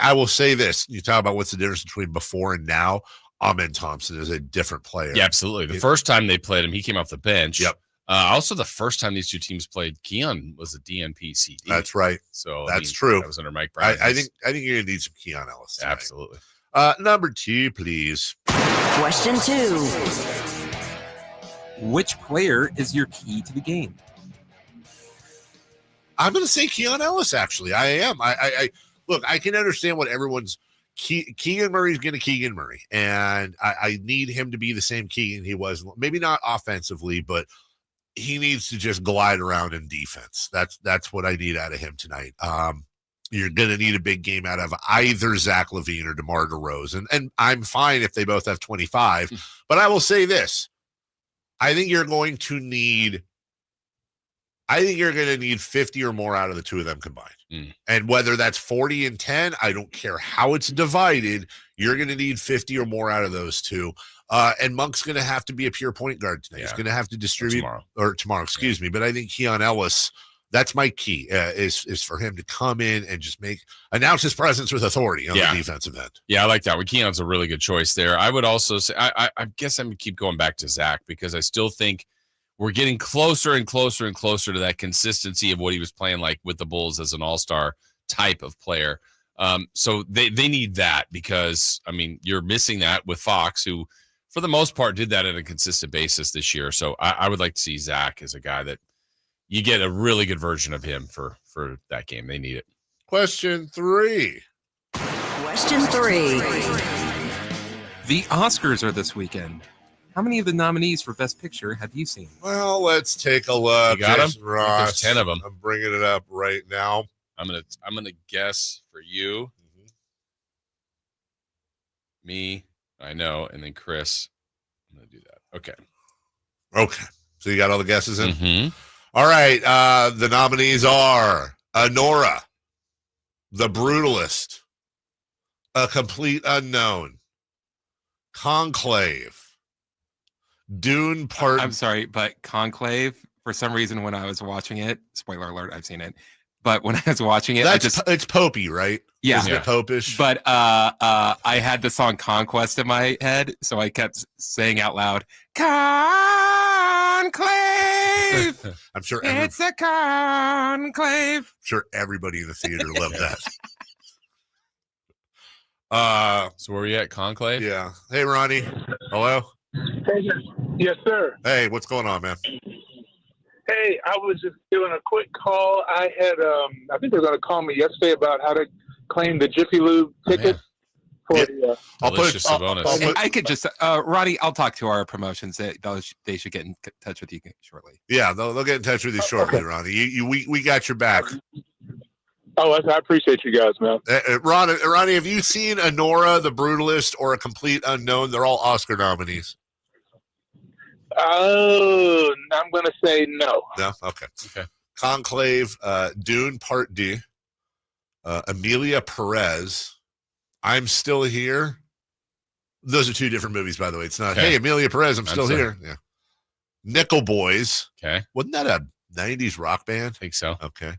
I will say this. You talk about what's the difference between before and now. Amen Thompson is a different player. Yeah, absolutely. The first time they played him, he came off the bench. Yep. Also, the first time these two teams played, Keon was a DNP CD. That's right. So that's true. That was under Mike Brown. I think you're gonna need some Keon Ellis tonight. Absolutely. Number 2, please. Question 2. Which player is your key to the game? I'm going to say Keon Ellis, actually. I am. I look, I can understand what everyone's Keegan Murray's going to Keegan Murray, and I need him to be the same Keegan he was. Maybe not offensively, but he needs to just glide around in defense. That's what I need out of him tonight. You're going to need a big game out of either Zach LaVine or DeMar DeRozan, and I'm fine if they both have 25. But I will say this: I think you're going to need 50 or more out of the two of them combined. And whether that's 40 and 10, I don't care how it's divided. You're going to need 50 or more out of those two. And Monk's going to have to be a pure point guard tonight. He's going to have to distribute tomorrow, excuse me. But I think Keon Ellis, that's my key, is for him to come in and just announce his presence with authority on the defensive end. Yeah, I like that. Keon's a really good choice there. I would also say, I guess I'm going to keep going back to Zach, because I still think we're getting closer and closer and closer to that consistency of what he was playing like with the Bulls as an all-star type of player. So they need that, because, you're missing that with Fox, who for the most part did that on a consistent basis this year. So I would like to see Zach as a guy that you get a really good version of him for that game. They need it. Question 3. Question 3. The Oscars are this weekend. How many of the nominees for Best Picture have you seen? Well, let's take a look. You got them? Ross. There's 10 of them. I'm bringing it up right now. I'm gonna guess for you. Me, I know, and then Chris. I'm gonna do that. Okay. So you got all the guesses in? All right. The nominees are Anora, The Brutalist, A Complete Unknown, Conclave, Dune Part. I'm sorry, but Conclave, for some reason, when I was watching it, spoiler alert, I've seen it, but when I was watching it, it's popey, right? Yeah, isn't it popish? But I had the song Conquest in my head, so I kept saying out loud, Conclave. I'm sure it's a conclave. I'm sure everybody in the theater loved that. So where are you at, Conclave? Yeah. Hey, Ronnie. Hello. Hey, yes, sir. Hey, what's going on, man? Hey, I was just doing a quick call. I had, I think they were going to call me yesterday about how to claim the Jiffy Lube ticket for the. I could just, Roddy, I'll talk to our promotions. They should get in touch with you shortly. Yeah, they'll get in touch with you shortly, Ronnie. We got your back. Oh, I appreciate you guys, man. Ronnie, have you seen Honora, The Brutalist, or A Complete Unknown? They're all Oscar nominees. Oh, I'm going to say no. No? Okay. Conclave, Dune Part D, Amelia Perez, I'm Still Here. Those are two different movies, by the way. It's not, hey, Amelia Perez, I'm still here. Yeah. Nickel Boys. Okay. Wasn't that a 90s rock band? I think so. Okay.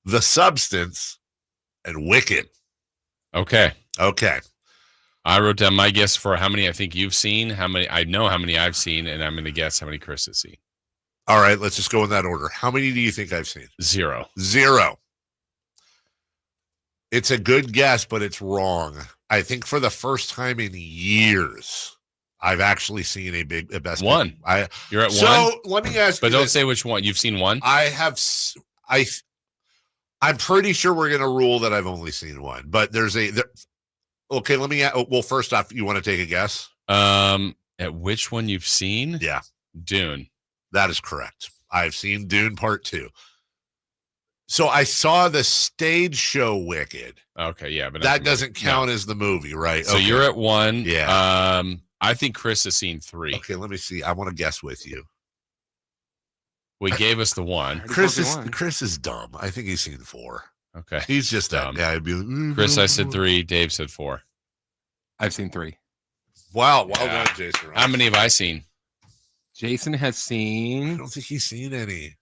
The Substance and Wicked. Okay. Okay. I wrote down my guess for how many I think you've seen, how many I know how many I've seen, and I'm going to guess how many Chris has seen. All right, let's just go in that order. How many do you think I've seen? Zero. It's a good guess, but it's wrong. I think for the first time in years, I've actually seen a best one. You're at one. So let me ask you. But don't say which one. You've seen one? I have. I'm pretty sure we're going to rule that I've only seen one. But there's okay, let me. Well, first off, you want to take a guess? At which one you've seen? Yeah, Dune. That is correct. I've seen Dune Part 2. So I saw the stage show Wicked. Okay, yeah, but that doesn't count as the movie, right? So you're at one. Yeah. I think Chris has seen 3. Okay, let me see. I want to guess with you. Well, he gave us the one. Chris is dumb. I think he's seen 4. Okay. He's just dumb. Yeah, I'd be, Chris, I said 3. Dave said 4. I've seen 3. Wow. Well done, Jason. How many have I seen? Jason has seen. I don't think he's seen any.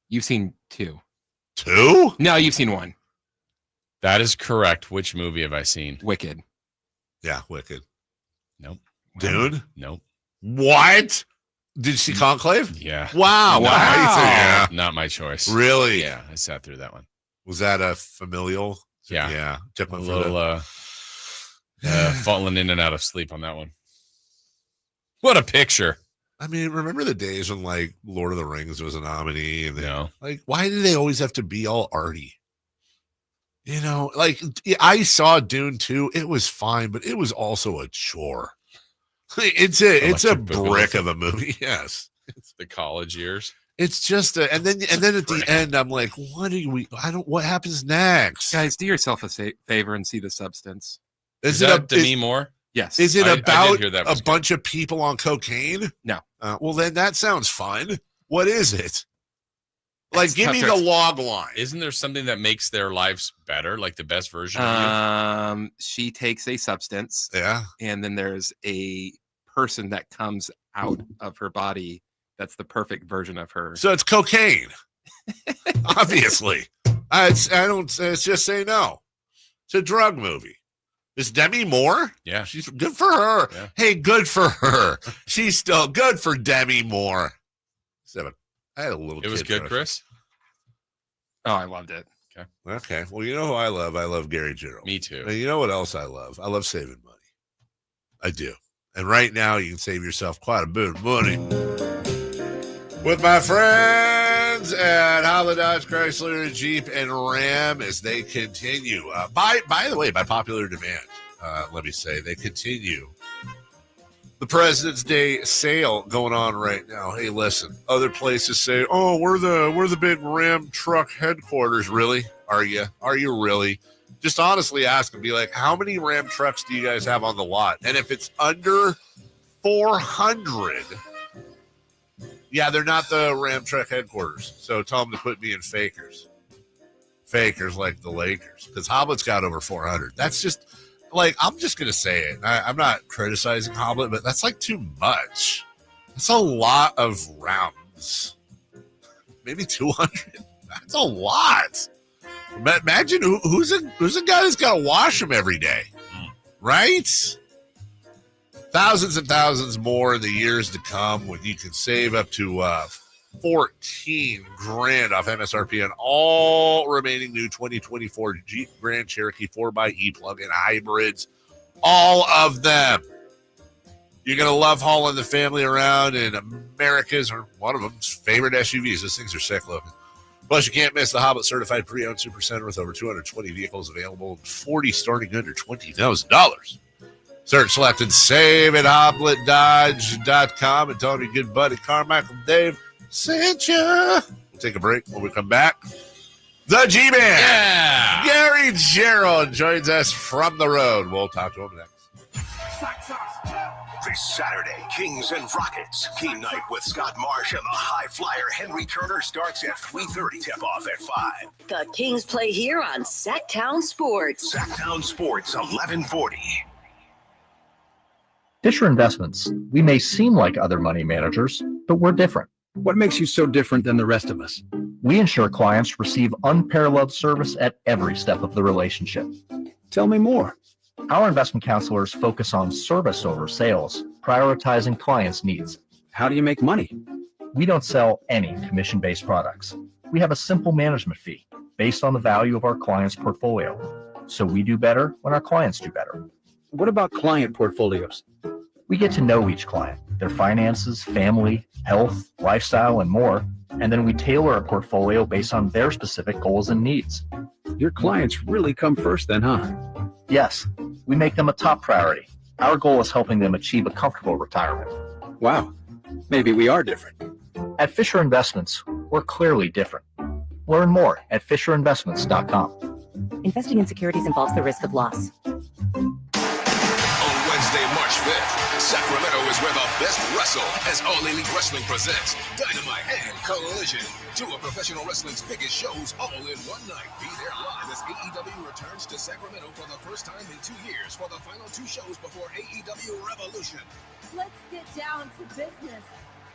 You've seen 2. 2? No, you've seen 1. That is correct. Which movie have I seen? Wicked. Yeah, Wicked. Nope. Dune? Nope. What? Did you see Conclave? Yeah. Wow. Nice. Yeah. Not my choice. Really? Yeah, I sat through that one. Was that a familial? Yeah. Yeah. Took one a for little falling in and out of sleep on that one. What a picture. I mean, remember the days when like Lord of the Rings was a nominee and like why do they always have to be all arty? You know, like I saw Dune 2, it was fine, but it was also a chore. It's a brick of a movie. Yes. It's the college years. It's just and then at the end I'm like, what happens next? Guys, do yourself a favor and see The Substance. Is it up to me more? Yes. Is it about a bunch of people on cocaine? No. Well, then that sounds fun. What is it? Like, give me the log line. Isn't there something that makes their lives better, like the best version of you? She takes a substance. Yeah. And then there's a person that comes out of her body that's the perfect version of her. So it's cocaine. Obviously. It's just say no. It's a drug movie. Is Demi Moore? Yeah. She's good for her. Yeah. Hey, good for her. She's still good for Demi Moore. 7. I had a little. It was good, Chris. Oh, I loved it. Okay. Well, you know who I love? I love Gary Gerald. Me too. And you know what else I love? I love saving money. I do. And right now, you can save yourself quite a bit of money with my friends at Holla Dodge Chrysler Jeep and Ram as they continue. By the way, by popular demand, let me say, they continue the President's Day sale going on right now. Hey, listen, other places say, "Oh, we're the big Ram truck headquarters." Really? Are you? Are you really? Just honestly ask them. Be like, how many Ram trucks do you guys have on the lot? And if it's under 400, yeah, they're not the Ram truck headquarters. So tell them to put me in fakers. Fakers like the Lakers. Because Hoblet's got over 400. That's just, like, I'm just going to say it. I'm not criticizing Hoblet, but that's, like, too much. That's a lot of rounds. Maybe 200. That's a lot. Imagine who's a guy that's got to wash them every day, right? Thousands and thousands more in the years to come when you can save up to $14,000 off MSRP on all remaining new 2024 Jeep Grand Cherokee 4xe plug-in hybrids. All of them. You're going to love hauling the family around in America's, or one of them's, favorite SUVs. Those things are sick looking. Plus, you can't miss the Hobbit Certified Pre-Owned Supercenter with over 220 vehicles available and 40 starting under $20,000. Search, select, and save at HobletDodge.com and tell them your good buddy Carmichael Dave sent you. We'll take a break. When we come back, the G-Man, Gary Gerald, joins us from the road. We'll talk to him next. This Saturday, Kings and Rockets. Game night with Scott Marsh and the high flyer Henry Turner starts at 3:30. Tip-off at 5. The Kings play here on Sacktown Sports. Sacktown Sports, 1140. Fisher Investments. We may seem like other money managers, but we're different. What makes you so different than the rest of us? We ensure clients receive unparalleled service at every step of the relationship. Tell me more. Our investment counselors focus on service over sales, prioritizing clients' needs. How do you make money? We don't sell any commission-based products. We have a simple management fee based on the value of our client's portfolio. So we do better when our clients do better. What about client portfolios? We get to know each client, their finances, family, health, lifestyle, and more, and then we tailor a portfolio based on their specific goals and needs. Your clients really come first then, huh? Yes, we make them a top priority. Our goal is helping them achieve a comfortable retirement. Wow, maybe we are different. At Fisher Investments, we're clearly different. Learn more at FisherInvestments.com. Investing in securities involves the risk of loss. On Wednesday, March 5th, Sacramento is where the best wrestle as All Elite Wrestling presents Dynamite and Collision. Two of professional wrestling's biggest shows all in one night. Be there live as AEW returns to Sacramento for the first time in 2 years for the final 2 shows before AEW Revolution. Let's get down to business.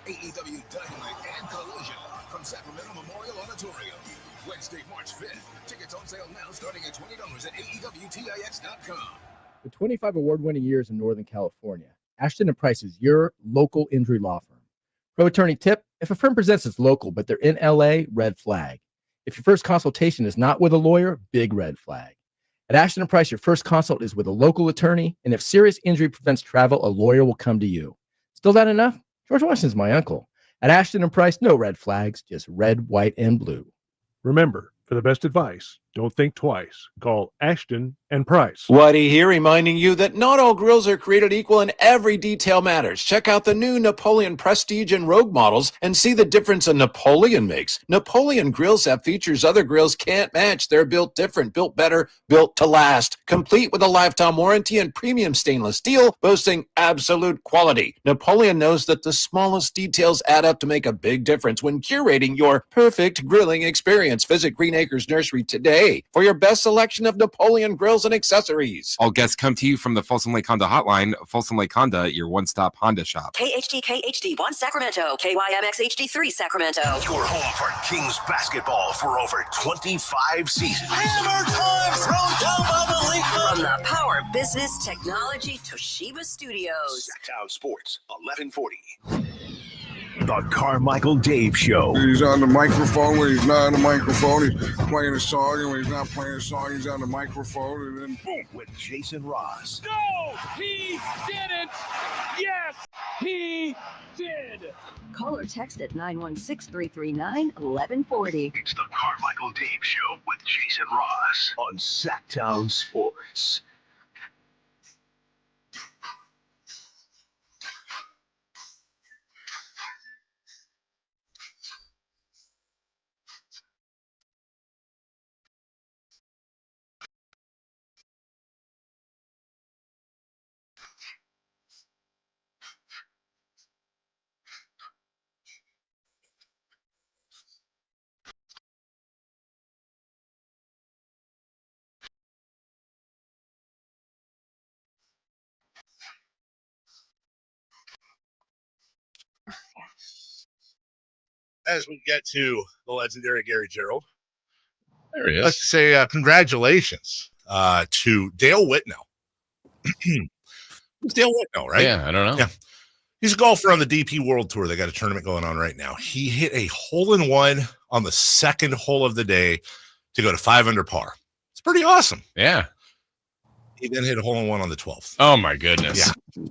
AEW Dynamite and Collision from Sacramento Memorial Auditorium. Wednesday, March 5th. Tickets on sale now starting at $20 at AEWTIX.com. With 25 award-winning years in Northern California, Ashton & Price is your local injury law firm. Pro attorney tip: if a firm presents as local but they're in LA, red flag. If your first consultation is not with a lawyer, big red flag. At Ashton & Price, your first consult is with a local attorney, and if serious injury prevents travel, a lawyer will come to you. Still not enough? George Washington's my uncle. At Ashton & Price, no red flags, just red, white, and blue. Remember, for the best advice, don't think twice. Call Ashton and Price. Whitey here, reminding you that not all grills are created equal and every detail matters. Check out the new Napoleon Prestige and Rogue models and see the difference a Napoleon makes. Napoleon grill set features other grills can't match. They're built different, built better, built to last. Complete with a lifetime warranty and premium stainless steel, boasting absolute quality. Napoleon knows that the smallest details add up to make a big difference when curating your perfect grilling experience. Visit Green Acres Nursery today for your best selection of Napoleon grills and accessories. All guests come to you from the Folsom Lake Honda Hotline. Folsom Lake Honda, your one-stop Honda shop. KHD1 Sacramento, KYMX HD3 Sacramento. Your home for Kings basketball for over 25 seasons. Hammer time thrown down by the league. From the Power Business Technology Toshiba Studios. Sacktown Sports, 1140. The Carmichael Dave Show. He's on the microphone when he's not on the microphone. He's playing a song, and when he's not playing a song, he's on the microphone, and then boom. With Jason Ross. No, he didn't. Yes, he did. Call or text at 916-339-1140. It's the Carmichael Dave Show with Jason Ross on Sacktown Sports. As we get to the legendary Gary Gerald, there he is. Let's say congratulations to Dale Whitnell. It's Dale Whitnell, right? Yeah, I don't know. Yeah. He's a golfer on the DP World Tour. They got a tournament going on right now. He hit a hole-in-one on the second hole of the day to go to 5 under par. It's pretty awesome. Yeah. He then hit a hole-in-one on the 12th. Oh, my goodness. Yeah.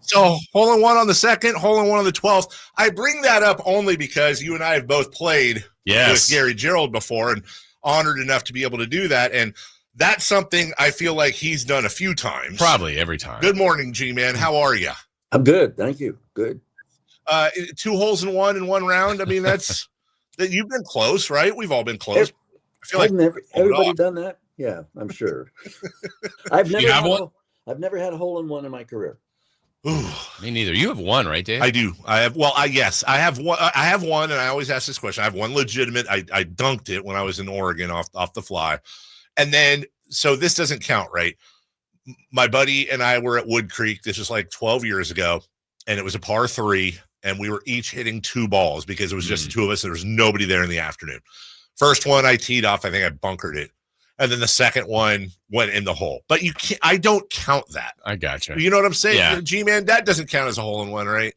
So hole in one on the 2nd, hole in one on the 12th. I bring that up only because you and I have both played with Gary Gerald before and honored enough to be able to do that. And that's something I feel like he's done a few times. Probably every time. Good morning, G-Man. How are you? I'm good. Thank you. Good. 2 holes in one round. I mean, that's that you've been close, right? We've all been close. I feel like everybody done that. Yeah, I'm sure. I've never had a hole in one in my career. Ooh, me neither. You have one, right, Dave? I do. I have. Well, yes, I have one. I have one, and I always ask this question. I have one legitimate. I dunked it when I was in Oregon off the fly, and then so this doesn't count, right? My buddy and I were at Wood Creek. This was like 12 years ago, and it was a par 3, and we were each hitting 2 balls because it was just the 2 of us. There was nobody there in the afternoon. First one I teed off. I think I bunkered it. And then the second one went in the hole. But you can't, I don't count that. I gotcha. You know what I'm saying? Yeah. G-Man, that doesn't count as a hole in one, right?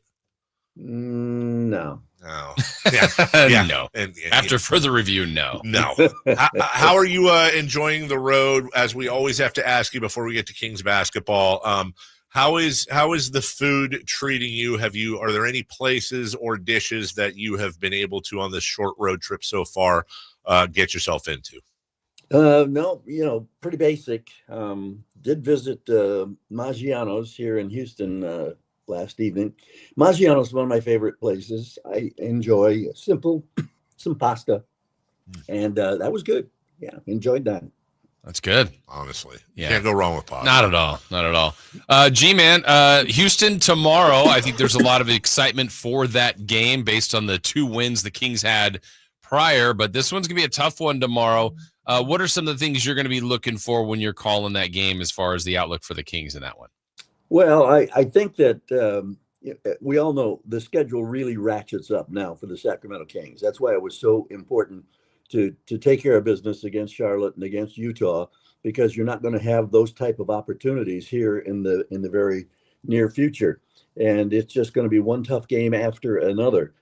No. No. Yeah. No. And after further review, no. No. How are you enjoying the road? As we always have to ask you before we get to Kings basketball, how is the food treating you? Are there any places or dishes that you have been able to on this short road trip so far get yourself into? No, pretty basic. Did visit Maggiano's here in Houston last evening. Maggiano's is one of my favorite places. I enjoy some pasta, and that was good. Yeah, enjoyed that. That's good. Honestly, yeah, can't go wrong with pasta. Not at all. G-Man, Houston tomorrow. I think there's a lot of excitement for that game based on the 2 wins the Kings had prior, but this one's gonna be a tough one tomorrow. What are some of the things you're going to be looking for when you're calling that game as far as the outlook for the Kings in that one? Well, I think that we all know the schedule really ratchets up now for the Sacramento Kings. That's why it was so important to take care of business against Charlotte and against Utah, because you're not going to have those type of opportunities here in the very near future. And it's just going to be one tough game after another.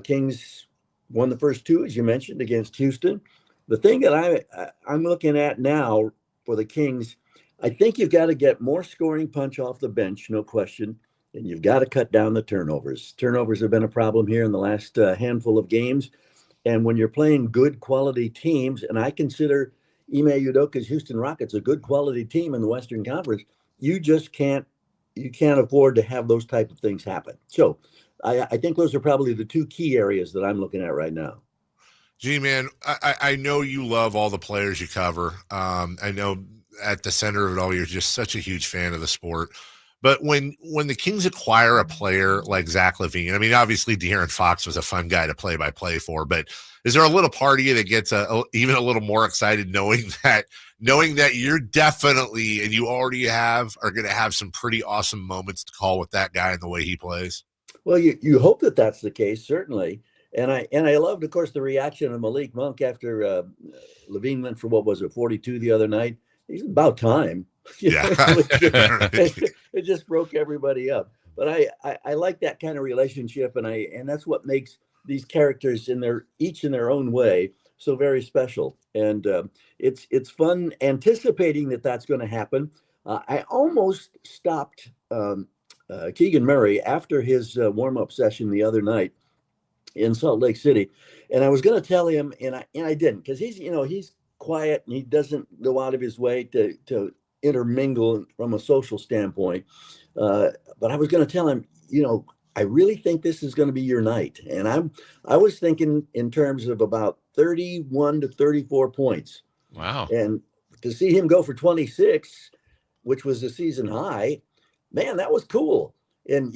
Kings won the first 2, as you mentioned, against Houston. The thing that I'm looking at now for the Kings, I think you've got to get more scoring punch off the bench, no question, and you've got to cut down the turnovers. Turnovers have been a problem here in the last handful of games, and when you're playing good quality teams, and I consider Ime Udoka's Houston Rockets a good quality team in the Western Conference, you just can't afford to have those type of things happen. So I think those are probably the 2 key areas that I'm looking at right now. G-Man, I know you love all the players you cover. I know at the center of it all, you're just such a huge fan of the sport. But when the Kings acquire a player like Zach LaVine, I mean, obviously De'Aaron Fox was a fun guy to play-by-play for, but is there a little part of you that gets even a little more excited knowing that you're definitely, and you already are going to have some pretty awesome moments to call with that guy and the way he plays? Well, you hope that that's the case, certainly. And I loved, of course, the reaction of Malik Monk after LaVine went for, 42 the other night. It's about time. Yeah. It just broke everybody up. But I like that kind of relationship, and that's what makes these characters each in their own way so very special. And it's fun anticipating that that's going to happen. I almost stopped Keegan Murray after his warm-up session the other night in Salt Lake City, and I was going to tell him, and I didn't, because he's quiet and he doesn't go out of his way to intermingle from a social standpoint. But I was going to tell him, I really think this is going to be your night, and I was thinking in terms of about 31 to 34 points. Wow! And to see him go for 26, which was a season high, man, that was cool. And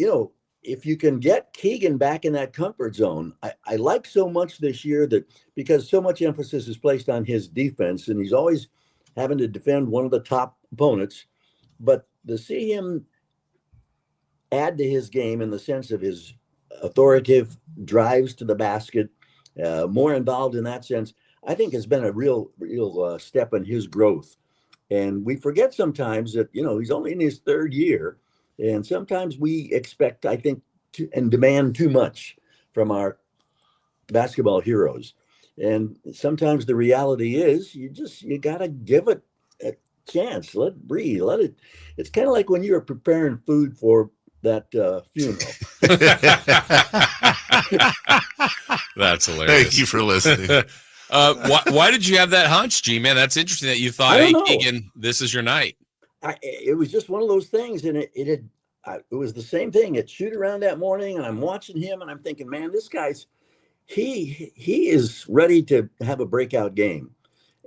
if you can get Keegan back in that comfort zone, I like so much this year that because so much emphasis is placed on his defense, and he's always having to defend one of the top opponents, but to see him add to his game in the sense of his authoritative drives to the basket, more involved in that sense, I think has been a real step in his growth. And we forget sometimes that, he's only in his 3rd year. And sometimes we expect, I think, and demand too much from our basketball heroes. And sometimes the reality is you got to give it a chance. Let it breathe. It's kind of like when you're preparing food for that funeral. That's hilarious. Thank you for listening. Why did you have that hunch, G-Man? That's interesting that you thought, hey, Keegan, this is your night. It was just one of those things, and it was the same thing at shoot around that morning, and I'm watching him, and I'm thinking, man, this guy's he is ready to have a breakout game.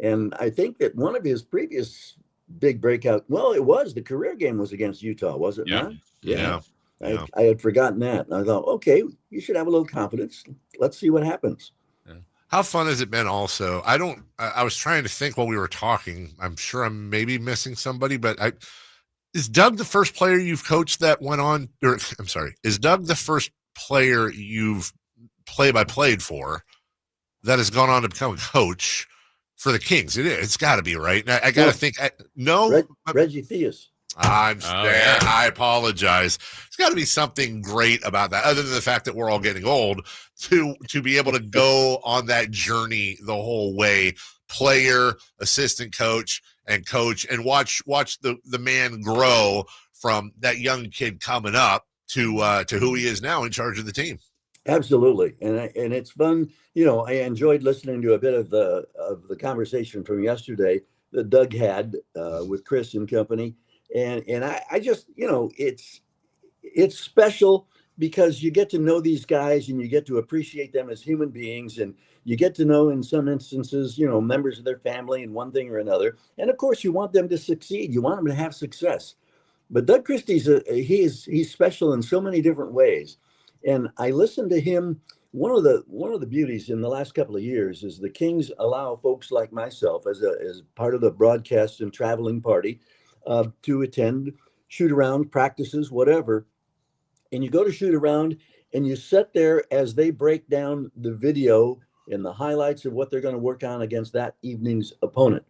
And I think that one of his previous big breakout, well, it was the career game was against Utah, was it not? Yeah. I had forgotten that. And I thought, okay, you should have a little confidence. Let's see what happens. How fun has it been also? I was trying to think while we were talking. I'm sure I'm maybe missing somebody, but is Doug the first player you've coached that went on, or I'm sorry, is Doug the first player you've play-by-played for that has gone on to become a coach for the Kings? It's got to be, right? I got to think. Reggie Theus. I apologize. It's got to be something great about that, other than the fact that we're all getting old, to be able to go on that journey the whole way, player, assistant coach, and watch the man grow from that young kid coming up to who he is now in charge of the team. Absolutely, and it's fun. I enjoyed listening to a bit of the conversation from yesterday that Doug had with Chris and company, and I just it's special because you get to know these guys and you get to appreciate them as human beings, and you get to know in some instances members of their family and one thing or another, and of course you want them to succeed. You want them to have success, but Doug Christie's he's special in so many different ways. And I listened to him. One of the beauties in the last couple of years is the Kings allow folks like myself as part of the broadcast and traveling party to attend shoot around practices, whatever. And you go to shoot around and you sit there as they break down the video and the highlights of what they're going to work on against that evening's opponent.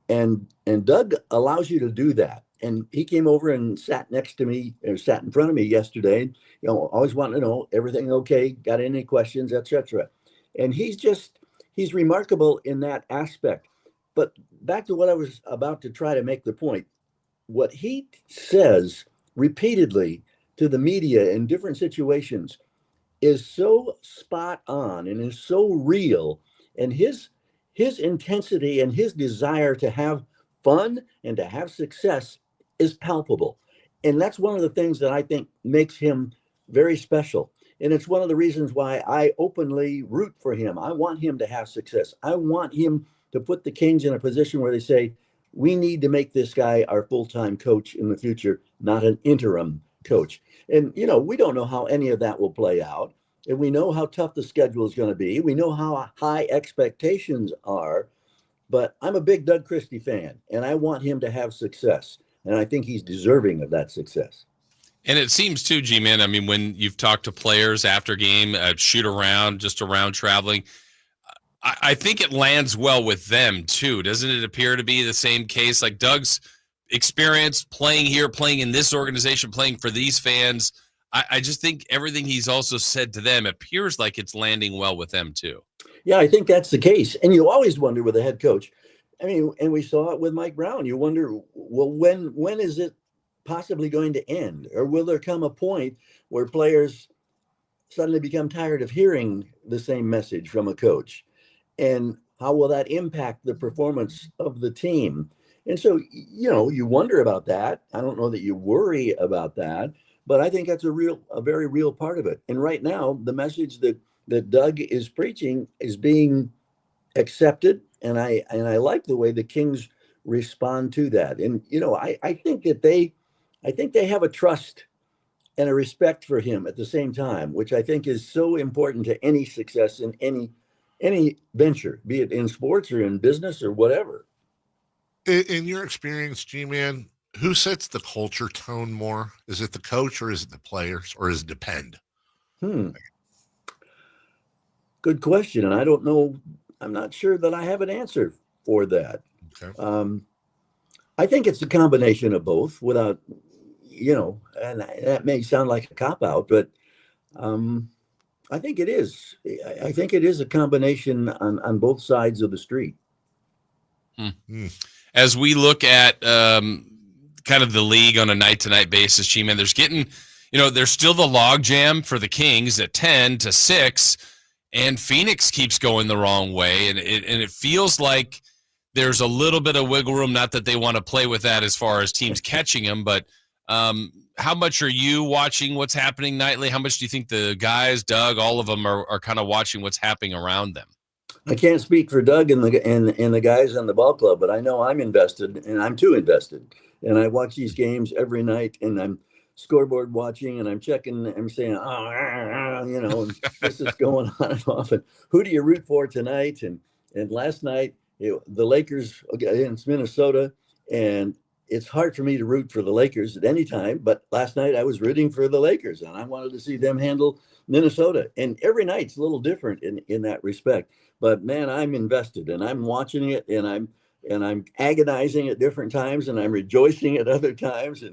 And Doug allows you to do that. And he came over and sat next to me, or sat in front of me yesterday. Always wanting to know everything okay, got any questions, etc. And he's remarkable in that aspect. But back to what I was about to try to make the point, what he says repeatedly to the media in different situations is so spot on and is so real, and his intensity and his desire to have fun and to have success is palpable. And that's one of the things that I think makes him very special. And it's one of the reasons why I openly root for him. I want him to have success. I want him to put the Kings in a position where they say, we need to make this guy our full-time coach in the future, not an interim coach. And, we don't know how any of that will play out. And we know how tough the schedule is going to be. We know how high expectations are. But I'm a big Doug Christie fan, and I want him to have success. And I think he's deserving of that success. And it seems too, G-Man, I mean, when you've talked to players after game, shoot around, just around traveling, I think it lands well with them too. Doesn't it appear to be the same case? Like Doug's experience playing here, playing in this organization, playing for these fans, I just think everything he's also said to them appears like it's landing well with them too. Yeah, I think that's the case. And you always wonder with a head coach. I mean, and we saw it with Mike Brown. You wonder, well, when is it possibly going to end? Or will there come a point where players suddenly become tired of hearing the same message from a coach? And how will that impact the performance of the team? And so, you wonder about that. I don't know that you worry about that, but I think that's a very real part of it. And right now, the message that Doug is preaching is being accepted. And I like the way the Kings respond to that. And, I think that they have a trust and a respect for him at the same time, which I think is so important to any success in any venture, be it in sports or in business or whatever. In your experience, G-Man, who sets the culture tone more? Is it the coach or is it the players, or does it depend? Good question. And I don't know. I'm not sure that I have an answer for that. Okay. I think it's a combination of both without, and that may sound like a cop-out, but I think it is. I think it is a combination on both sides of the street. As we look at kind of the league on a night-to-night basis, G-Man, there's getting there's still the log jam for the Kings at 10-6, and Phoenix keeps going the wrong way, and it feels like there's a little bit of wiggle room. Not that they want to play with that as far as teams catching them, but how much are you watching what's happening nightly? How much do you think the guys, Doug, all of them are kind of watching what's happening around them? I can't speak for Doug and the guys on the ball club, but I know I'm invested, and I'm too invested. And I watch these games every night, and I'm scoreboard watching, and I'm checking. I'm saying, and this is going on and off. And who do you root for tonight? And last night, the Lakers against Minnesota, and it's hard for me to root for the Lakers at any time, but last night I was rooting for the Lakers, and I wanted to see them handle Minnesota. And every night's a little different in that respect. But man, I'm invested, and I'm watching it, and I'm agonizing at different times, and I'm rejoicing at other times.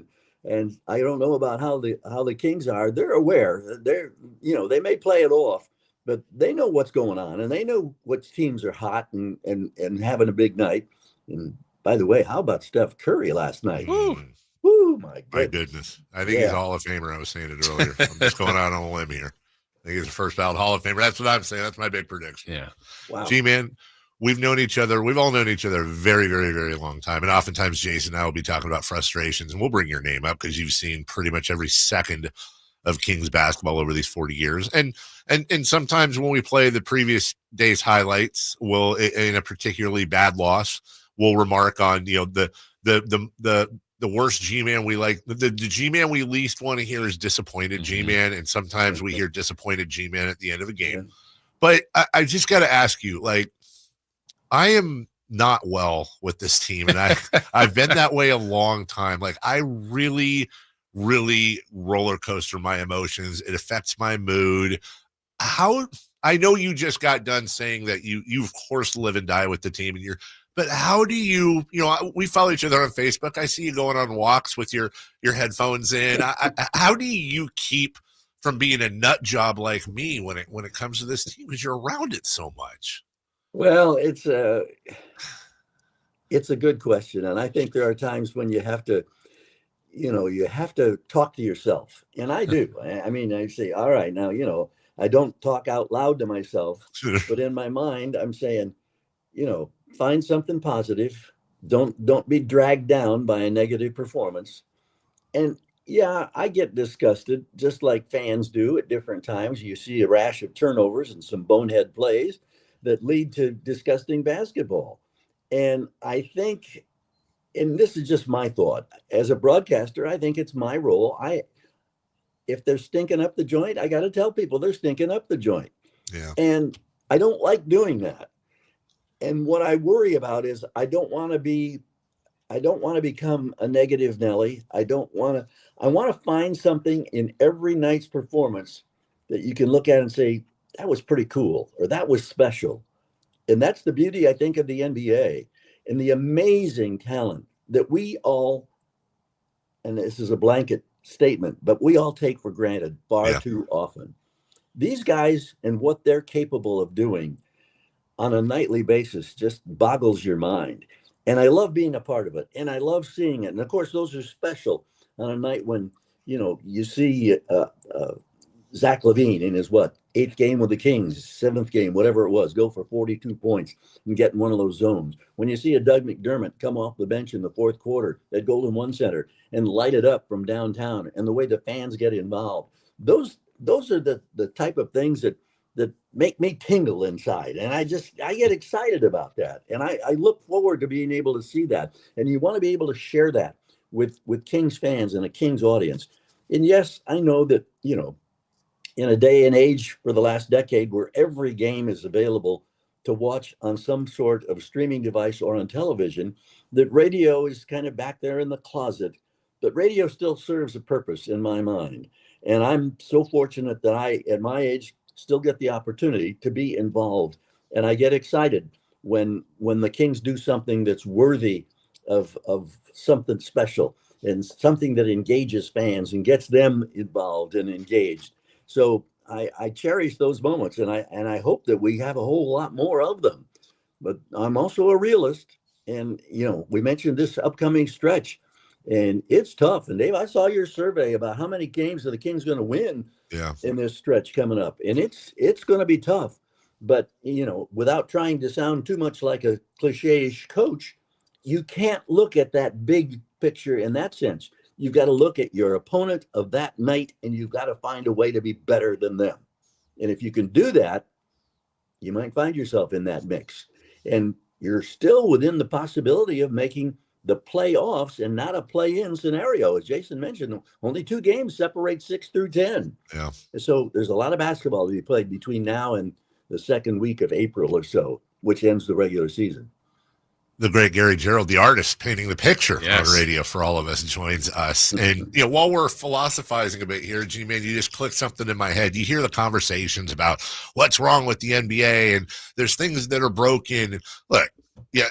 And I don't know about how the Kings are. They're aware. They may play it off, but they know what's going on, and they know which teams are hot and having a big night. And by the way, how about Steph Curry last night? Woo, my goodness. I think he's a Hall of Famer. I was saying it earlier. I'm just going out on a limb here. I think he's the first ballot Hall of Famer. That's what I'm saying. That's my big prediction. Yeah. Wow. G-Man, we've known each other. We've all known each other a very, very, very long time. And oftentimes Jason and I will be talking about frustrations, and we'll bring your name up because you've seen pretty much every second of Kings basketball over these 40 years. And sometimes when we play the previous day's highlights, we'll, in a particularly bad loss, we'll remark on, the worst G-Man we like. The G-Man we least want to hear is disappointed G-Man, and sometimes we hear disappointed G-Man at the end of a game. But I just got to ask you, I am not well with this team, and I've been that way a long time. I really, really roller coaster my emotions. It affects my mood. I know you just got done saying that you of course live and die with the team, and but how do you, we follow each other on Facebook. I see you going on walks with your headphones in. How do you keep from being a nut job like me when it comes to this team, because you're around it so much? Well, it's a good question. And I think there are times when you have to, you have to talk to yourself. And I do. I say, all right, now, I don't talk out loud to myself, but in my mind, I'm saying, find something positive. Don't be dragged down by a negative performance. And yeah, I get disgusted just like fans do at different times. You see a rash of turnovers and some bonehead plays that lead to disgusting basketball. And I think, and this is just my thought, as a broadcaster, I think it's my role. If they're stinking up the joint, I got to tell people they're stinking up the joint. Yeah. And I don't like doing that. And what I worry about is I don't want to become a negative Nelly. I want to find something in every night's performance that you can look at and say, that was pretty cool, or that was special. And that's the beauty, I think, of the NBA and the amazing talent that we all, and this is a blanket statement, but we all take for granted far too often. These guys and what they're capable of doing on a nightly basis just boggles your mind. And I love being a part of it. And I love seeing it. And of course, those are special on a night when, you see Zach LaVine in his 8th game with the Kings, 7th game, whatever it was, go for 42 points and get in one of those zones. When you see a Doug McDermott come off the bench in the 4th quarter at Golden One Center and light it up from downtown, and the way the fans get involved, those are the type of things that make me tingle inside. And I get excited about that. And I look forward to being able to see that. And you want to be able to share that with Kings fans and a Kings audience. And yes, I know that, in a day and age for the last decade where every game is available to watch on some sort of streaming device or on television, that radio is kind of back there in the closet. But radio still serves a purpose in my mind. And I'm so fortunate that I, at my age, still get the opportunity to be involved. And I get excited when the Kings do something that's worthy of something special and something that engages fans and gets them involved and engaged. So I cherish those moments, and I hope that we have a whole lot more of them. But I'm also a realist. And, we mentioned this upcoming stretch. And it's tough. And Dave, I saw your survey about how many games are the Kings going to win in this stretch coming up. And it's going to be tough. But, without trying to sound too much like a cliche-ish coach, you can't look at that big picture in that sense. You've got to look at your opponent of that night, and you've got to find a way to be better than them. And if you can do that, you might find yourself in that mix. And you're still within the possibility of making the playoffs and not a play-in scenario. As Jason mentioned, only 2 games separate 6 through 10. Yeah. So there's a lot of basketball to be played between now and the second week of April or so, which ends the regular season. The great Gary Gerald, the artist painting the picture on radio for all of us, joins us. And, while we're philosophizing a bit here, G-Man, you just clicked something in my head. You hear the conversations about what's wrong with the NBA and there's things that are broken. Look,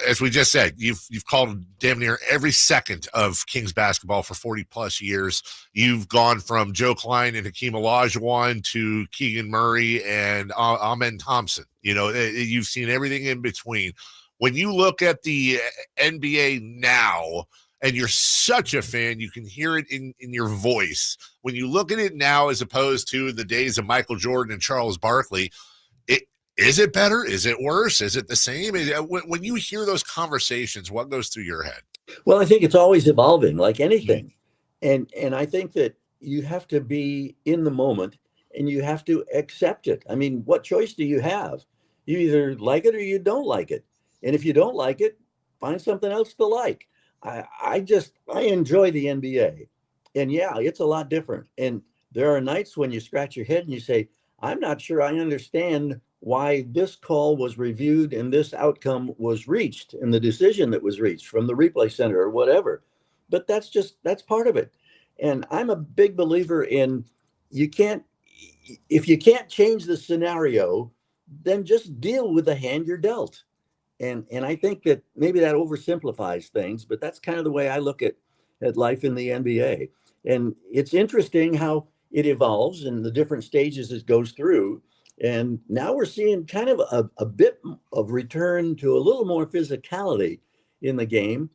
as we just said, you've called damn near every second of Kings basketball for 40-plus years. You've gone from Joe Klein and Hakeem Olajuwon to Keegan Murray and Amen Thompson. You've seen everything in between. When you look at the NBA now, and you're such a fan, you can hear it in your voice. When you look at it now as opposed to the days of Michael Jordan and Charles Barkley, is it better? Is it worse? Is it the same? When you hear those conversations, what goes through your head? Well, I think it's always evolving, like anything. And I think that you have to be in the moment and you have to accept it. I mean, what choice do you have? You either like it or you don't like it. And if you don't like it, find something else to like. I enjoy the NBA. And yeah, it's a lot different. And there are nights when you scratch your head and you say, I'm not sure I understand why this call was reviewed and this outcome was reached and the decision that was reached from the replay center or whatever. But that's part of it. And I'm a big believer in if you can't change the scenario, then just deal with the hand you're dealt. And I think that maybe that oversimplifies things, but that's kind of the way I look at life in the NBA. And it's interesting how it evolves and the different stages it goes through. And now we're seeing kind of a bit of return to a little more physicality in the game,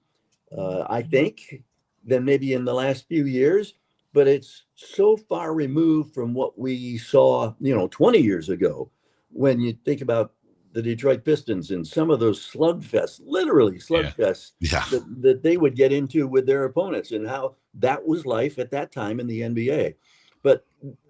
I think, than maybe in the last few years. But it's so far removed from what we saw, 20 years ago, when you think about the Detroit Pistons and some of those slugfests, literally slugfests, that they would get into with their opponents and how that was life at that time in the NBA. But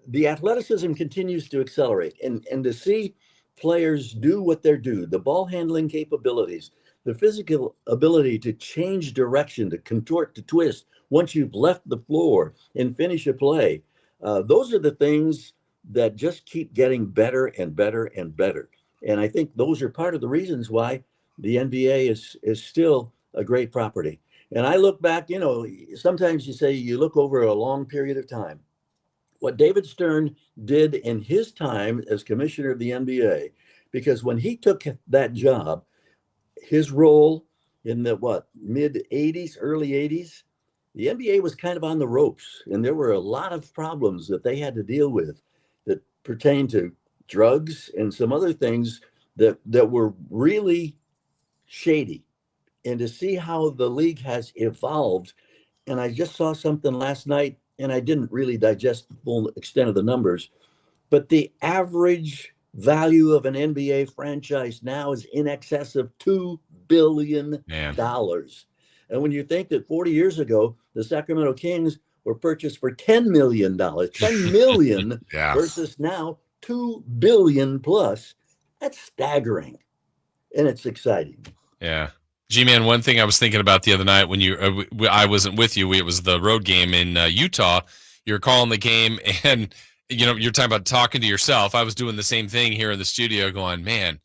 the athleticism continues to accelerate, and to see players do what they're due, the ball handling capabilities, the physical ability to change direction, to contort, to twist once you've left the floor and finish a play. Those are the things that just keep getting better and better and better. And I think those are part of the reasons why the NBA is still a great property. And I look back, sometimes you say you look over a long period of time. What David Stern did in his time as commissioner of the NBA, because when he took that job, his role in the mid 80s, early 80s, the NBA was kind of on the ropes, and there were a lot of problems that they had to deal with that pertained to drugs and some other things that were really shady. And to see how the league has evolved, and I just saw something last night, and I didn't really digest the full extent of the numbers, but the average value of an NBA franchise now is in excess of $2 billion. And when you think that 40 years ago, the Sacramento Kings were purchased for $10 million, $10 million versus now $2 billion plus, that's staggering. And it's exciting. Yeah. G-Man, one thing I was thinking about the other night when I wasn't with you, it was the road game in Utah. You're calling the game and, you're talking about talking to yourself. I was doing the same thing here in the studio going, man,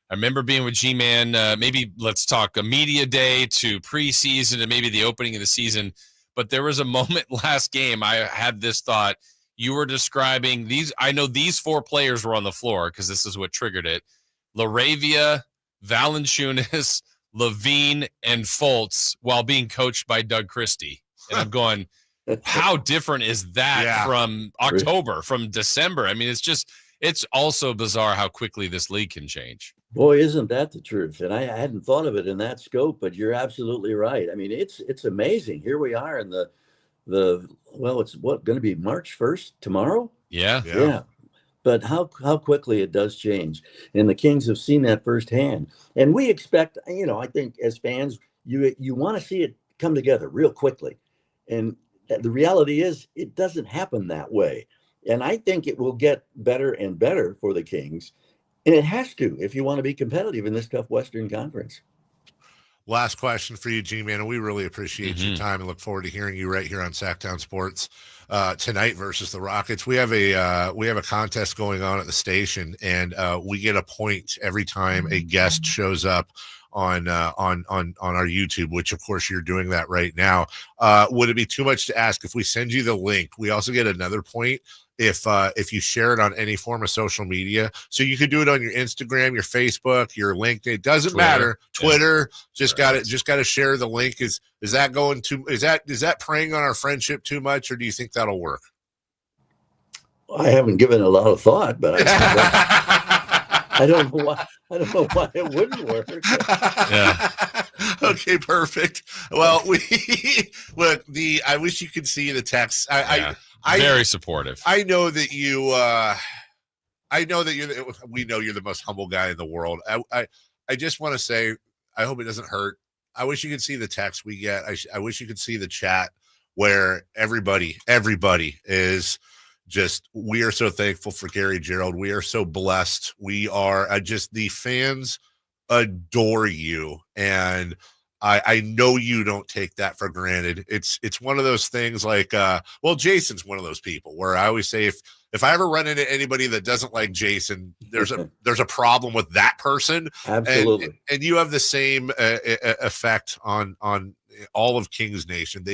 I remember being with G-Man, maybe let's talk a media day to preseason and maybe the opening of the season. But there was a moment last game I had this thought. You were describing these. I know these 4 players were on the floor because this is what triggered it. LaRavia, Valanciunas, Levine, and Fultz while being coached by Doug Christie. And I'm going, how different is that from October, from December? I mean, it's also bizarre how quickly this league can change. Boy, isn't that the truth? And I hadn't thought of it in that scope, but you're absolutely right. I mean, it's amazing. Here we are in it's what, going to be March 1st tomorrow? Yeah. But how quickly it does change. And the Kings have seen that firsthand. And we expect, I think as fans, you want to see it come together real quickly. And the reality is it doesn't happen that way. And I think it will get better and better for the Kings. And it has to, if you want to be competitive in this tough Western Conference. Last question for you, G-Man, and we really appreciate your time and look forward to hearing you right here on Sacktown Sports tonight versus the Rockets. We have a contest going on at the station, and we get a point every time a guest shows up on our YouTube, which of course you're doing that right now. Would it be too much to ask if we send you the link? We also get another point if you share it on any form of social media. So you could do it on your Instagram, your Facebook, your LinkedIn. It doesn't matter. Twitter. Just got to share the link. Is that going to is that preying on our friendship too much, or do you think that'll work? I haven't given it a lot of thought, but I don't know why it wouldn't work. Yeah. Okay, perfect. Well, I wish you could see the text. Very supportive. I know that you. We know you're the most humble guy in the world. I just want to say, I hope it doesn't hurt. I wish you could see the text we get. I wish you could see the chat where everybody is just. We are so thankful for Gary Gerald. We are so blessed. We are just the fans adore you, and I know you don't take that for granted. It's one of those things like, Jason's one of those people where I always say if I ever run into anybody that doesn't like Jason, there's a problem with that person. Absolutely. And you have the same effect on all of Kings Nation.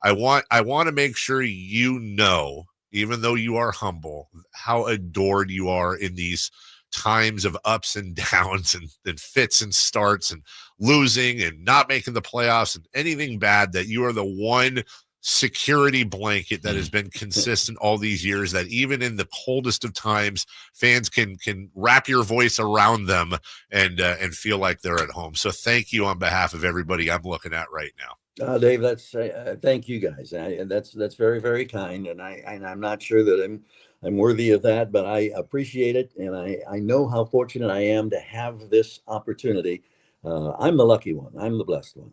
I want to make sure even though you are humble, how adored you are in these times of ups and downs and fits and starts and losing and not making the playoffs and anything bad, that you are the one security blanket that has been consistent all these years, that even in the coldest of times, fans can wrap your voice around them and feel like they're at home. So thank you on behalf of everybody I'm looking at right now. Dave, that's thank you guys. That's very, very kind, and I'm not sure that I'm worthy of that, but I appreciate it, and I know how fortunate I am to have this opportunity. I'm the lucky one. I'm the blessed one.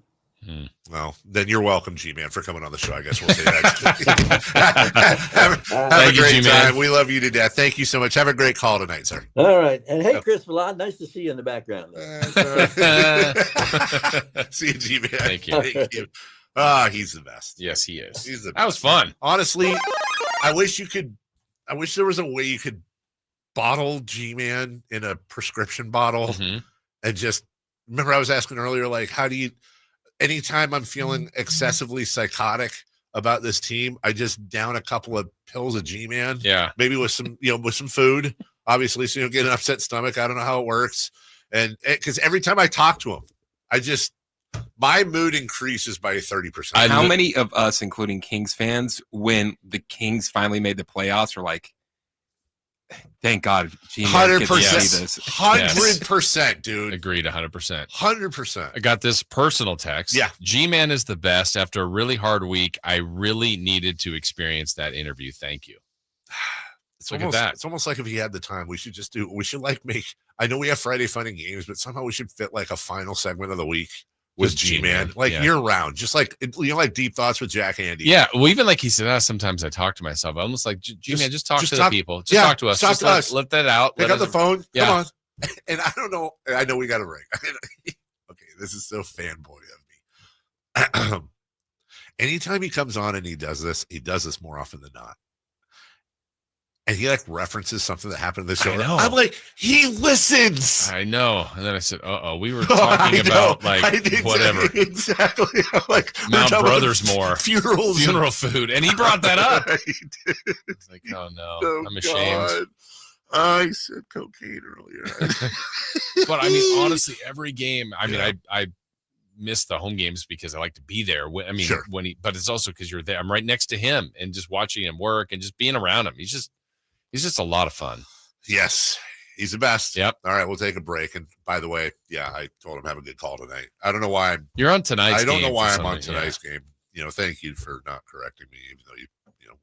Well, then you're welcome, G-Man, for coming on the show. I guess we'll say that. have a great time. We love you to death. Thank you so much. Have a great call tonight, sir. All right. And hey, Chris Vallad, nice to see you in the background. See you, G-Man. Thank you. He's the best. Yes, he is. That was fun. Honestly, I wish there was a way you could bottle G-Man in a prescription bottle and just remember I was asking earlier, like, how do you, anytime I'm feeling excessively psychotic about this team, I just down a couple of pills of G-Man. Yeah. Maybe with some food, obviously, so you don't get an upset stomach. I don't know how it works. And because every time I talk to him, my mood increases by 30%. How many of us, including Kings fans, when the Kings finally made the playoffs, were like, thank God, G-Man gets to see this. 100%, dude. Agreed, 100%. 100%. I got this personal text. Yeah. G-Man is the best. After a really hard week, I really needed to experience that interview. Thank you. Look at that. It's almost like if he had the time, we should make, I know we have Friday Fun and Games, but somehow we should fit like a final segment of the week with G-Man, year round, just like, like Deep Thoughts with Jack Andy. Yeah. Well, even like he said, sometimes I talk to myself. I almost like, G-Man, just talk to the people. Just talk to us. Talk to us. Let that out. Pick up the phone. Yeah. Come on. And I don't know. I know we got a ring. Okay. This is so fanboy of me. Anytime he comes on and he does this more often than not. And he like references something that happened in the show. I know. I'm like, he listens. I know. And then I said, we were talking about whatever. Exactly. I'm like, Mount Brothersmore. Funeral food. And he brought that up. It's like, oh no, I'm ashamed. God. I said cocaine earlier. But I mean, honestly, every game, I miss the home games because I like to be there. I mean, sure. But it's also because you're there. I'm right next to him and just watching him work and just being around him. He's just a lot of fun. Yes, He's the best. Yep. All right, we'll take a break. And by the way, yeah, I told him have a good call tonight. I don't know why You're on tonight's I don't game know why for I'm on something, tonight's game. Thank you for not correcting me, even though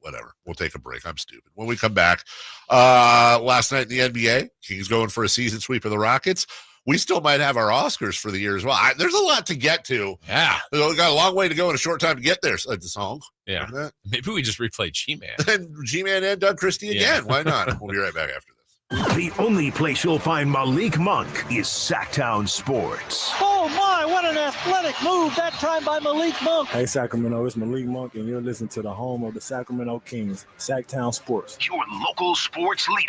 whatever. We'll take a break. I'm stupid. When we come back, last night in the NBA, Kings going for a season sweep of the Rockets. We still might have our Oscars for the year as well. There's a lot to get to. Yeah. We got a long way to go in a short time to get there. So the song. Yeah. Maybe we just replay G-Man. And G-Man and Doug Christie again. Why not? We'll be right back after this. The only place you'll find Malik Monk is Sacktown Sports. Oh my, what an athletic move that time by Malik Monk. Hey Sacramento, it's Malik Monk and you're listening to the home of the Sacramento Kings, Sacktown Sports. Your local sports leader.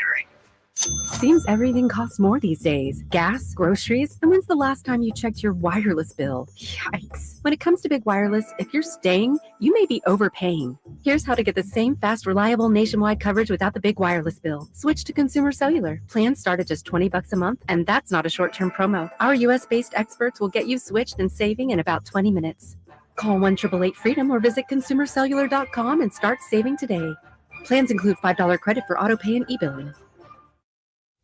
Seems everything costs more these days. Gas, groceries, and when's the last time you checked your wireless bill? Yikes. When it comes to big wireless, if you're staying, you may be overpaying. Here's how to get the same fast, reliable nationwide coverage without the big wireless bill. Switch to Consumer Cellular. Plans start at just $20 a month, and that's not a short-term promo. Our U.S.-based experts will get you switched and saving in about 20 minutes. Call 1-888-FREEDOM or visit consumercellular.com and start saving today. Plans include $5 credit for auto pay and e-billing.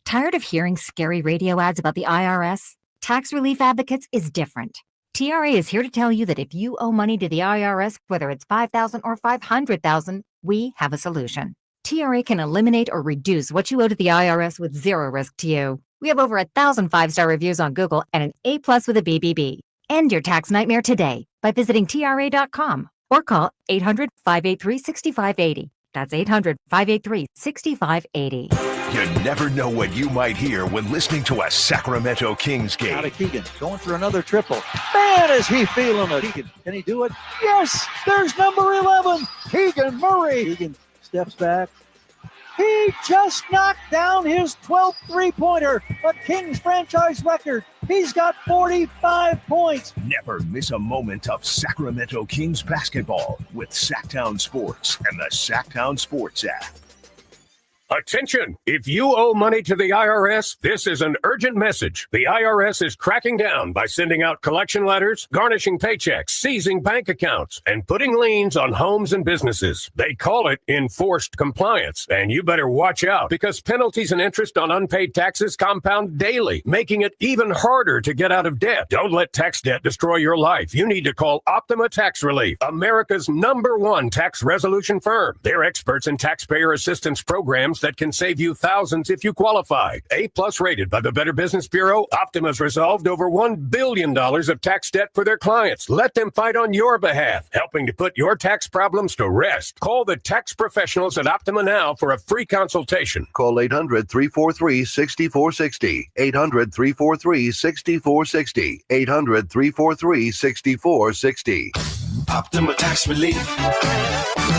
Tired of hearing scary radio ads about the IRS? Tax Relief Advocates is different. TRA is here to tell you that if you owe money to the IRS, whether it's $5,000 or $500,000, we have a solution. TRA can eliminate or reduce what you owe to the IRS with zero risk to you. We have over 1,000 5-star reviews on Google and an A+ with a BBB. End your tax nightmare today by visiting TRA.com or call 800-583-6580. That's 800-583-6580. You never know what you might hear when listening to a Sacramento Kings game. Out of Keegan, going for another triple. Man, is he feeling it. Keegan, can he do it? Yes, there's number 11, Keegan Murray. Keegan steps back. He just knocked down his 12th three-pointer, a Kings franchise record. He's got 45 points. Never miss a moment of Sacramento Kings basketball with Sacktown Sports and the Sacktown Sports app. Attention! If you owe money to the IRS, this is an urgent message. The IRS is cracking down by sending out collection letters, garnishing paychecks, seizing bank accounts, and putting liens on homes and businesses. They call it enforced compliance, and you better watch out because penalties and interest on unpaid taxes compound daily, making it even harder to get out of debt. Don't let tax debt destroy your life. You need to call Optima Tax Relief, America's #1 tax resolution firm. They're experts in taxpayer assistance programs that can save you thousands if you qualify. A+ rated by the Better Business Bureau, Optima's resolved over $1 billion of tax debt for their clients. Let them fight on your behalf, helping to put your tax problems to rest. Call the tax professionals at Optima now for a free consultation. Call 800-343-6460. 800-343-6460. 800-343-6460. Optima Tax Relief.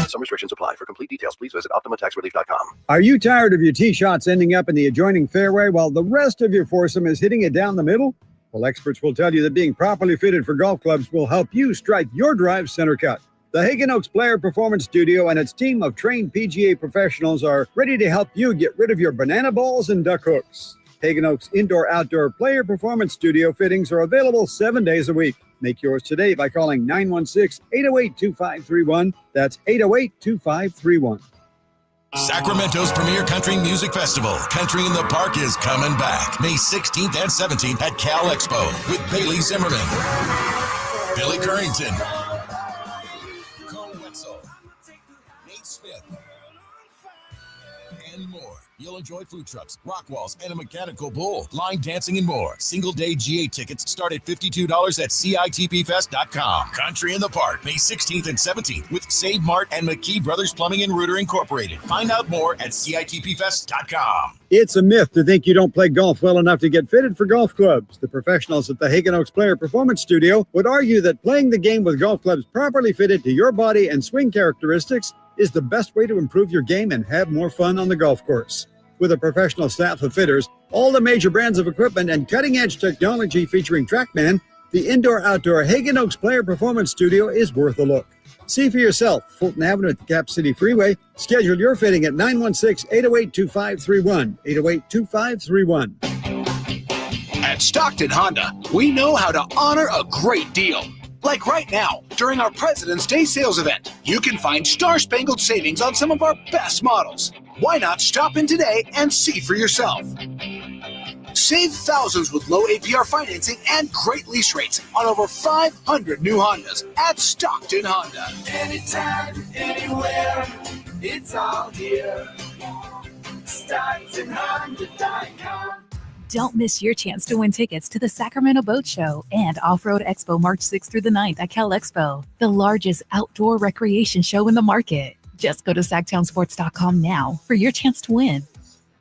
Some restrictions apply. For complete details, please visit OptimaTaxRelief.com. Are you tired of your tee shots ending up in the adjoining fairway while the rest of your foursome is hitting it down the middle? Well, experts will tell you that being properly fitted for golf clubs will help you strike your drive center cut. The Hagen Oaks Player Performance Studio and its team of trained PGA professionals are ready to help you get rid of your banana balls and duck hooks. Hagen Oaks Indoor-Outdoor Player Performance Studio fittings are available 7 days a week. Make yours today by calling 916-808-2531. That's 808-2531. Sacramento's premier country music festival, Country in the Park, is coming back May 16th and 17th at Cal Expo with Bailey Zimmerman, Billy Currington, Cole Wetzel, Nate Smith, and more. You'll enjoy food trucks, rock walls, and a mechanical bull, line dancing, and more. Single-day GA tickets start at $52 at CITPFest.com. Country in the Park, May 16th and 17th with Save Mart and McKee Brothers Plumbing and Rooter Incorporated. Find out more at CITPFest.com. It's a myth to think you don't play golf well enough to get fitted for golf clubs. The professionals at the Hagen Oaks Player Performance Studio would argue that playing the game with golf clubs properly fitted to your body and swing characteristics is the best way to improve your game and have more fun on the golf course. With a professional staff of fitters, all the major brands of equipment, and cutting-edge technology featuring TrackMan, the indoor-outdoor Hagen Oaks Player Performance Studio is worth a look. See for yourself, Fulton Avenue at the Cap City Freeway. Schedule your fitting at 916-808-2531, 808-2531. At Stockton Honda, we know how to honor a great deal. Like right now, during our President's Day sales event, you can find star-spangled savings on some of our best models. Why not stop in today and see for yourself? Save thousands with low APR financing and great lease rates on over 500 new Hondas at Stockton Honda. Anytime, anywhere, it's all here. StocktonHonda.com. Don't miss your chance to win tickets to the Sacramento Boat Show and Off-Road Expo March 6th through the 9th at Cal Expo, the largest outdoor recreation show in the market. Just go to SactownSports.com now for your chance to win.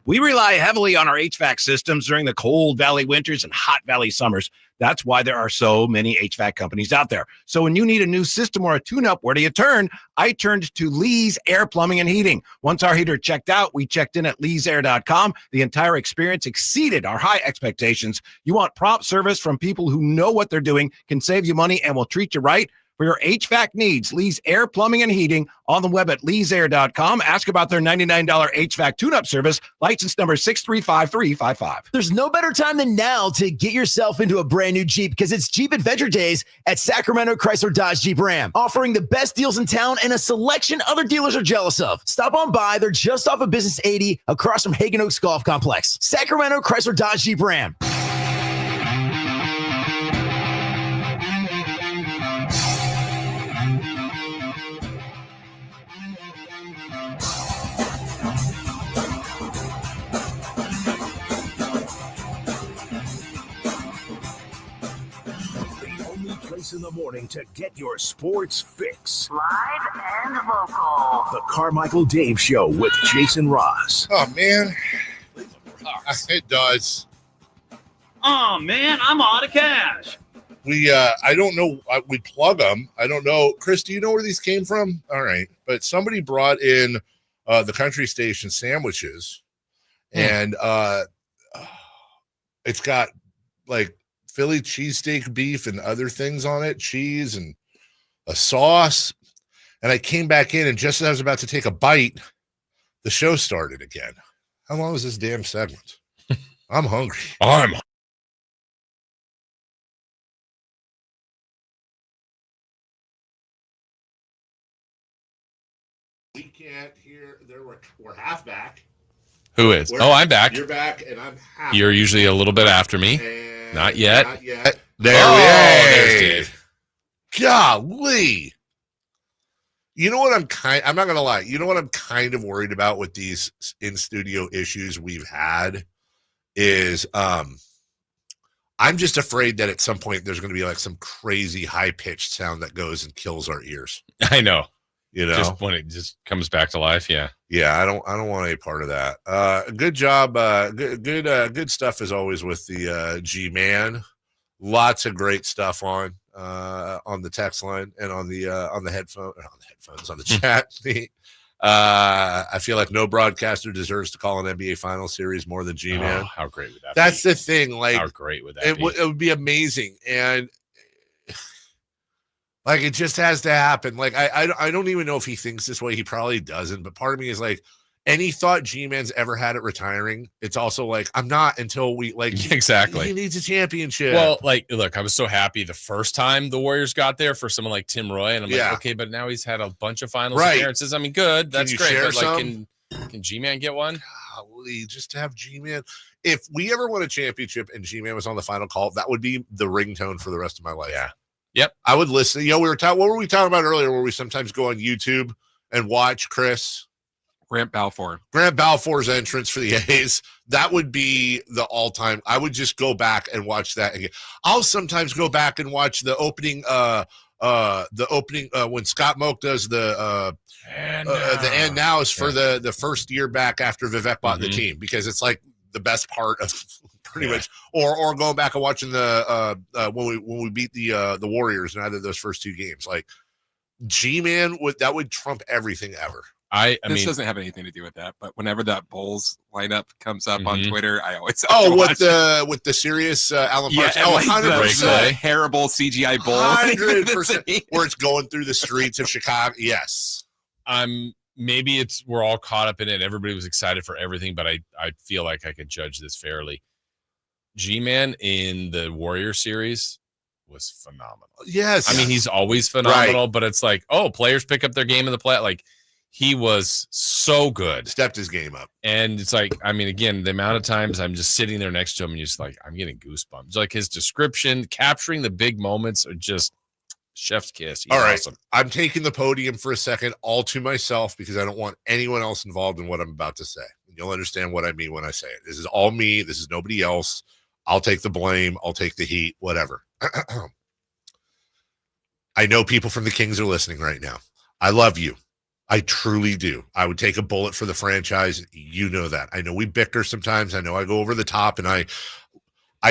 We rely heavily on our HVAC systems during the cold valley winters and hot valley summers. That's why there are so many HVAC companies out there. So when you need a new system or a tune-up, where do you turn? I turned to Lee's Air Plumbing and Heating. Once our heater checked out, we checked in at leesair.com. The entire experience exceeded our high expectations. You want prompt service from people who know what they're doing, can save you money, and will treat you right. For your HVAC needs, Lee's Air Plumbing and Heating, on the web at leesair.com. Ask about their $99 HVAC tune-up service, license number 635355. There's no better time than now to get yourself into a brand new Jeep, because it's Jeep Adventure Days at Sacramento Chrysler Dodge Jeep Ram, offering the best deals in town and a selection other dealers are jealous of. Stop on by. They're just off of Business 80 across from Hagen Oaks Golf Complex. Sacramento Chrysler Dodge Jeep Ram. In the morning to get your sports fix. Live and vocal. The Carmichael Dave Show with Jason Ross. Oh, man. It does. Oh, man, I'm out of cash. I don't know. We plug them. I don't know. Chris, do you know where these came from? All right. But somebody brought in the country station sandwiches, and it's got like Philly cheesesteak beef and other things on it, cheese and a sauce. And I came back in, and just as I was about to take a bite, the show started again. How long is this damn segment? I'm hungry. We can't hear. We're half back. Who is? I'm back. You're back, and I'm half. You're usually a little bit after me. Not yet. Not yet. There's Dave. Golly. You know what I'm not going to lie. You know what I'm kind of worried about with these in-studio issues we've had is I'm just afraid that at some point there's going to be like some crazy high-pitched sound that goes and kills our ears. I know. You know, just when it just comes back to life. Yeah. I don't want any part of that. Good job. Good stuff as always with the G-Man. Lots of great stuff on the text line and on the headphones, on the chat. I feel like no broadcaster deserves to call an NBA final series more than G-Man. Oh, how great would that That's be? the thing. Like, how great would that be? It would be amazing. And like, it just has to happen. Like, I don't even know if he thinks this way. He probably doesn't. But part of me is like, any thought G-Man's ever had at retiring, it's also like, I'm not until we like. Exactly. He needs a championship. Well, like, look, I was so happy the first time the Warriors got there for someone like Tim Roy. And I'm like, okay, but now he's had a bunch of finals appearances. I mean, good. That's great. But like, can G-Man get one? Golly, just to have G-Man. If we ever won a championship and G-Man was on the final call, that would be the ringtone for the rest of my life. Yeah. Yep. I would listen. You know, what were we talking about earlier where we sometimes go on YouTube and watch Chris? Grant Balfour's entrance for the A's. That would be the all-time. I would just go back and watch that again. I'll sometimes go back and watch the opening when Scott Moak does the end now is for the first year back after Vivek bought the team, because it's like the best part of pretty much, or going back and watching the when we beat the Warriors in either of those first two games. Like, G-Man would trump everything ever. I mean, this doesn't have anything to do with that, but whenever that Bulls lineup comes up on Twitter, I always with the serious Alan Parks, 100%, the terrible CGI Bull, 100%, where it's going through the streets of Chicago. Yes, maybe we're all caught up in it. Everybody was excited for everything, but I feel like I could judge this fairly. G-Man in the Warrior series was phenomenal. Yes, I mean, he's always phenomenal, but it's like, players pick up their game in the play. Like, He was so good. Stepped his game up. And it's like, I mean, again, the amount of times I'm just sitting there next to him and just like, I'm getting goosebumps. Like his description, capturing the big moments are just chef's kiss. He's all right. awesome. I'm taking the podium for a second all to myself because I don't want anyone else involved in what I'm about to say. You'll understand what I mean when I say it. This is all me. This is nobody else. I'll take the blame. I'll take the heat, whatever. I know people from the Kings are listening right now. I love you. I truly do. I would take a bullet for the franchise. You know that. I know we bicker sometimes. I know I go over the top, and I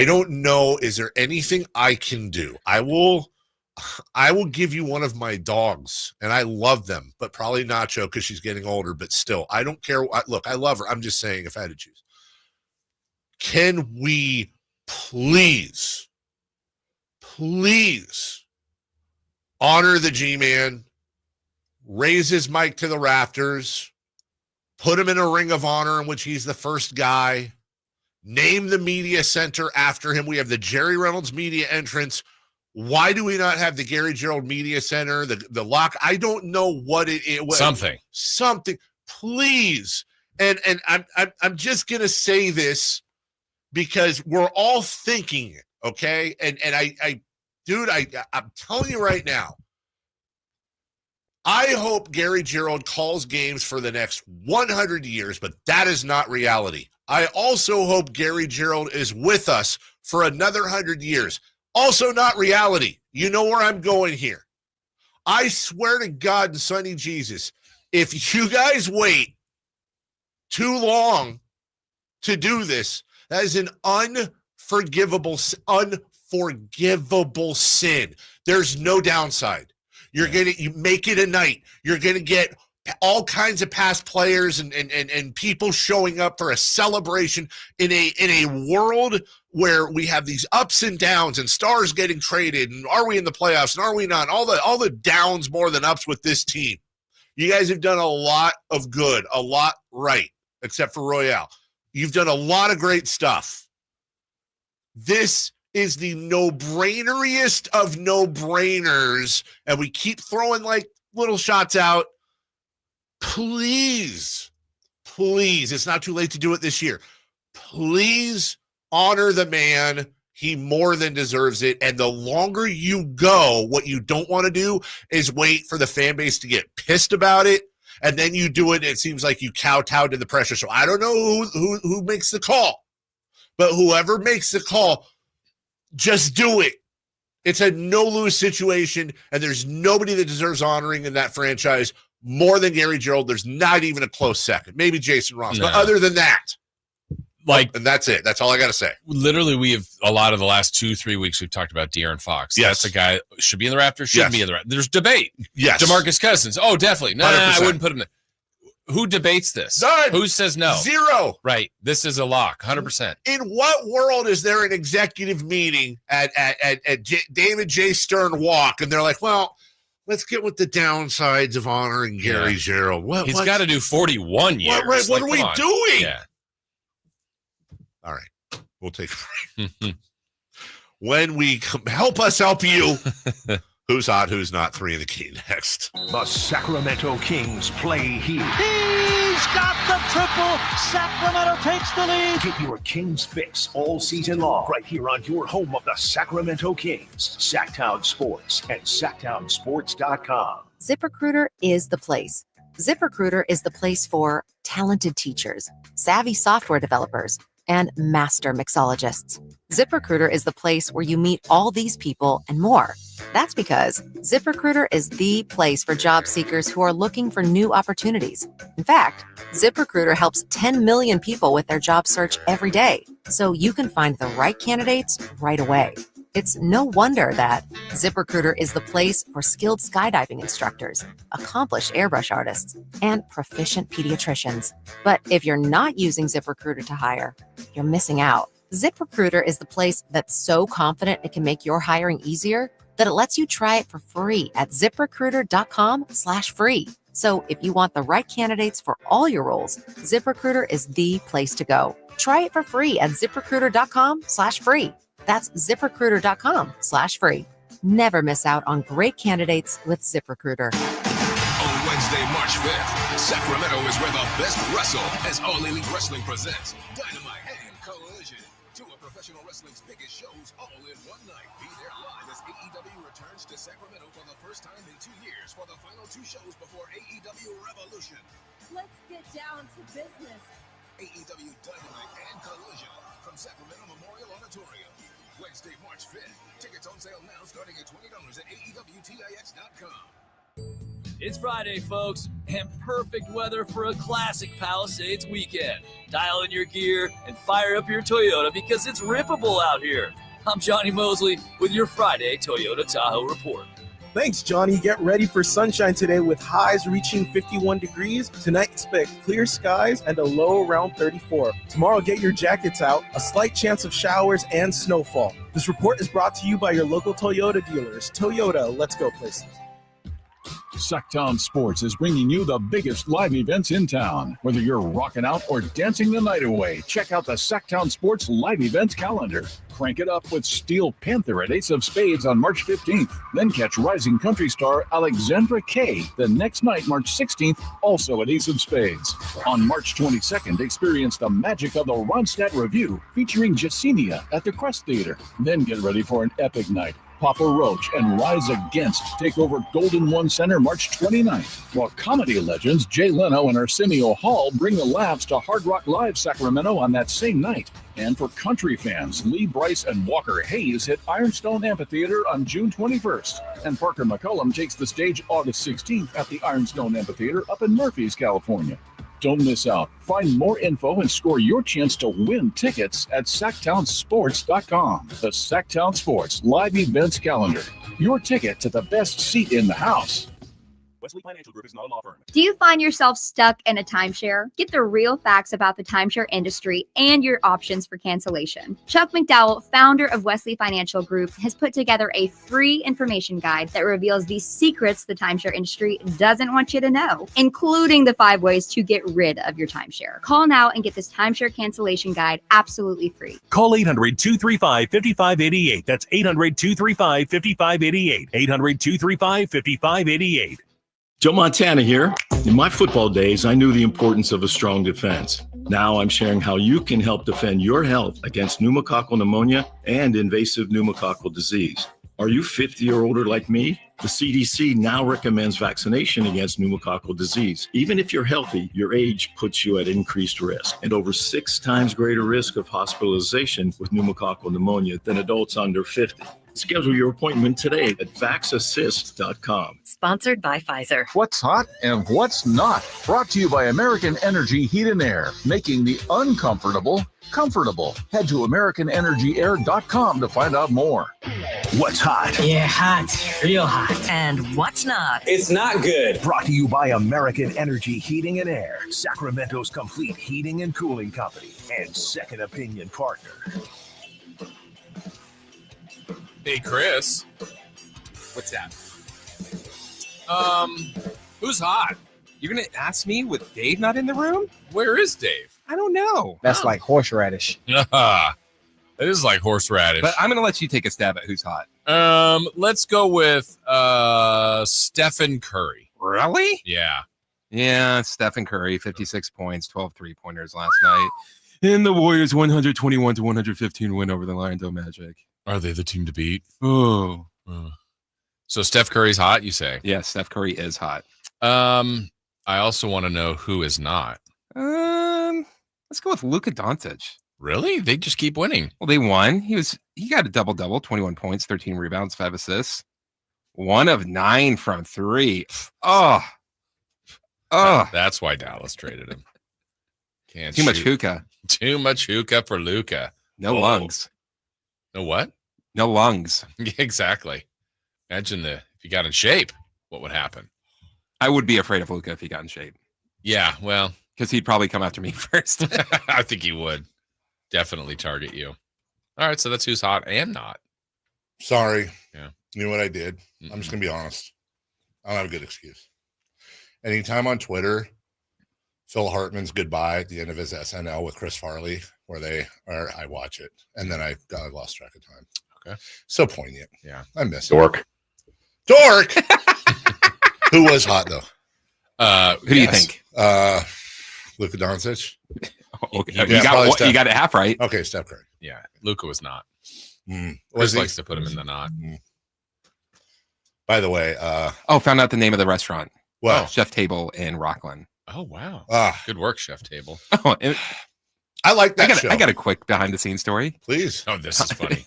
don't know. Is there anything I can do? I will give you one of my dogs, and I love them, but probably Nacho because she's getting older. But still, I don't care. Look, I love her. I'm just saying, if I had to choose, can we please honor the G-Man? Raise his mic to the rafters, put him in a ring of honor in which he's the first guy, name the media center after him. We have the Jerry Reynolds media entrance. Why do we not have the Gary Gerald media center, the lock? I don't know what it is. Something, please. And I'm just going to say this because we're all thinking it, okay? And I'm telling you right now, I hope Gary Gerald calls games for the next 100 years, but that is not reality. I also hope Gary Gerald is with us for another 100 years. Also not reality. You know where I'm going here. I swear to God and Sonny Jesus, if you guys wait too long to do this, that is an unforgivable sin. There's no downside. You make it a night. You're gonna get all kinds of past players and people showing up for a celebration in a world where we have these ups and downs and stars getting traded, and are we in the playoffs and are we not? All the downs more than ups with this team. You guys have done a lot of good, a lot right, except for Royale. You've done a lot of great stuff. This is the no-braineriest of no-brainers, and we keep throwing like little shots out. Please, it's not too late to do it this year. Please honor the man. He more than deserves it. And the longer you go, what you don't want to do is wait for the fan base to get pissed about it, and then you do it, and it seems like you kowtow to the pressure. So I don't know who makes the call, but whoever makes the call, just do it. It's a no-lose situation, and there's nobody that deserves honoring in that franchise more than Gary Gerald. There's not even a close second. Maybe Jason Ross. No. But other than that, and that's it. That's all I got to say. Literally, we have a lot of the last 2-3 weeks we've talked about De'Aaron Fox. Yes. That's a guy should be in the Raptors, shouldn't be in the Raptors. There's debate. Yes. DeMarcus Cousins. Oh, definitely. No, I wouldn't put him there. Who debates this? None. Who says no? Zero. Right. This is a lock, 100%. In what world is there an executive meeting at David J. Stern Walk, and they're like, well, let's get with the downsides of honoring Gary Gerald. He's got to do 41 years. What are we doing? Yeah. All right. We'll take a break. When we help us help you. Who's hot, who's not? 3 in the key next. The Sacramento Kings play here. He's got the triple. Sacramento takes the lead. Get your Kings fix all season long right here on your home of the Sacramento Kings. Sacktown Sports and SacktownSports.com. ZipRecruiter is the place. ZipRecruiter is the place for talented teachers, savvy software developers, and master mixologists. ZipRecruiter is the place where you meet all these people and more. That's because ZipRecruiter is the place for job seekers who are looking for new opportunities. In fact, ZipRecruiter helps 10 million people with their job search every day, so you can find the right candidates right away. It's no wonder that ZipRecruiter is the place for skilled skydiving instructors, accomplished airbrush artists, and proficient pediatricians. But if you're not using ZipRecruiter to hire, you're missing out. ZipRecruiter is the place that's so confident it can make your hiring easier that it lets you try it for free at ZipRecruiter.com/free. So if you want the right candidates for all your roles, ZipRecruiter is the place to go. Try it for free at ZipRecruiter.com/free. That's ZipRecruiter.com/free. Never miss out on great candidates with ZipRecruiter. Oh, when Wednesday, March 5th, Sacramento is where the best wrestle as All Elite Wrestling presents Dynamite and Collision. Two of professional wrestling's biggest shows all in one night. Be there live as AEW returns to Sacramento for the first time in 2 years for the final 2 shows before AEW Revolution. Let's get down to business. AEW Dynamite and Collision from Sacramento Memorial Auditorium. Wednesday, March 5th. Tickets on sale now starting at $20 at AEWTIX.com. It's Friday, folks, and perfect weather for a classic Palisades weekend. Dial in your gear and fire up your Toyota because it's rippable out here. I'm Johnny Mosley with your Friday Toyota Tahoe report. Thanks, Johnny. Get ready for sunshine today with highs reaching 51 degrees. Tonight, expect clear skies and a low around 34. Tomorrow, get your jackets out. A slight chance of showers and snowfall. This report is brought to you by your local Toyota dealers. Toyota, let's go places. Sacktown Sports is bringing you the biggest live events in town. Whether you're rocking out or dancing the night away, check out the Sacktown Sports live events calendar. Crank it up with Steel Panther at Ace of Spades on March 15th. Then catch rising country star Alexandra Kay the next night, March 16th, also at Ace of Spades. On March 22nd, experience the magic of the Ronstadt Review featuring Jasenia at the Crest Theater. Then get ready for an epic night. Papa Roach and Rise Against take over Golden One Center March 29th, while comedy legends Jay Leno and Arsenio Hall bring the laughs to Hard Rock Live Sacramento on that same night. And for country fans, Lee Bryce and Walker Hayes hit Ironstone Amphitheater on June 21st, and Parker McCullum takes the stage August 16th at the Ironstone Amphitheater up in Murphys, California. Don't miss out. Find more info and score your chance to win tickets at SacktownSports.com. The Sacktown Sports Live Events Calendar. Your ticket to the best seat in the house. Wesley Financial Group is not a law firm. Do you find yourself stuck in a timeshare? Get the real facts about the timeshare industry and your options for cancellation. Chuck McDowell, founder of Wesley Financial Group, has put together a free information guide that reveals the secrets the timeshare industry doesn't want you to know, including the 5 ways to get rid of your timeshare. Call now and get this timeshare cancellation guide absolutely free. Call 800-235-5588. That's 800-235-5588. 800-235-5588. Joe Montana here. In my football days, I knew the importance of a strong defense. Now I'm sharing how you can help defend your health against pneumococcal pneumonia and invasive pneumococcal disease. Are you 50 or older like me? The CDC now recommends vaccination against pneumococcal disease. Even if you're healthy, your age puts you at increased risk and over 6 times greater risk of hospitalization with pneumococcal pneumonia than adults under 50. Schedule your appointment today at vaxassist.com. Sponsored by Pfizer. What's hot and what's not. Brought to you by American Energy Heat and Air, making the uncomfortable comfortable. Head to AmericanEnergyAir.com to find out more. What's hot? Yeah, hot. Real hot. And what's not? It's not good. Brought to you by American Energy Heating and Air, Sacramento's complete heating and cooling company, and second opinion partner. Hey, Chris. What's that? Who's hot? You're going to ask me with Dave not in the room? Where is Dave? I don't know. That's like horseradish. It is like horseradish. But I'm going to let you take a stab at who's hot. Let's go with Stephen Curry. Really? Yeah. Yeah, Stephen Curry, 56 points, 12 3-pointers last night. And the Warriors 121-115 win over the Orlando Magic. Are they the team to beat? Oh. So Steph Curry's hot, you say? Yeah, Steph Curry is hot. I also want to know who is not. Let's go with Luka Doncic. Really? They just keep winning. Well, they won. He got a double-double, 21 points, 13 rebounds, 5 assists. 1 of 9 from 3. Oh. That's why Dallas traded him. Too much hookah. Too much hookah for Luka. No lungs. No what? No lungs. Exactly. Imagine if you got in shape, what would happen? I would be afraid of Luka if he got in shape. Yeah, well. Because he'd probably come after me first. I think he would. Definitely target you. All right, so that's who's hot and not. Sorry. Yeah. You know what I did? I'm just going to be honest. I don't have a good excuse. Anytime on Twitter, Phil Hartman's goodbye at the end of his SNL with Chris Farley, I watch it. And then I lost track of time. Okay. So poignant. Yeah. I miss Dork. Dork! Who was hot, though? Who do you think? Luka Doncic. Okay. You got it half right. Okay, Steph Curry. Yeah, Luka was not. Was Chris he? likes to put him in the not. By the way, found out the name of the restaurant. What? Chef Table in Rockland. Oh wow. Ah. Good work, Chef Table. I like that show. I got a quick behind the scenes story. Please. Oh, this is funny.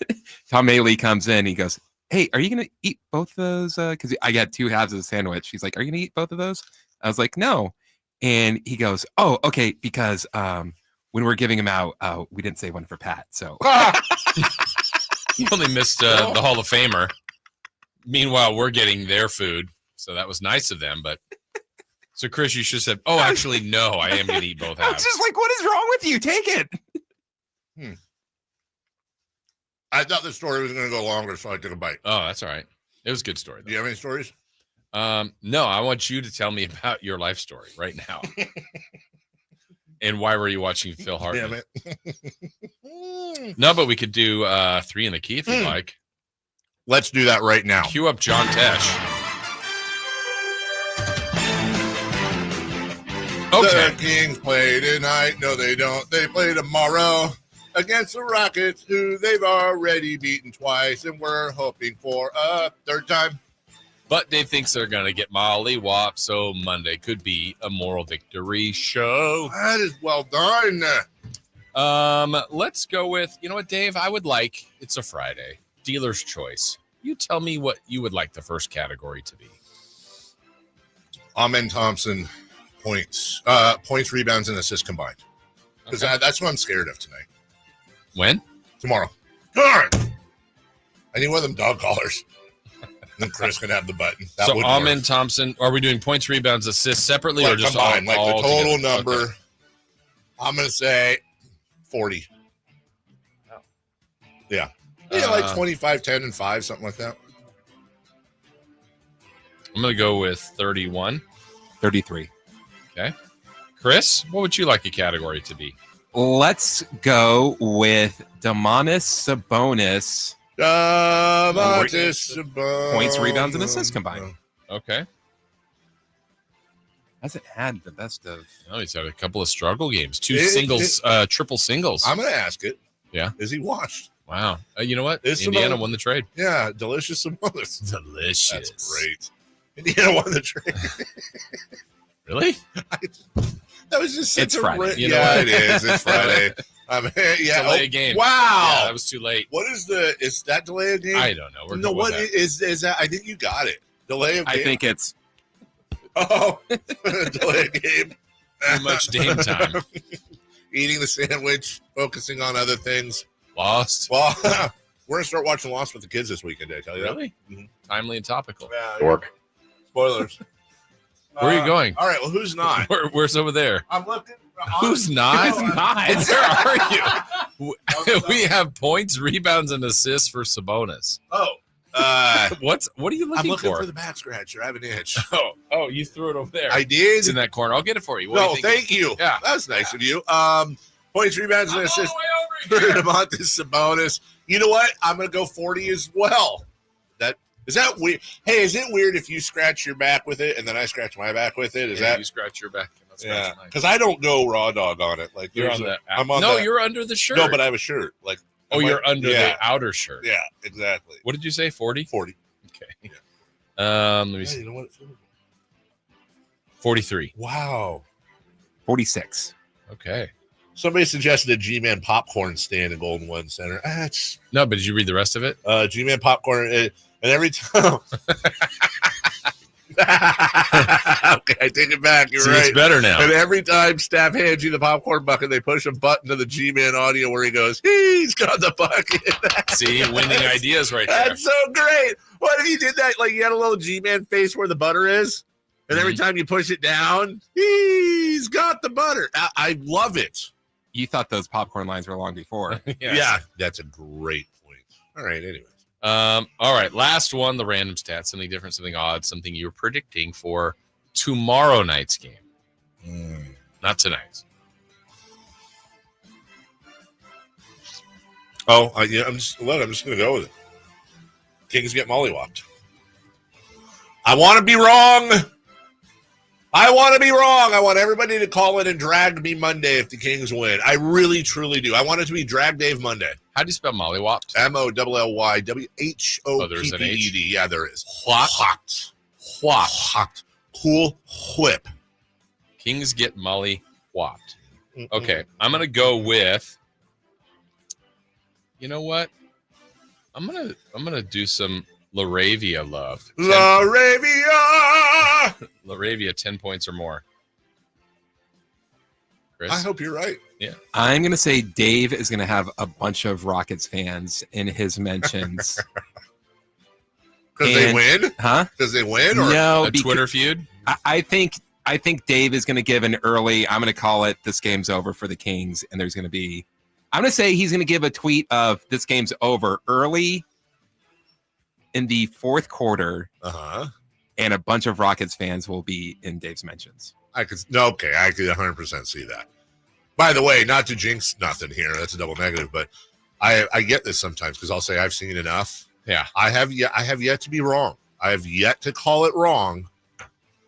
Tom Maley comes in. He goes, "Hey, are you gonna eat both those? Because I got 2 halves of the sandwich." He's like, "Are you gonna eat both of those?" I was like, "No." And he goes, "Oh, okay." Because when we're giving them out, we didn't save one for Pat. So You only missed the Hall of Famer. Meanwhile, we're getting their food, so that was nice of them. But so, Chris, you should have said, "Oh, actually, no, I am going to eat both I halves." was just like, "What is wrong with you? Take it." I thought the story was going to go longer, so I took a bite. Oh, that's all right. It was a good story, though. Do you have any stories? No, I want you to tell me about your life story right now. And why were you watching Phil Hartman? Damn it. No, but we could do 3 in the key if you'd like. Let's do that right now. Cue up John Tesh. Okay. The Kings play tonight. No, they don't. They play tomorrow against the Rockets, who they've already beaten twice, and we're hoping for a third time. But Dave thinks they're going to get molly-whopped, so Monday could be a moral victory show. That is well done. Let's go with, you know what, Dave? I would like, it's a Friday, dealer's choice. You tell me what you would like the first category to be. Amen Thompson points, rebounds, and assists combined. Because that's what I'm scared of tonight. When? Tomorrow. Darn! I need one of them dog collars. Then Chris can have the button. That So would Amen work. Thompson, are we doing points, rebounds, assists separately, or just combined, all the total together? number? Okay. I'm going to say 40. Oh. Yeah. Yeah, like 25, 10, and 5, something like that. I'm going to go with 31. 33. Okay. Chris, what would you like a category to be? Let's go with Domantas Sabonis. Points, rebounds, and assists combined. Okay. Hasn't had the best of. Oh, he's had a couple of struggle games. 2 It- singles, triple singles. I'm going to ask it. Yeah. Is he washed? Wow. You know what? Is Indiana Sabonis- won the trade. Yeah, delicious Sabonis. Delicious. That's great. Indiana won the trade. Really? That was just such It's a Friday. You know yeah, what? it is. It's Friday. Yeah. Delay a game. Wow. Yeah, that was too late. What is is that delay of game? I don't know. We're No, good what with that. is that? I think you got it. Delay of game. I think it's Oh, delay of game. Too much Dame time. Eating the sandwich, focusing on other things. Lost. Well, we're gonna start watching Lost with the kids this weekend. Did I tell you Really? that? Mhm. Timely and topical. Yeah, work. Spoilers. Where are you going? All right. Well, who's not? Where's over there? I'm looking. Who's not? Who's not? Where are you? We have points, rebounds, and assists for Sabonis. Oh, What are you I'm looking looking for? for the back scratcher. I have an itch. Oh, you threw it over there. I did. It's in that corner. I'll get it for you. What do No, you think? thank you. Yeah. That's nice of you. Points, rebounds, and I'm all the assists way for over here. Domantas Sabonis. You know what? I'm gonna go 40 as well. Is that weird? Hey, is it weird if you scratch your back with it and then I scratch my back with it? Is Yeah, that you scratch your back? And I'll scratch yeah? mine. Because I don't go raw dog on it. Like You're there's on the. I'm on no, the- you're under the shirt. No, but I have a shirt. Like Oh, I'm you're like- under yeah, the outer shirt. Yeah, exactly. What did you say? 40? 40. Okay. Let me Hey, see. you know what? 43. Wow. 46. Okay. Somebody suggested a G-Man popcorn stand in Golden One Center. That's No, but did you read the rest of it? G-Man popcorn, and every time. Okay, I take it back. You're See, right. it's better now. And every time staff hands you the popcorn bucket, they push a button to the G-Man audio where he goes, "He's got the bucket." See, winning ideas right there. That's so great. What if you did that? Like you had a little G-Man face where the butter is, and every Mm-hmm. time you push it down, he's got the butter. I love it. You thought those popcorn lines were long before. Yes. Yeah, that's a great point. All right, anyways. All right, last one, the random stat, something different, something odd, something you were predicting for tomorrow night's game. Not tonight. Oh, yeah, I'm just going to go with it. Kings get mollywopped. I want to be wrong. I want to be wrong. I want everybody to call in and drag me Monday if the Kings win. I really, truly do. I want it to be Drag Dave Monday. How do you spell mollywopped? MOLLYWHOPPED. Oh, there's an H? Yeah, there is. Hot. Cool whip. Kings get molly whopped. Okay, I'm gonna go with. You know what? I'm gonna do some Laravia love. Laravia 10 points or more. Chris? I hope you're right. Yeah. I'm going to say Dave is going to have a bunch of Rockets fans in his mentions. Because they win? Huh? Because they win? Or no, a Twitter feud? I think Dave is going to give an early, I'm going to call it, this game's over for the Kings. And there's going to be, I'm going to say he's going to give a tweet of this game's over early in the fourth quarter. And a bunch of Rockets fans will be in Dave's mentions. I could 100% see that. By the way, not to jinx nothing here. That's a double negative, but I get this sometimes because I'll say I've seen enough. Yeah. I have yet to be wrong. I have yet to call it wrong.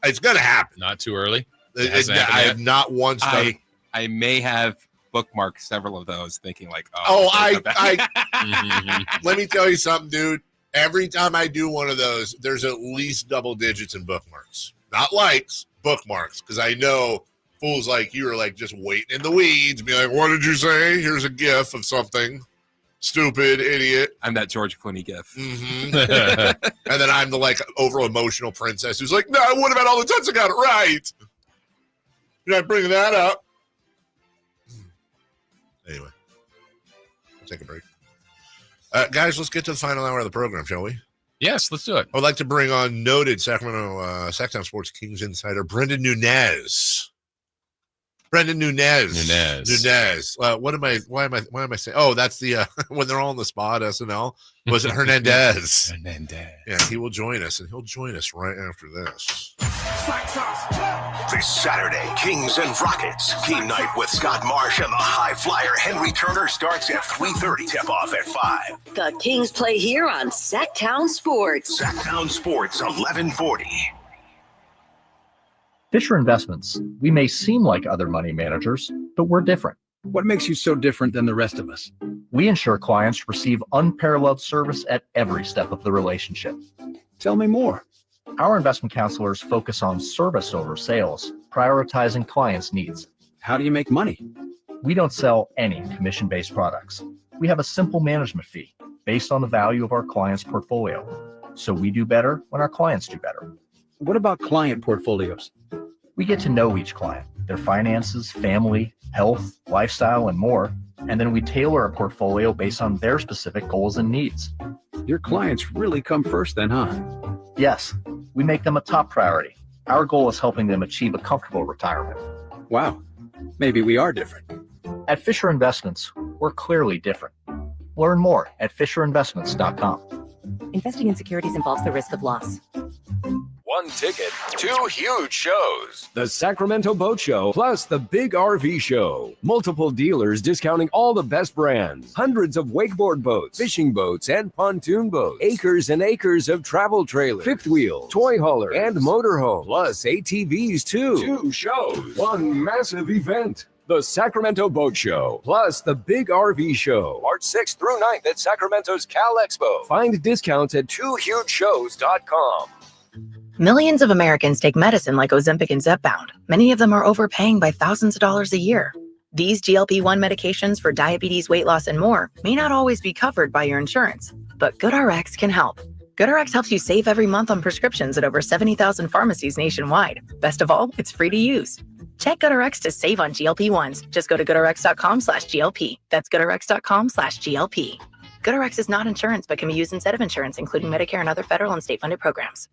It's going to happen. Not too early. I have not once done. I may have bookmarked several of those thinking like, let me tell you something, dude. Every time I do one of those, there's at least double digits in bookmarks. Not likes, bookmarks. Because I know fools like you are like just waiting in the weeds, be like, what did you say? Here's a gif of something. Stupid idiot. I'm that George Clooney gif. Mm-hmm. And then I'm the like over emotional princess who's like, no, what about all the times I got it right? You're not bringing that up. Anyway, we'll take a break. Guys, let's get to the final hour of the program, shall we? Yes, let's do it. I would like to bring on noted Sacramento Sacktown Sports Kings insider Brendan Nunez. Nunez. Why am I saying? Oh, that's the when they're all on the spot. SNL was it Hernandez? Yeah, he will join us, and he'll join us right after this. This Saturday, Kings and Rockets. Game night with Scott Marsh and the high flyer Henry Turner starts at 3:30. Tip-off at 5. The Kings play here on Sacktown Sports. Sacktown Sports, 1140. Fisher Investments. We may seem like other money managers, but we're different. What makes you so different than the rest of us? We ensure clients receive unparalleled service at every step of the relationship. Tell me more. Our investment counselors focus on service over sales, prioritizing clients' needs. How do you make money? We don't sell any commission-based products. We have a simple management fee based on the value of our clients' portfolio. So we do better when our clients do better. What about client portfolios? We get to know each client, their finances, family, health, lifestyle, and more. And then we tailor a portfolio based on their specific goals and needs. Your clients really come first then, huh? Yes, we make them a top priority. Our goal is helping them achieve a comfortable retirement. Wow, maybe we are different. At Fisher Investments, we're clearly different. Learn more at FisherInvestments.com. Investing in securities involves the risk of loss. One ticket, 2 huge shows. The Sacramento Boat Show plus the Big RV Show. Multiple dealers discounting all the best brands. Hundreds of wakeboard boats, fishing boats, and pontoon boats. Acres and acres of travel trailers, fifth wheel, toy hauler, and motorhome. Plus ATVs too. 2 shows, 1 massive event. The Sacramento Boat Show, plus the Big RV Show. March 6th through 9th at Sacramento's Cal Expo. Find discounts at 2hugeshows.com. Millions of Americans take medicine like Ozempic and Zepbound. Many of them are overpaying by thousands of dollars a year. These GLP-1 medications for diabetes, weight loss, and more may not always be covered by your insurance, but GoodRx can help. GoodRx helps you save every month on prescriptions at over 70,000 pharmacies nationwide. Best of all, it's free to use. Check GoodRx to save on GLP-1s. Just go to GoodRx.com/GLP. That's GoodRx.com/GLP. GoodRx is not insurance, but can be used instead of insurance, including Medicare and other federal and state-funded programs.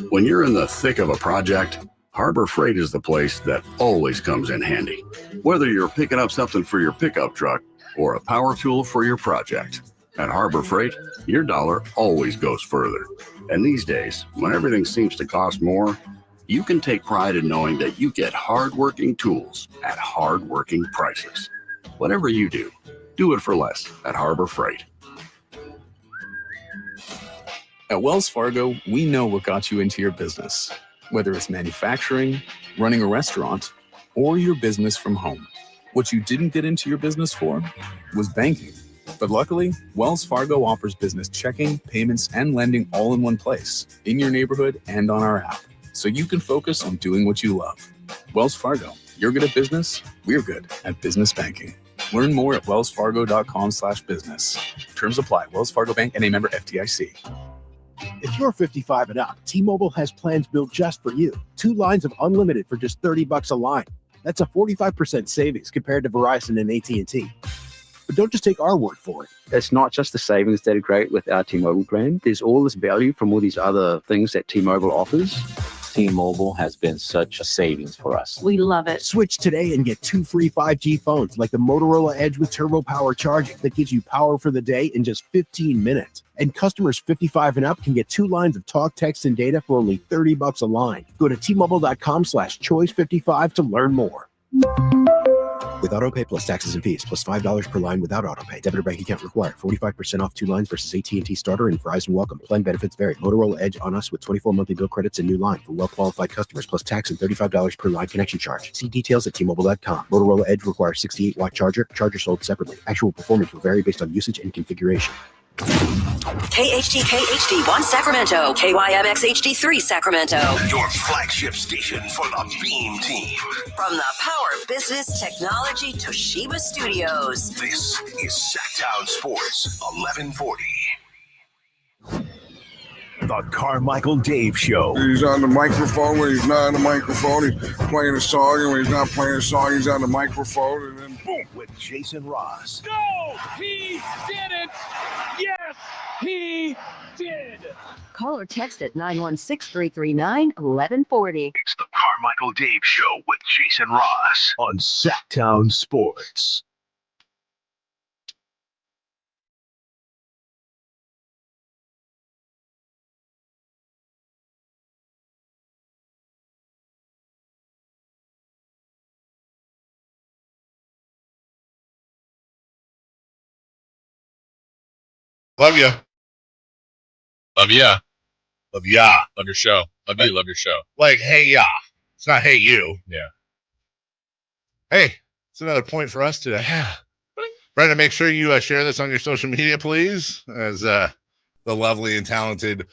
When you're in the thick of a project, Harbor Freight is the place that always comes in handy. Whether you're picking up something for your pickup truck or a power tool for your project, at Harbor Freight, your dollar always goes further. And these days, when everything seems to cost more, you can take pride in knowing that you get hard-working tools at hard-working prices. Whatever you do, do it for less at Harbor Freight. At Wells Fargo, we know what got you into your business. Whether it's manufacturing, running a restaurant, or your business from home, what you didn't get into your business for was banking. But luckily, Wells Fargo offers business checking, payments, and lending all in one place, in your neighborhood and on our app, so you can focus on doing what you love. Wells Fargo, you're good at business, we're good at business banking. Learn more at wellsfargo.com/business. Terms apply. Wells Fargo Bank and a member FDIC. If you're 55 and up, T-Mobile has plans built just for you. 2 lines of unlimited for just $30 a line. That's a 45% savings compared to Verizon and AT&T. But don't just take our word for it. It's not just the savings that are great with our T-Mobile plan. There's all this value from all these other things that T-Mobile offers. T-Mobile has been such a savings for us. We love it. Switch today and get 2 free 5G phones like the Motorola Edge with Turbo Power charging that gives you power for the day in just 15 minutes. And customers 55 and up can get 2 lines of talk, text, and data for only $30 a line. Go to T-Mobile.com/choice55 to learn more. With AutoPay plus taxes and fees, plus $5 per line without AutoPay. Debit or bank account required. 45% off 2 lines versus AT&T Starter and Verizon Welcome. Plan benefits vary. Motorola Edge on us with 24 monthly bill credits and new line for well-qualified customers, plus tax and $35 per line connection charge. See details at T-Mobile.com. Motorola Edge requires 68-watt charger. Charger sold separately. Actual performance will vary based on usage and configuration. KHD1 Sacramento, KYMX HD3 Sacramento. Your flagship station for the Beam Team. From the Power Business Technology Toshiba Studios. This is Sacktown Sports 1140. The Carmichael Dave Show. He's on the microphone when he's not on the microphone. He's playing a song, and when he's not playing a song, he's on the microphone, and then boom. With Jason Ross. No, he didn't. Yes, he did. Call or text at 916-339-1140. It's the Carmichael Dave Show with Jason Ross on Sacktown Sports. Love you. Love ya. Love ya. Love your show. Love you. Love your show. Like, hey, ya. It's not hey, you. Yeah. Hey, it's another point for us today. Yeah. Brendan, make sure you share this on your social media, please, as the lovely and talented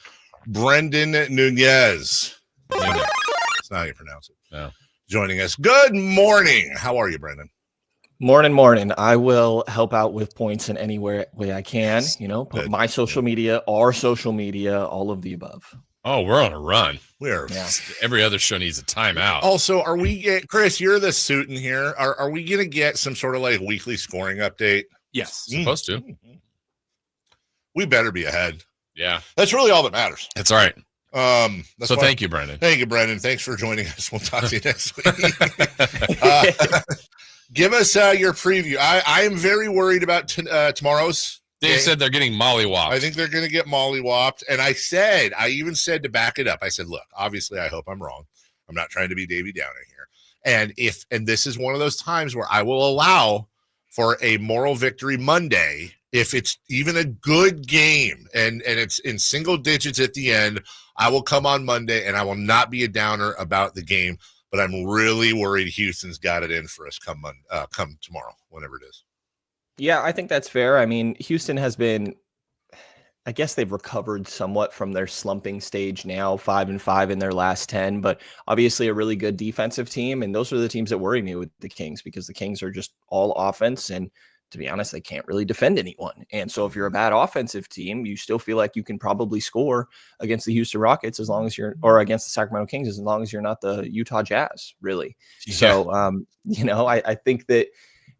Brendan Nunez. That's not how you pronounce it. No. Joining us. Good morning. How are you, Brendan? Morning. I will help out with points in any way I can. You know, put my social media, our social media, all of the above. Oh, we're on a run. We're Every other show needs a timeout. Also, are we Chris? You're the suit in here. Are we gonna get some sort of like weekly scoring update? Yes, supposed to. We better be ahead. Yeah, that's really all that matters. That's all right. So thank you, Brendan. Thank you, Brendan. Thanks for joining us. We'll talk to you next week. Give us your preview. I am very worried about tomorrow's. They said they're getting mollywopped. I think they're going to get mollywopped. And I even said to back it up, I said, look, obviously I hope I'm wrong. I'm not trying to be Davey Downer here. And this is one of those times where I will allow for a moral victory Monday if it's even a good game and it's in single digits at the end. I will come on Monday and I will not be a downer about the game. But I'm really worried Houston's got it in for us come tomorrow, whenever it is. Yeah, I think that's fair. I mean, Houston has been, I guess they've recovered somewhat from their slumping stage now, 5-5 in their last 10, but obviously a really good defensive team. And those are the teams that worry me with the Kings because the Kings are just all offense. And to be honest, they can't really defend anyone. And so if you're a bad offensive team, you still feel like you can probably score against the Houston Rockets or against the Sacramento Kings as long as you're not the Utah Jazz, really. Yeah. So, I think that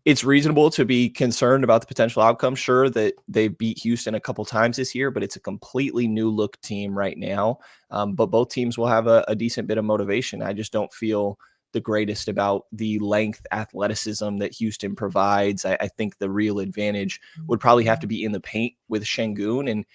it's reasonable to be concerned about the potential outcome. Sure that they beat Houston a couple times this year, but it's a completely new look team right now. But both teams will have a decent bit of motivation. I just don't feel the greatest about the length athleticism that Houston provides. I think the real advantage would probably have to be in the paint with Şengün. And,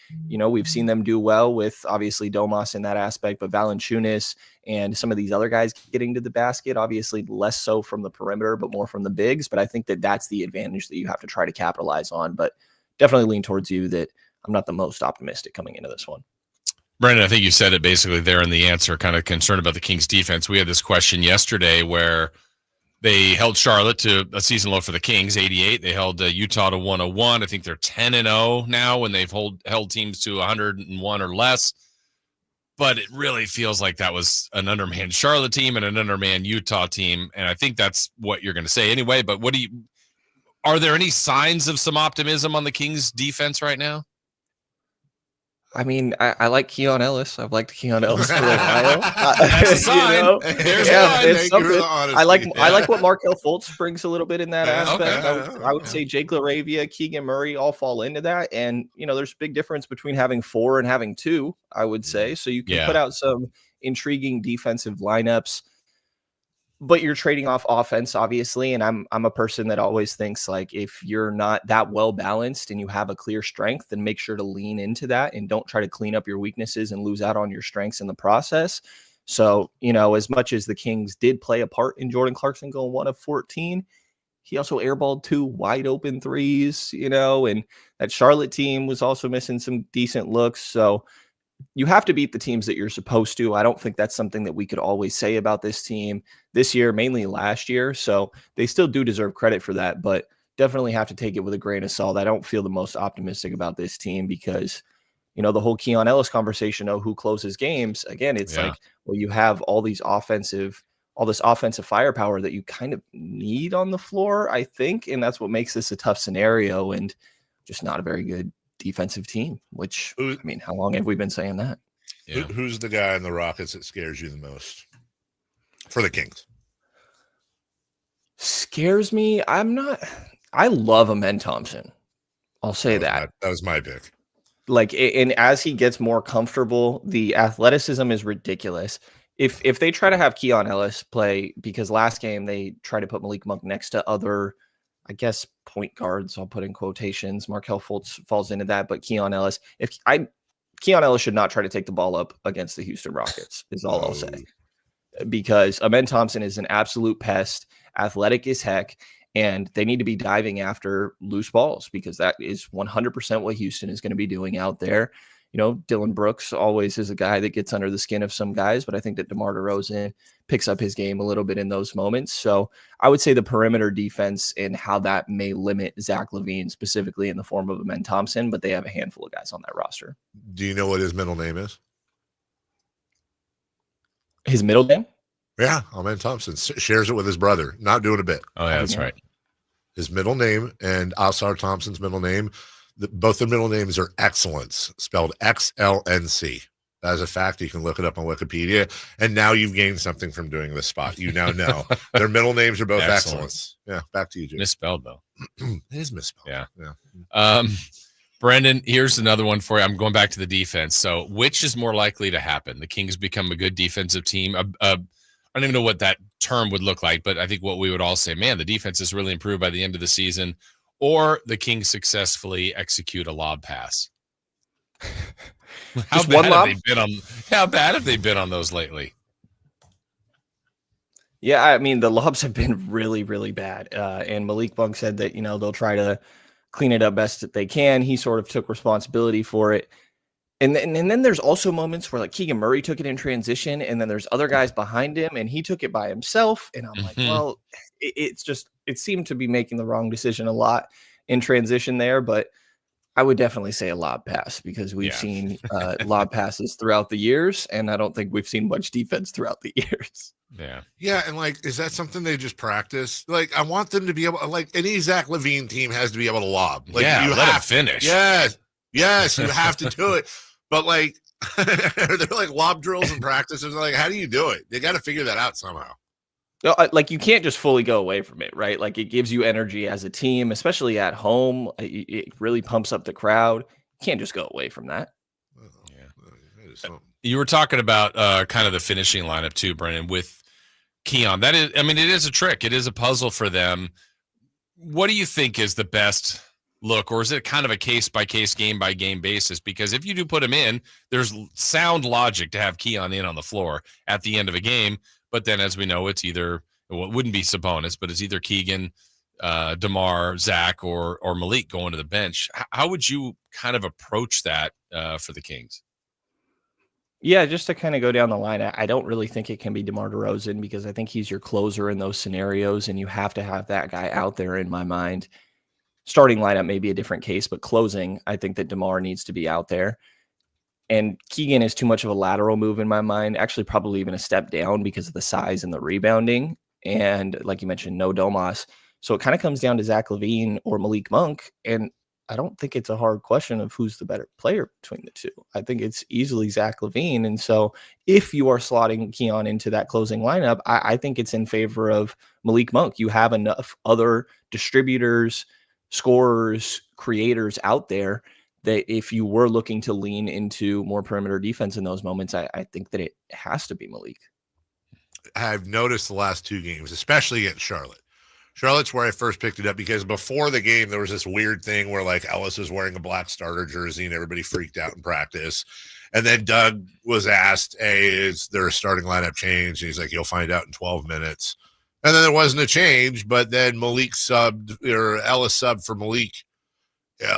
we've seen them do well with obviously Domas in that aspect, but Valanciunas and some of these other guys getting to the basket, obviously less so from the perimeter, but more from the bigs. But I think that that's the advantage that you have to try to capitalize on, but definitely lean towards you that I'm not the most optimistic coming into this one. Brandon, I think you said it basically there in the answer, kind of concerned about the Kings defense. We had this question yesterday where they held Charlotte to a season low for the Kings, 88. They held Utah to 101. I think they're 10-0 now when they've held teams to 101 or less. But it really feels like that was an undermanned Charlotte team and an undermanned Utah team. And I think that's what you're going to say anyway. But are there any signs of some optimism on the Kings defense right now? I mean, I like Keon Ellis. I've liked Keon Ellis for a while. That's a sign. There's one. It's Thank you for the I like what Markelle Fultz brings a little bit in that aspect. Okay. I would say Jake LaRavia, Keegan Murray all fall into that. And, there's a big difference between having 4 and having 2, I would say. So you can put out some intriguing defensive lineups. But you're trading off offense, obviously, and I'm a person that always thinks like if you're not that well balanced and you have a clear strength, then make sure to lean into that and don't try to clean up your weaknesses and lose out on your strengths in the process. So, as much as the Kings did play a part in Jordan Clarkson going 1 of 14, he also airballed 2 wide open threes, and that Charlotte team was also missing some decent looks. So you have to beat the teams that you're supposed to. I don't think that's something that we could always say about this team this year, mainly last year. So they still do deserve credit for that, but definitely have to take it with a grain of salt. I don't feel the most optimistic about this team because, the whole Keon Ellis conversation of who closes games, again, it's like, well, you have all this offensive firepower that you kind of need on the floor, I think. And that's what makes this a tough scenario and just not a very good defensive team, which, how long have we been saying that? Yeah. Who's the guy in the Rockets that scares you the most for the Kings? Scares me? I love Amen Thompson. I'll say that. That was my pick. And as he gets more comfortable, the athleticism is ridiculous. If they try to have Keon Ellis play, because last game they tried to put Malik Monk next to other, I guess, point guards, I'll put in quotations. Markelle Fultz falls into that, but Keon Ellis, Keon Ellis should not try to take the ball up against the Houston Rockets, is all I'll say. Because Amen Thompson is an absolute pest, athletic as heck, and they need to be diving after loose balls because that is 100% what Houston is going to be doing out there. Dylan Brooks always is a guy that gets under the skin of some guys, but I think that DeMar DeRozan picks up his game a little bit in those moments. So I would say the perimeter defense and how that may limit Zach LaVine specifically in the form of Amen Thompson, but they have a handful of guys on that roster. Do you know what his middle name is? His middle name? Yeah, Amen Thompson shares it with his brother. Not doing a bit. Oh, yeah, that's right. His middle name and Asar Thompson's middle name, both their middle names are Excellence, spelled XLNC. That is a fact. You can look it up on Wikipedia. And now you've gained something from doing this spot. You now know their middle names are both Excellence. Yeah, back to you, Jim. Misspelled, though. It is misspelled. Yeah. Brandon, here's another one for you. I'm going back to the defense. So which is more likely to happen? The Kings become a good defensive team. I don't even know what that term would look like, but I think what we would all say, man, the defense has really improved by the end of the season, or the Kings successfully execute a lob pass. How bad have they been on those lately? Yeah, I mean, the lobs have been really, really bad. And Malik Monk said that, they'll try to clean it up best that they can. He sort of took responsibility for it. And then there's also moments where like Keegan Murray took it in transition, and then there's other guys behind him, and he took it by himself. And I'm like, well, it seemed to be making the wrong decision a lot in transition there. But I would definitely say a lob pass because we've seen lob passes throughout the years, and I don't think we've seen much defense throughout the years. Yeah. Yeah. And is that something they just practice? I want them to be able, any Zach LaVine team has to be able to lob. You let have to finish. Yes, you have to do it. But they're lob drills and practices. How do you do it? They got to figure that out somehow. No, you can't just fully go away from it, right? It gives you energy as a team, especially at home. It really pumps up the crowd. You can't just go away from that. You were talking about kind of the finishing lineup too, Brennan, with Keon. That is, it is a trick. It is a puzzle for them. What do you think is the best look, or is it kind of a case-by-case, game-by-game basis? Because if you do put him in, there's sound logic to have Keon in on the floor at the end of a game. But then, as we know, it's either, well, it wouldn't be Sabonis, but it's either Keegan, DeMar, Zach, or Malik going to the bench. How would you kind of approach that for the Kings? Yeah, just to kind of go down the line, I don't really think it can be DeMar DeRozan because I think he's your closer in those scenarios, and you have to have that guy out there in my mind. Starting lineup may be a different case, but closing, I think that DeMar needs to be out there. And Keegan is too much of a lateral move in my mind, actually probably even a step down because of the size and the rebounding. And like you mentioned, no Domas. So it kind of comes down to Zach LaVine or Malik Monk. And I don't think it's a hard question of who's the better player between the two. I think it's easily Zach LaVine. And so if you are slotting Keon into that closing lineup, I think it's in favor of Malik Monk. You have enough other distributors, scorers, creators out there that if you were looking to lean into more perimeter defense in those moments, I think that it has to be Malik. I've noticed the last 2 games, especially against Charlotte. Charlotte's where I first picked it up because before the game, there was this weird thing where like Ellis was wearing a black starter jersey and everybody freaked out in practice. And then Doug was asked, hey, is there a starting lineup change? And he's like, you'll find out in 12 minutes. And then there wasn't a change, but then Malik subbed, or Ellis subbed for Malik.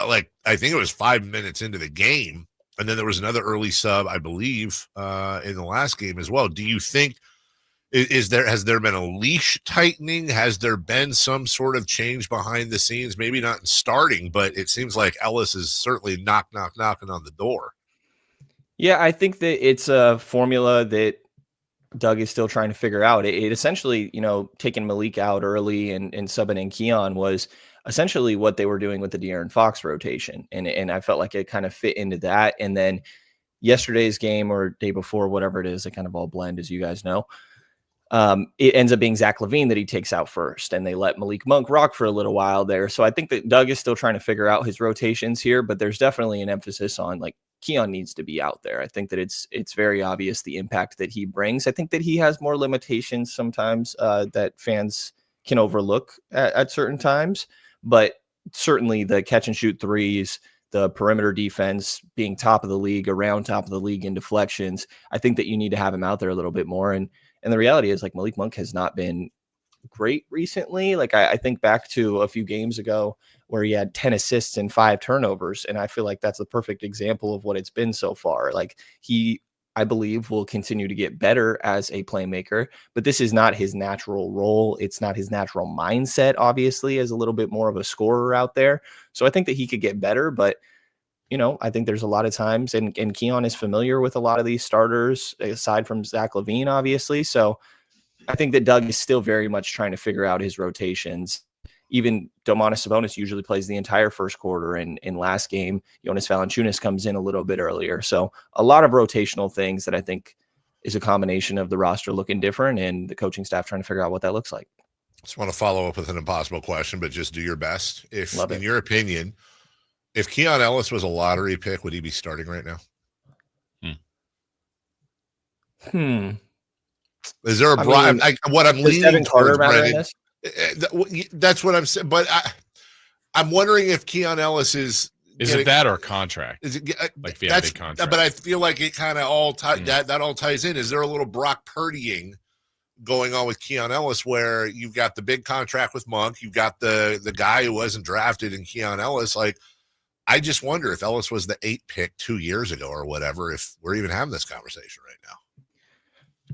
Like, I think it was 5 minutes into the game. And then there was another early sub, I believe, in the last game as well. Do you think, has there been a leash tightening? Has there been some sort of change behind the scenes? Maybe not in starting, but it seems like Ellis is certainly knocking on the door. Yeah, I think that it's a formula that Doug is still trying to figure out. It essentially, taking Malik out early and subbing in Keon was essentially what they were doing with the De'Aaron Fox rotation. And I felt like it kind of fit into that. And then yesterday's game or day before, whatever it is, they kind of all blend, as you guys know. It ends up being Zach LaVine that he takes out first, and they let Malik Monk rock for a little while there. So I think that Doug is still trying to figure out his rotations here, but there's definitely an emphasis on like Keon needs to be out there. I think that it's very obvious the impact that he brings. I think that he has more limitations sometimes that fans can overlook at certain times, but certainly the catch and shoot threes, the perimeter defense being top of the league, around top of the league in deflections. I think that you need to have him out there a little bit more. And the reality is like Malik Monk has not been great recently. Like I think back to a few games ago where he had 10 assists and 5 turnovers. And I feel like that's the perfect example of what it's been so far. Like I believe will continue to get better as a playmaker, but this is not his natural role. It's not his natural mindset, obviously, as a little bit more of a scorer out there. So I think that he could get better, but I think there's a lot of times, and Keon is familiar with a lot of these starters, aside from Zach LaVine, obviously. So I think that Doug is still very much trying to figure out his rotations. Even Domantas Sabonis usually plays the entire first quarter, and in last game, Jonas Valanciunas comes in a little bit earlier. So a lot of rotational things that I think is a combination of the roster looking different and the coaching staff trying to figure out what that looks like. Just want to follow up with an impossible question, but just do your best. If, in your opinion, if Keon Ellis was a lottery pick, would he be starting right now? Is there a what I'm leaning towards, Brendan? That's what I'm saying. But I'm wondering if Keon Ellis is it that or contract? Is it like the big contract? But I feel like it kind of all that all ties in. Is there a little Brock Purdying going on with Keon Ellis where you've got the big contract with Monk, you've got the guy who wasn't drafted in Keon Ellis? Like, I just wonder if Ellis was the 8th pick 2 years ago or whatever, if we're even having this conversation right now.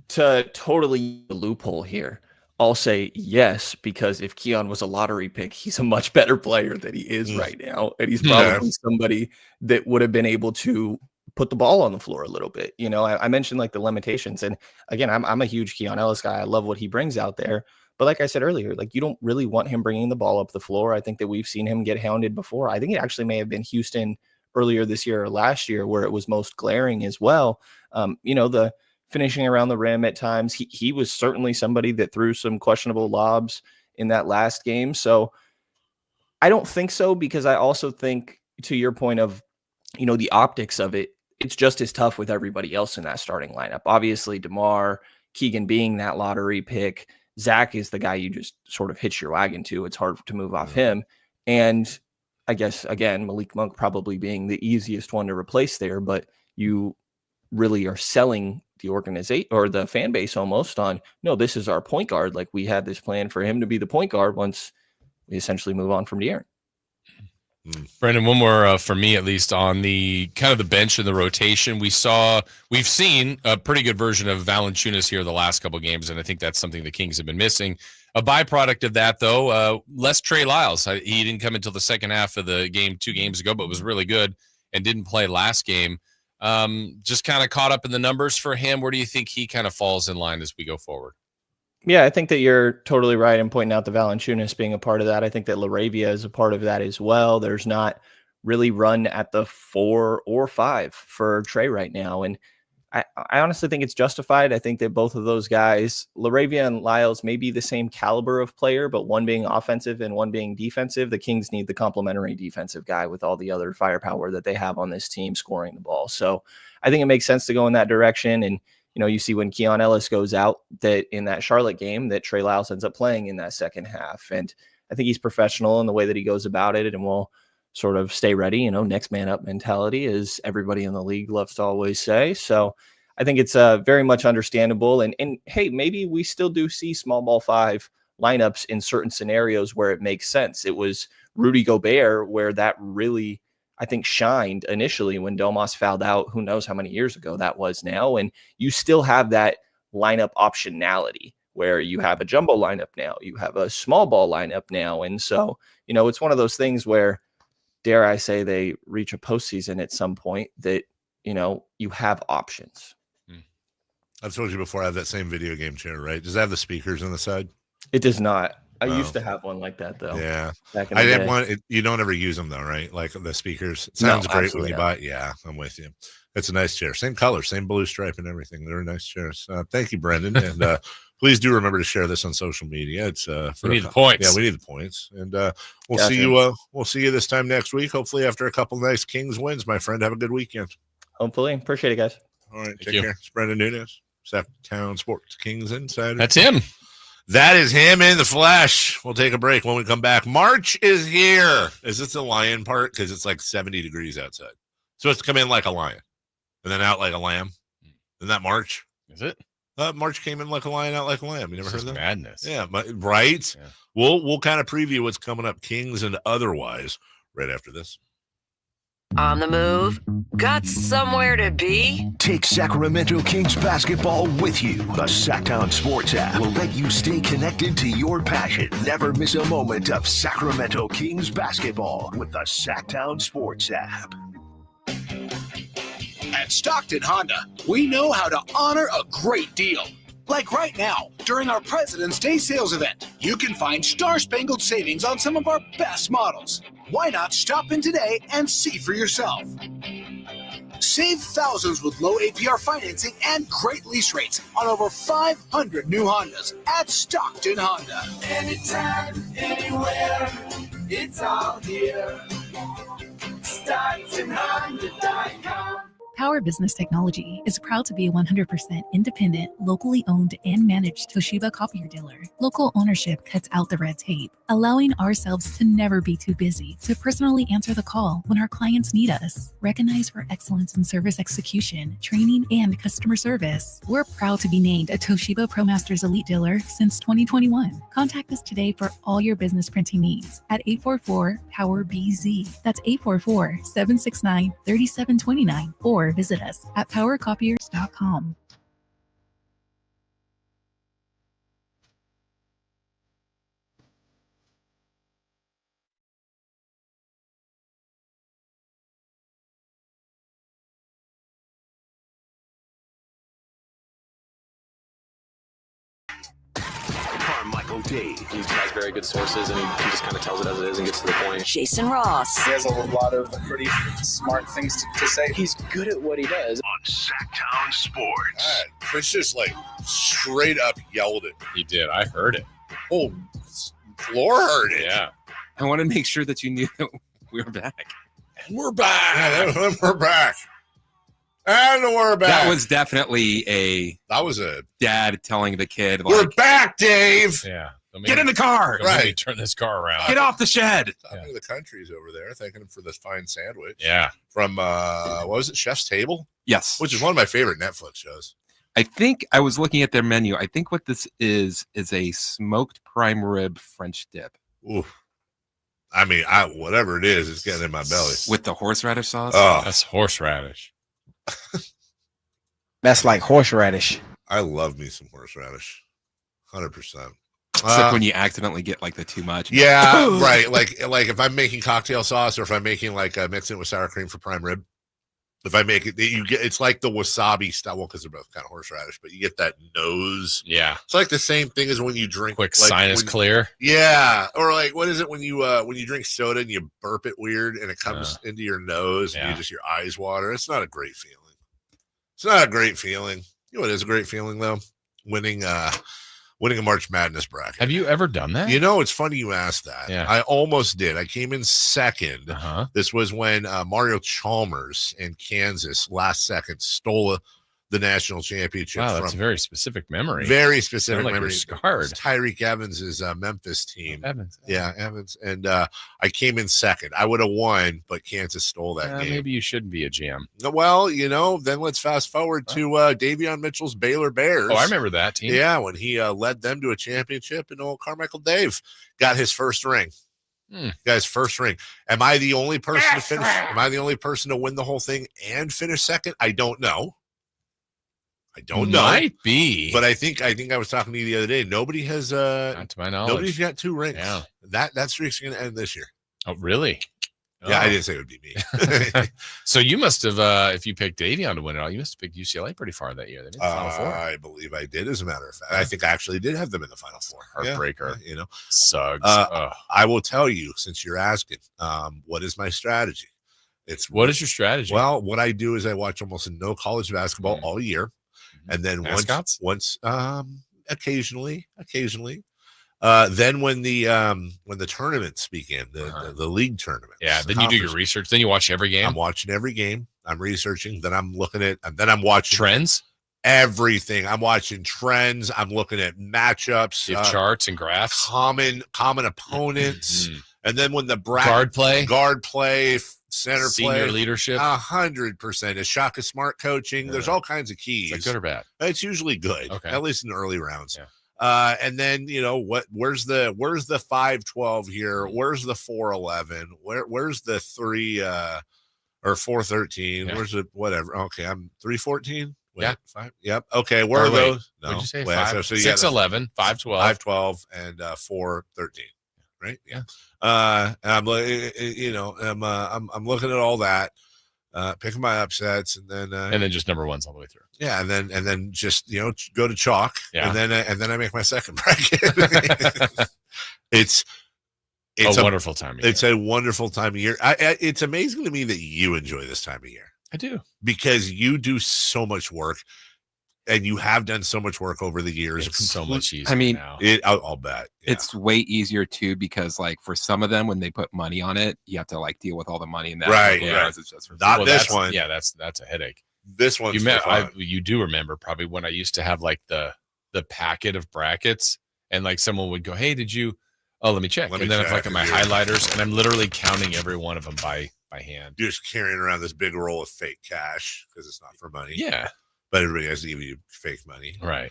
To totally loophole here, I'll say yes, because if Keon was a lottery pick, he's a much better player than he is right now. And he's probably somebody that would have been able to put the ball on the floor a little bit. I mentioned like the limitations. And again, I'm a huge Keon Ellis guy. I love what he brings out there. But like I said earlier, like you don't really want him bringing the ball up the floor. I think that we've seen him get hounded before. I think it actually may have been Houston earlier this year or last year where it was most glaring as well. The finishing around the rim at times, he was certainly somebody that threw some questionable lobs in that last game. So I don't think so, because I also think, to your point of, the optics of it, it's just as tough with everybody else in that starting lineup. Obviously, DeMar, Keegan being that lottery pick, Zach is the guy you just sort of hitch your wagon to. It's hard to move off him. And I guess, again, Malik Monk probably being the easiest one to replace there, but you really are selling the organization or the fan base almost on, no, this is our point guard. Like, we had this plan for him to be the point guard once we essentially move on from De'Aaron. Brendan, one more for me, at least, on the kind of the bench and the rotation. We've seen a pretty good version of Valanciunas here the last couple of games, and I think that's something the Kings have been missing. A byproduct of that, though, less Trey Lyles. He didn't come until the second half of the game 2 games ago, but was really good and didn't play last game. Just kind of caught up in the numbers for him. Where do you think he kind of falls in line as we go forward? Yeah, I think that you're totally right in pointing out the Valanciunas being a part of that. I think that LaRavia is a part of that as well. There's not really run at the 4 or 5 for Trey right now. And I honestly think it's justified. I think that both of those guys, LaRavia and Lyles, may be the same caliber of player, but one being offensive and one being defensive. The Kings need the complementary defensive guy with all the other firepower that they have on this team scoring the ball. So I think it makes sense to go in that direction. And you see when Keon Ellis goes out, that in that Charlotte game, that Trey Lyles ends up playing in that second half. And I think he's professional in the way that he goes about it, and will sort of stay ready, next man up mentality, as everybody in the league loves to always say. So I think it's very much understandable. And hey, maybe we still do see small ball 5 lineups in certain scenarios where it makes sense. It was Rudy Gobert where that really, I think, shined initially when Domas fouled out, who knows how many years ago that was now. And you still have that lineup optionality where you have a jumbo lineup now, you have a small ball lineup now. And so, it's one of those things where, dare I say, they reach a postseason at some point that, you have options. I've told you before, I have that same video game chair, right? Does it have the speakers on the side? It does not. I used to have one like that, though. Yeah. Back in the had day. one. You don't ever use them, though, right? Like the speakers. It sounds great when you not. buy it. Yeah, I'm with you. It's a nice chair. Same color, same blue stripe and everything. They're nice chairs. Thank you, Brendan. And please do remember to share this on social media. It's we need the points. Yeah, we need the points. And we'll see you. We'll see you this time next week. Hopefully, after a couple nice Kings wins, my friend. Have a good weekend. Hopefully. Appreciate it, guys. All right. Take care. It's Brendan Nunes, Sacramento Sports Kings Insider. That's him. That is him in the flesh. We'll take a break when we come back. March is here. Is this the lion part? Because it's like 70 degrees outside. So it's to come in like a lion and then out like a lamb. Isn't that March? Is it? March came in like a lion, out like a lamb. You never heard that? Madness. Yeah, right? Yeah. We'll kind of preview what's coming up, Kings and otherwise, right after this. On the move? Got somewhere to be? Take Sacramento Kings basketball with you. The Sacktown Sports app will let you stay connected to your passion. Never miss a moment of Sacramento Kings basketball with the Sacktown Sports app. At Stockton Honda, we know how to honor a great deal. Like right now, during our President's Day sales event, you can find star-spangled savings on some of our best models. Why not stop in today and see for yourself? Save thousands with low APR financing and great lease rates on over 500 new Hondas at Stockton Honda. Anytime, anywhere, it's all here. StocktonHonda.com. Power Business Technology is proud to be a 100% independent, locally owned and managed Toshiba copier dealer. Local ownership cuts out the red tape, allowing ourselves to never be too busy to personally answer the call when our clients need us. Recognized for excellence in service execution, training, and customer service, we're proud to be named a Toshiba ProMasters Elite Dealer since 2021. Contact us today for all your business printing needs at 844-POWER-BZ. That's 844-769-3729, or visit us at powercopiers.com. Carmichael Dave. He has very good sources, and he just kind of tells it as it is and gets to the point. Jason Ross. He has a lot of pretty smart things to say. He's good at what he does. On Sacktown Sports. Chris just straight up yelled it. He did. I heard it. Oh, floor heard it. Yeah. I want to make sure that you knew that we were back. And we're back. Yeah, we're back. And we're back. That was definitely a dad telling the kid, like, we're back, Dave. Yeah. Get in the car. Right. Turn this car around. Get off the shed. Talking to the countries over there, thanking him for this fine sandwich. Yeah. From, what was it, Chef's Table? Yes. Which is one of my favorite Netflix shows. I think I was looking at their menu. I think what this is a smoked prime rib French dip. Ooh. I mean, whatever it is, it's getting in my belly. With the horseradish sauce? Oh, That's horseradish. That's like horseradish. I love me some horseradish. 100%. It's like when you accidentally get like the too much. Yeah, right. Like if I'm making cocktail sauce or if I'm making like mixing it with sour cream for prime rib. If I make it, it's like the wasabi style. Well, because they're both kind of horseradish, but you get that nose. Yeah, it's like the same thing as when you drink quick like, sinus clear. Yeah, or like what is it when you drink soda and you burp it weird and it comes into your nose and your eyes water. It's not a great feeling. It's not a great feeling. You know what is a great feeling though? Winning a March Madness bracket. Have you ever done that? You know, it's funny you asked that. Yeah. I almost did. I came in second. This was when Mario Chalmers in Kansas last second stole the national championship. Wow, that's a very specific memory. Very specific like memory. you're scarred. Tyreek Evans' Memphis team. Evans. Yeah, Evans. And I came in second. I would have won, but Kansas stole that game. Maybe you shouldn't be a GM. Well, then let's fast forward to Davion Mitchell's Baylor Bears. Oh, I remember that team. Yeah, when he led them to a championship, and old Carmichael Dave got his first ring. Got his first ring. Am I the only person to finish? Am I the only person to win the whole thing and finish second? I don't know. I don't know. Might be. But I think I was talking to you the other day. Nobody has not to my knowledge. Nobody's got 2 rings. Yeah. That streak's gonna end this year. Oh, really? Yeah, I didn't say it would be me. So you must have, if you picked Davion to win it all, you must have picked UCLA pretty far that year. They made the Final Four. I believe I did, as a matter of fact. I think I actually did have them in the Final Four. Heartbreaker. Yeah, Suggs. I will tell you, since you're asking, what is my strategy? What is your strategy? Well, what I do is I watch almost no college basketball all year. And then once occasionally, then when the tournaments begin, the league tournament. Yeah, then you do your research. Then you watch every game. I'm watching every game. I'm researching. Then I'm looking at, and then I'm watching trends. Everything. I'm watching trends. I'm looking at matchups, charts and graphs, common opponents, and then when the guard play. Center senior play, leadership, 100%. Is Shaka Smart coaching? There's all kinds of keys. Is that good or bad? It's usually good, okay. At least in the early rounds. Yeah. And then where's the 5-12 here? Where's the 4-11? Where's the 3 or 4-13? Where's the whatever? Okay, I'm 3-14. Yeah, 5. Yep. Okay, where are those? No. What'd you say? 6-11, 5-12, 5-12, and 4-13. Right. Yeah. And I'm like, I'm looking at all that, picking my upsets, and then just number ones all the way through. Yeah, and then just go to chalk. Yeah. And then I make my second bracket. It's a wonderful time of year. It's a wonderful time of year. It's amazing to me that you enjoy this time of year. I do, because you do so much work. And you have done so much work over the years. It's so much easier. I mean, now. I'll bet it's way easier too, because like for some of them, when they put money on it, you have to like deal with all the money in that. Right. Yeah. It's just not this one. Yeah, that's a headache. This one. You do remember probably when I used to have like the packet of brackets, and like someone would go, "Hey, did you? Oh, let me check." And then if like in my highlighters, and I'm literally counting every one of them by hand. You're just carrying around this big roll of fake cash because it's not for money. Yeah. But everybody has to give you fake money. Right.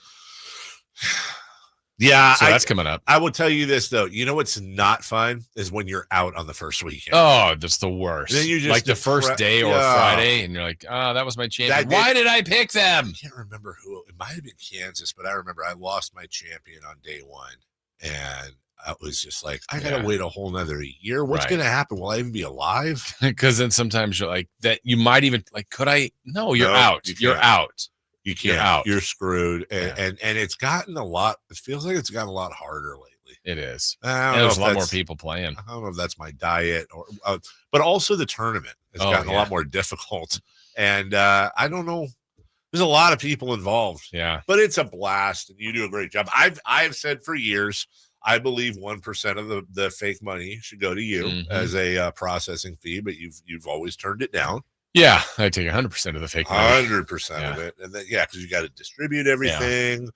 Yeah. So that's coming up. I will tell you this, though. You know what's not fun is when you're out on the first weekend. Oh, that's the worst. Then you just like the first day or Friday, and you're like, oh, that was my champion. Why did I pick them? I can't remember who. It might have been Kansas, but I remember I lost my champion on day one. And I was just like, I got to wait a whole nother year. What's going to happen? Will I even be alive? Because then sometimes you're like, that you might even, like, could I? No, you're out. You're out. You can't. You're out. You're screwed. And it's gotten a lot. It feels like it's gotten a lot harder lately. It is. There's a lot more people playing. I don't know if that's my diet or, but also the tournament has gotten a lot more difficult. And I don't know. There's a lot of people involved. Yeah. But it's a blast, and you do a great job. I've said for years, I believe 1% of the fake money should go to you as a processing fee, but you've always turned it down. Yeah, I take 100% of the fake money. 100% of it, and then because you got to distribute everything,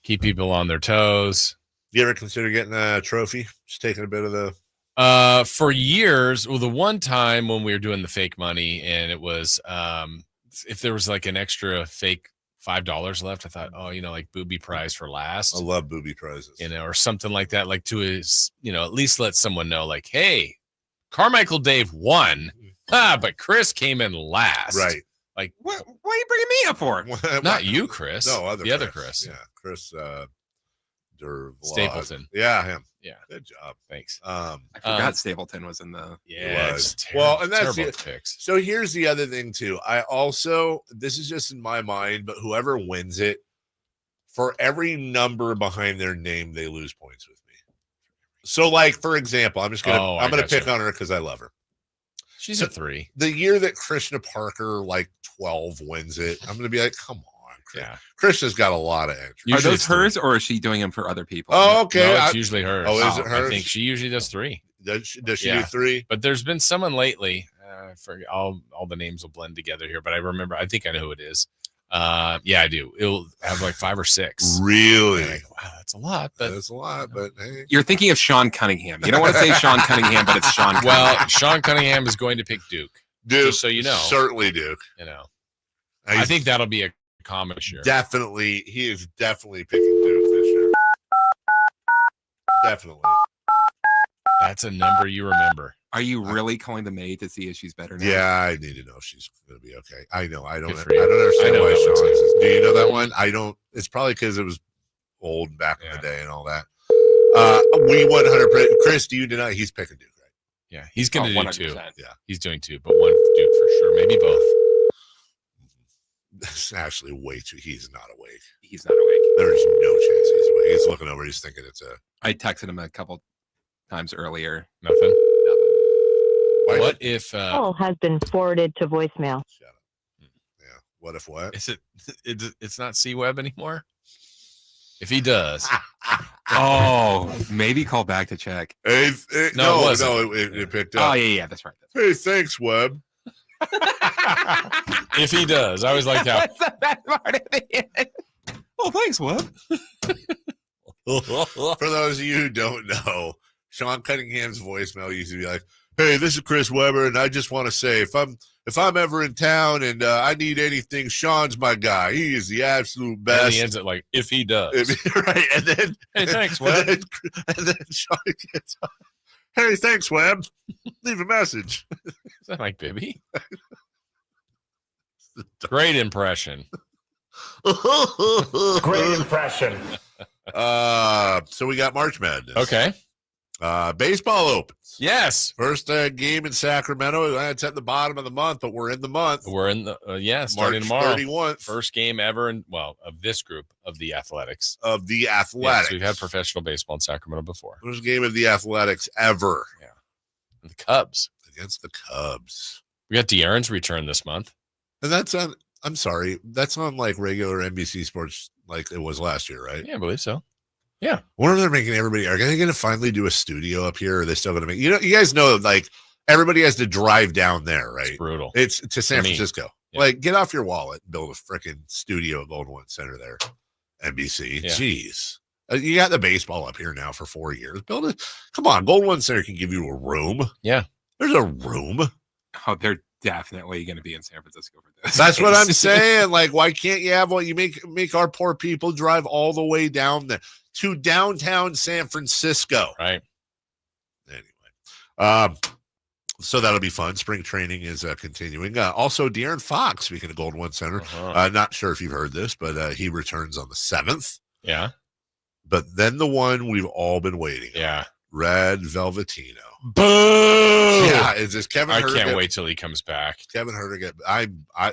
keep people on their toes. You ever consider getting a trophy? Just taking a bit of the. For years, well, the one time when we were doing the fake money, and it was if there was like an extra fake $5 left. I thought, like booby prize for last. I love booby prizes. Or something like that, like to his, at least let someone know, like, hey, Carmichael Dave won, but Chris came in last. Right. Like, what are you bringing me up for? Not you, Chris. No, other Chris. Yeah, Chris Stapleton. Yeah, him. Yeah. Good job. Thanks. I forgot Stapleton was in the. Yeah. And that's terrible picks. So here's the other thing too. This is just in my mind, but whoever wins it, for every number behind their name, they lose points with me. So, like, for example, I'm gonna pick on her because I love her. She's a 3. The year that Krishna Parker, like 12, wins it, I'm gonna be like, come on. Yeah, Krishna's got a lot of entries. Are those hers, or is she doing them for other people? Oh, okay. No, it's usually hers. Oh, is it hers? I think she usually does 3. Does she do 3? But there's been someone lately. I forget, all the names will blend together here, but I think I know who it is. Yeah, I do. It'll have like 5 or 6. Really? Wow, that's a lot. But that's a lot. But hey. You're thinking of Sean Cunningham. You don't want to say Sean Cunningham, but it's Sean. Well, Sean Cunningham is going to pick Duke. Just so you know, certainly Duke. I think that'll be a common year. Definitely, he is definitely picking Duke this year. Definitely. That's a number you remember. Are you really calling the maid to see if she's better now? Yeah, I need to know if she's going to be okay. I know. I don't understand I know why that Sean one is. Do you know that one? I don't. It's probably because it was old back in the day and all that. We 100%. Chris, do you deny he's picking Duke, right? Yeah, he's going to do 2. Yeah, he's doing 2, but 1 Duke for sure. Maybe both. That's actually way too. He's not awake. He's not awake. There's no chance he's awake. He's looking over. He's thinking it's a. I texted him a couple times earlier. Nothing. Why what if? Call has been forwarded to voicemail. Shut up. Yeah. What if what? Is it? It's not C-Web anymore. If he does. Oh, maybe call back to check. No, it picked up. Oh yeah, that's right. Hey, thanks, Webb. If he does, I always like how. That's the best part at the end. Oh, thanks, Webb. For those of you who don't know, Sean Cunningham's voicemail used to be like, "Hey, this is Chris Webber, and I just want to say, if I'm ever in town and I need anything, Sean's my guy. He is the absolute best." And he ends it like, "If he does." Right, and then hey, thanks, Webb. And then Sean gets on. Hey, thanks, Webb. Leave a message. Is that Mike Bibby? Great impression. Great impression. So we got March Madness. Okay. Baseball opens. Yes. First game in Sacramento. It's at the bottom of the month, but we're in the month. We're in the starting March tomorrow. 31st. First game ever of this group of the Athletics. Yes, we've had professional baseball in Sacramento before. First game of the Athletics ever. Yeah. The Cubs. Against the Cubs. We got De'Aaron's return this month. And that's on, I'm sorry, that's on like regular NBC Sports like it was last year, right? Yeah, I believe so. Yeah. I wonder if they're making everybody, are they going to finally do a studio up here? Or are they still going to make, you guys know, like everybody has to drive down there, right? It's brutal. It's to San Francisco. Yeah. Like get off your wallet and build a freaking studio at Golden One Center there. NBC. Yeah. Jeez. You got the baseball up here now for 4 years. Build it. Come on. Golden One Center can give you a room. Yeah. There's a room. Oh, they're definitely going to be in San Francisco for this. That's what I'm saying. Like, why can't you have what you make our poor people drive all the way down there to downtown San Francisco? Right. Anyway, so that'll be fun. Spring training is continuing. Also, De'Aaron Fox, speaking of Golden One Center, not sure if you've heard this, but he returns on the 7th. Yeah. But then the one we've all been waiting on. Red Velveetino. Boo! Yeah, is this Kevin I Herter? can't wait till he comes back. Kevin Herter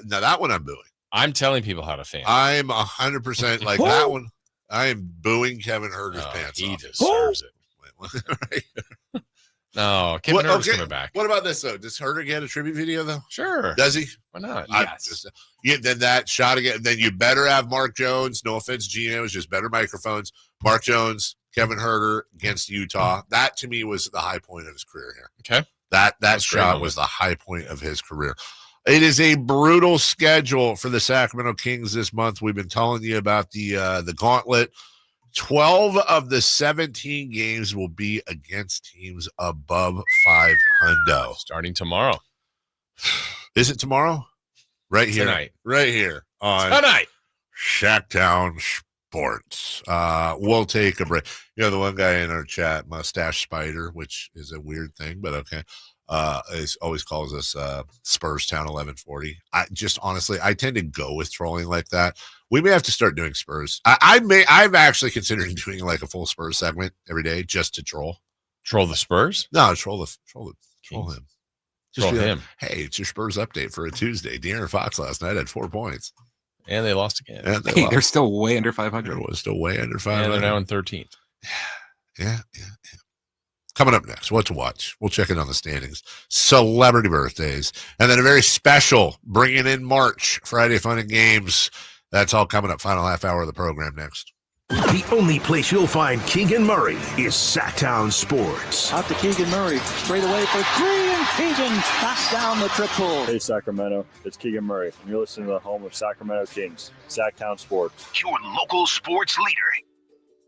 now that one I'm booing. I'm telling people how to fan. I'm 100% like that one. I am booing Kevin Herter's pants he off. deserves it. No, Kevin Herter's coming back. What about this though? Does Herter get a tribute video though? Sure. Does he? Why not? Yes. Then that shot again. Then you better have Mark Jones. No offense, Gino, it's just better microphones. Mark Jones, Kevin Herter against Utah. That to me was the high point of his career here. Okay. That shot was the high point of his career. It is a brutal schedule for the Sacramento Kings this month. We've been telling you about the gauntlet. 12 of the 17 games will be against teams above 500. Starting tomorrow. Is it tomorrow? Right here. Tonight. Right here. On Tonight. Shacktown Sports. We'll take a break. You know, the one guy in our chat, Mustache Spider, which is a weird thing, but okay. Is always calls us Spurs Town 1140. Honestly, I tend to go with trolling like that. We may have to start doing Spurs. I've actually considered doing like a full Spurs segment every day just to troll. Troll the Spurs? No, troll him. Troll Him. Hey, it's your Spurs update for a Tuesday. De'Aaron Fox last night had 4 points. And they lost again. And They're still way under 500. It was still way under 500. And they're now in 13th. Yeah. Coming up next, what to watch. We'll check in on the standings, celebrity birthdays, and then a very special bringing in March, Friday Fun and Games. That's all coming up. Final half hour of the program next. The only place you'll find Keegan Murray is Sacktown Sports. Out to Keegan Murray, straight away for three, and Keegan knocks down the triple. Hey Sacramento, it's Keegan Murray, and you're listening to the home of Sacramento Kings, Sacktown Sports. Your local sports leader.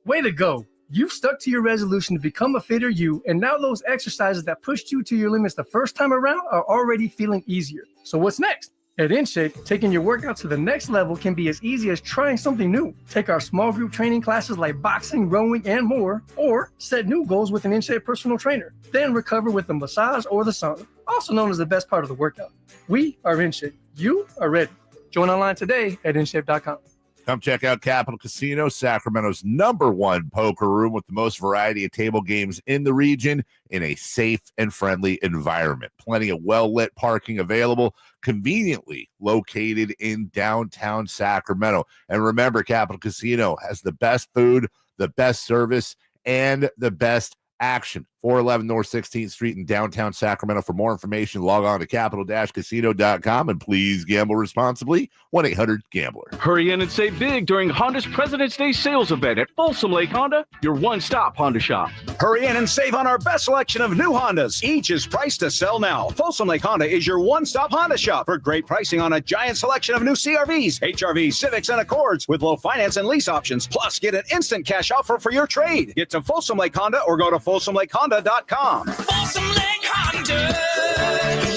Way to go. You've stuck to your resolution to become a fitter you, and now those exercises that pushed you to your limits the first time around are already feeling easier. So what's next? At InShape, taking your workout to the next level can be as easy as trying something new. Take our small group training classes like boxing, rowing, and more, or set new goals with an InShape personal trainer. Then recover with a massage or the sauna, also known as the best part of the workout. We are InShape. You are ready. Join online today at InShape.com. Come check out Capital Casino, Sacramento's #1 poker room with the most variety of table games in the region in a safe and friendly environment. Plenty of well-lit parking available, conveniently located in downtown Sacramento. And remember, Capital Casino has the best food, the best service, and the best action. 411 North 16th Street in downtown Sacramento. For more information, log on to capital-casino.com, and please gamble responsibly. 1-800-GAMBLER. Hurry in and save big during Honda's President's Day sales event at Folsom Lake Honda, your one-stop Honda shop. Hurry in and save on our best selection of new Hondas. Each is priced to sell now. Folsom Lake Honda is your one-stop Honda shop for great pricing on a giant selection of new CRVs, HRVs, Civics, and Accords with low finance and lease options. Plus, get an instant cash offer for your trade. Get to Folsom Lake Honda or go to folsomlakehonda.com. Folsom Lake Honda,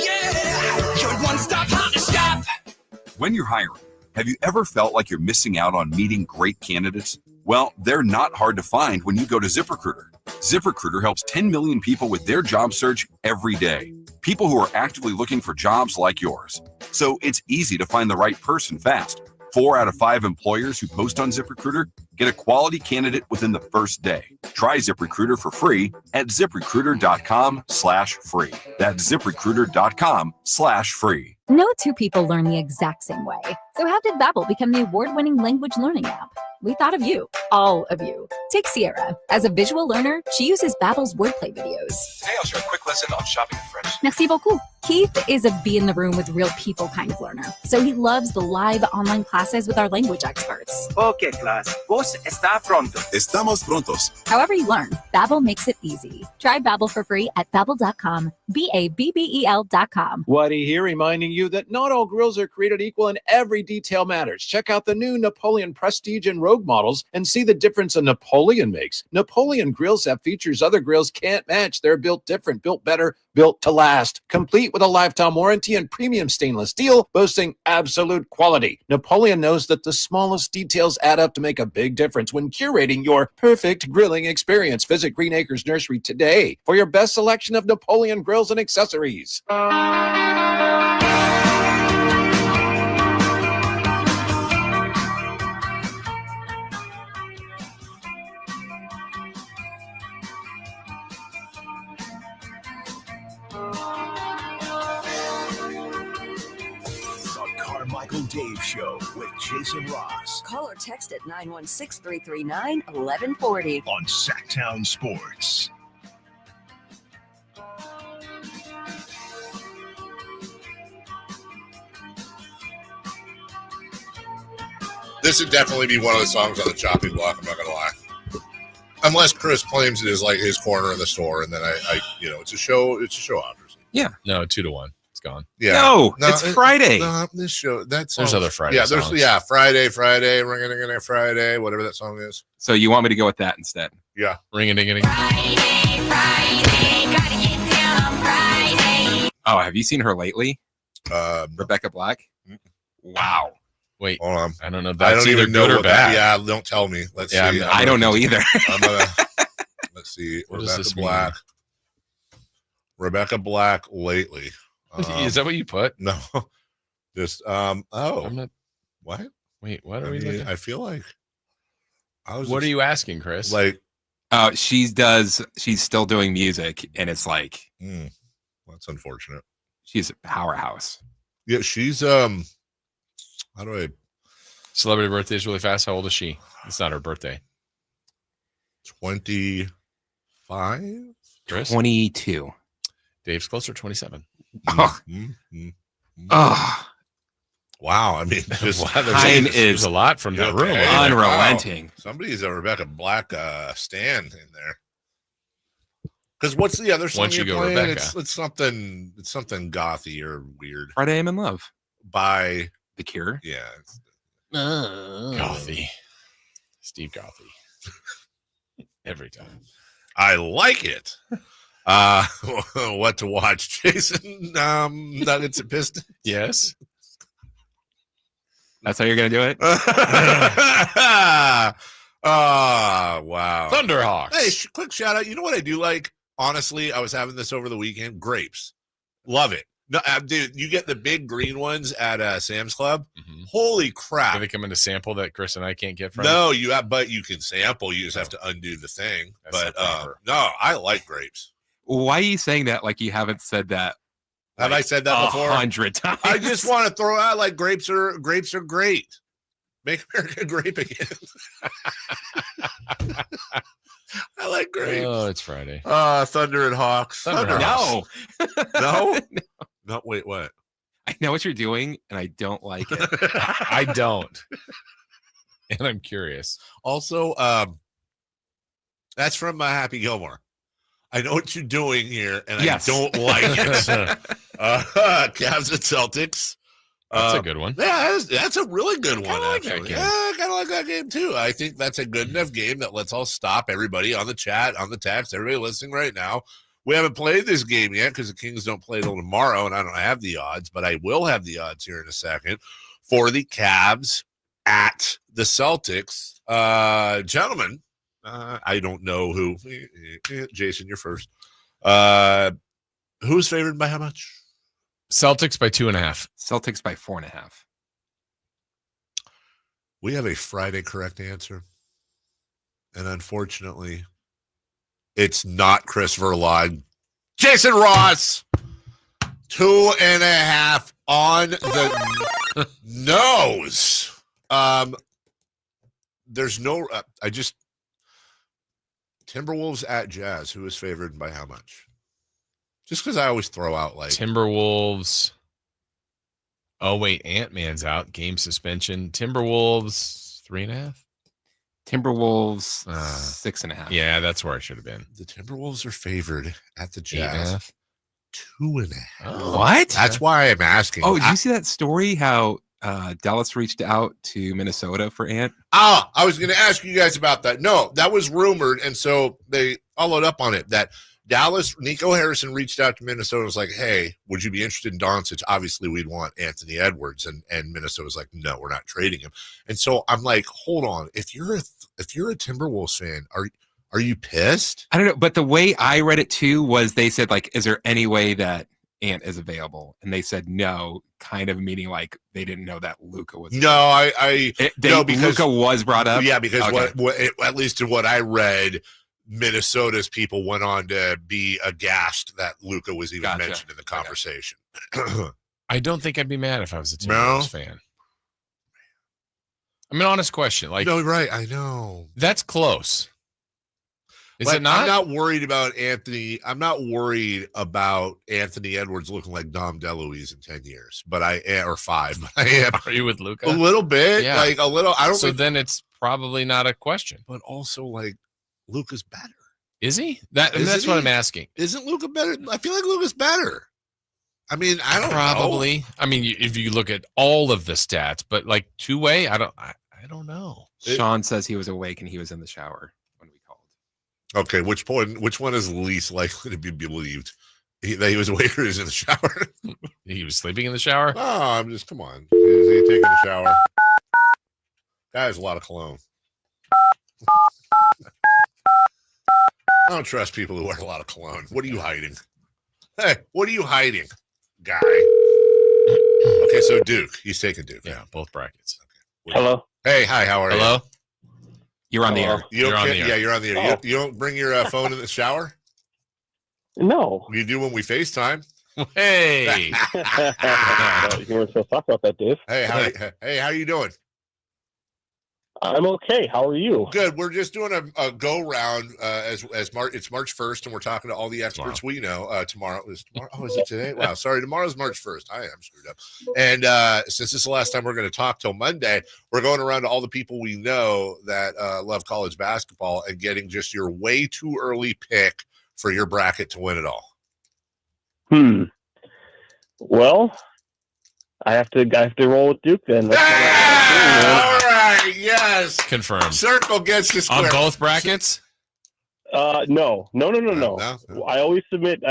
yeah, your one-stop Honda shop. When you're hiring, have you ever felt like you're missing out on meeting great candidates? Well, they're not hard to find when you go to ZipRecruiter. ZipRecruiter helps 10 million people with their job search every day. People who are actively looking for jobs like yours. So it's easy to find the right person fast. 4 out of 5 employers who post on ZipRecruiter get a quality candidate within the first day. Try ZipRecruiter for free at ZipRecruiter.com/free. That's ZipRecruiter.com/free. No two people learn the exact same way. So how did Babbel become the award-winning language learning app? We thought of you, all of you. Take Sierra. As a visual learner, she uses Babbel's wordplay videos. Today I'll share a quick lesson on shopping in French. Merci beaucoup. Keith is a be in the room with real people kind of learner. So he loves the live online classes with our language experts. Okay, class. Vos está pronto. Estamos prontos. However you learn, Babbel makes it easy. Try Babbel for free at Babbel.com. Babbel.com. Whitey here, reminding you that not all grills are created equal and every detail matters. Check out the new Napoleon Prestige and Rogue models and see the difference a Napoleon makes. Napoleon grills have features other grills can't match. They're built different, built better, built to last. Complete with a lifetime warranty and premium stainless steel, boasting absolute quality. Napoleon knows that the smallest details add up to make a big difference when curating your perfect grilling experience. Visit Green Acres Nursery today for your best selection of Napoleon grills and accessories. Carmichael Dave Show with Jason Ross. Call or text at 916-339-1140 on Sacktown Sports. This would definitely be one of the songs on the chopping block, I'm not going to lie. Unless Chris claims it is like his corner in the store, and then I it's a show obviously. Yeah. No, 2-1. It's gone. Yeah. No, it's Friday. This show, that song. There's other Friday songs. Friday, ring-a-ding-a-ding Friday, whatever that song is. So you want me to go with that instead? Yeah. Ring-a-ding-a-ding. Friday, gotta get down on Friday. Oh, have you seen her lately? No. Rebecca Black? Wow. Wait, hold on. I don't know. I That's don't either even know good or what bad. yeah, don't tell me. Let's see. I don't know either. Let's see. What does Rebecca this Black. mean? Rebecca Black lately. Is that what you put? No. Just I'm not. what? Wait, what are we looking? I feel like What are you asking, Chris? Like she's still doing music, and it's like that's unfortunate. She's a powerhouse. Yeah, she's how do I Celebrity birthdays really fast. How old is she? It's not her birthday. 25? Chris? 22. Dave's closer, 27. Wow, I mean, just there's a lot from that room. Unrelenting. Wow. Somebody's a Rebecca Black stand in there. Because what's the other song Once you you're go, playing? Rebecca. It's something gothy or weird. Friday I'm in Love by The Cure. Yeah. Gothy. Steve Gothy. Every time. I like it. What to watch, Jason? Nuggets and Pistons. Yes. That's how you're gonna do it. Wow. Thunderhawks. Hey, quick shout out. You know what I do like? Honestly, I was having this over the weekend. Grapes. Love it. No, dude, you get the big green ones at Sam's Club. Mm-hmm. Holy crap. Do they come in a sample that Chris and I can't get from? No, but you can sample. You just have to undo the thing. That's but no, I like grapes. Why are you saying that like you haven't said that? Have I said that before? 100 times. I just want to throw out like grapes are great. Make America grape again. I like grapes. Oh, it's Friday. Thunder and Hawks. No. No, wait, what? I know what you're doing, and I don't like it. I don't. And I'm curious. Also, that's from Happy Gilmore. I know what you're doing here, and yes. I don't like it. Cavs and Celtics. That's a good one. Yeah, that's a really good one. Like that actually. game. Yeah, I kind of like that game too. I think that's a good enough game that let's all stop everybody on the chat, on the text, everybody listening right now. We haven't played this game yet because the Kings don't play till tomorrow, and I don't have the odds, but I will have the odds here in a second for the Cavs at the Celtics. Gentlemen, I don't know who. Jason, you're first. Who's favored by how much? Celtics by 2.5. Celtics by 4.5. We have a Friday correct answer. And unfortunately, it's not Chris Verlag. Jason Ross, 2.5 on the nose. There's no, Timberwolves at Jazz. Who is favored by how much? Just because I always throw out like Timberwolves. Oh, wait. Ant-Man's out. Game suspension. Timberwolves 3.5. Timberwolves 6.5. Yeah, that's where I should have been. The Timberwolves are favored at the Jazz. 2.5. 2.5. What? That's why I'm asking. Oh, did you see that story? How Dallas reached out to Minnesota for Ant? I was going to ask you guys about that. No, that was rumored, and so they followed up on it. That Dallas, Nico Harrison reached out to Minnesota. Was like, "Hey, would you be interested in Doncic?" Obviously, we'd want Anthony Edwards, and Minnesota's like, "No, we're not trading him." And so I'm like, "Hold on, if you're a Timberwolves fan, are you pissed?" I don't know, but the way I read it too was they said like, "Is there any way that Ant is available?" And they said no, kind of meaning like they didn't know that Luka was. No, no, because Luka was brought up. Yeah, because okay. what at least in what I read, Minnesota's people went on to be aghast that Luka was even mentioned in the conversation. Okay. I don't think I'd be mad if I was a Timberwolves fan. I mean, honest question. Like, no, right? I know that's close. Is like, it not? I'm not worried about Anthony. I'm not worried about Anthony Edwards looking like Dom DeLuise in 10 years, but I am, or 5. But I am. Are you with Luka? A little bit, Yeah. like a little. I don't. So then it's probably not a question. But also, like, Luka's better. Is he? That's what I'm asking. Isn't Luka better? I feel like Luka's better. I mean, I don't probably. know. I mean, if you look at all of the stats, but like two-way, I don't know. Sean says he was awake and he was in the shower when we called. Okay, which one is least likely to be believed? That he was awake or he was in the shower? He was sleeping in the shower? Oh, come on. Is he taking a shower? Guy has a lot of cologne. I don't trust people who wear a lot of cologne. What are you hiding? Hey, what are you hiding, guy? Okay, so Duke. He's taking Duke. Yeah, both brackets. Okay. Hello. Hey, hi. How are you? Hello. You're on the air. You're on the air. Yeah, you're on the air. Oh. You don't bring your phone in the shower? No. You do when we FaceTime. Hey. You weren't supposed to talk about that, Dave. Hey, how you doing? I'm okay. How are you? Good. We're just doing a go round as March. It's March 1st, and we're talking to all the experts we know. Tomorrow is tomorrow. Oh, is it today? Wow, sorry. Tomorrow's March 1st. I am screwed up. And since this is the last time we're going to talk till Monday, we're going around to all the people we know that love college basketball and getting just your way too early pick for your bracket to win it all. Well, I have to roll with Duke then. All right. Yes. Confirmed. Circle gets to square. On both brackets? No. I always submit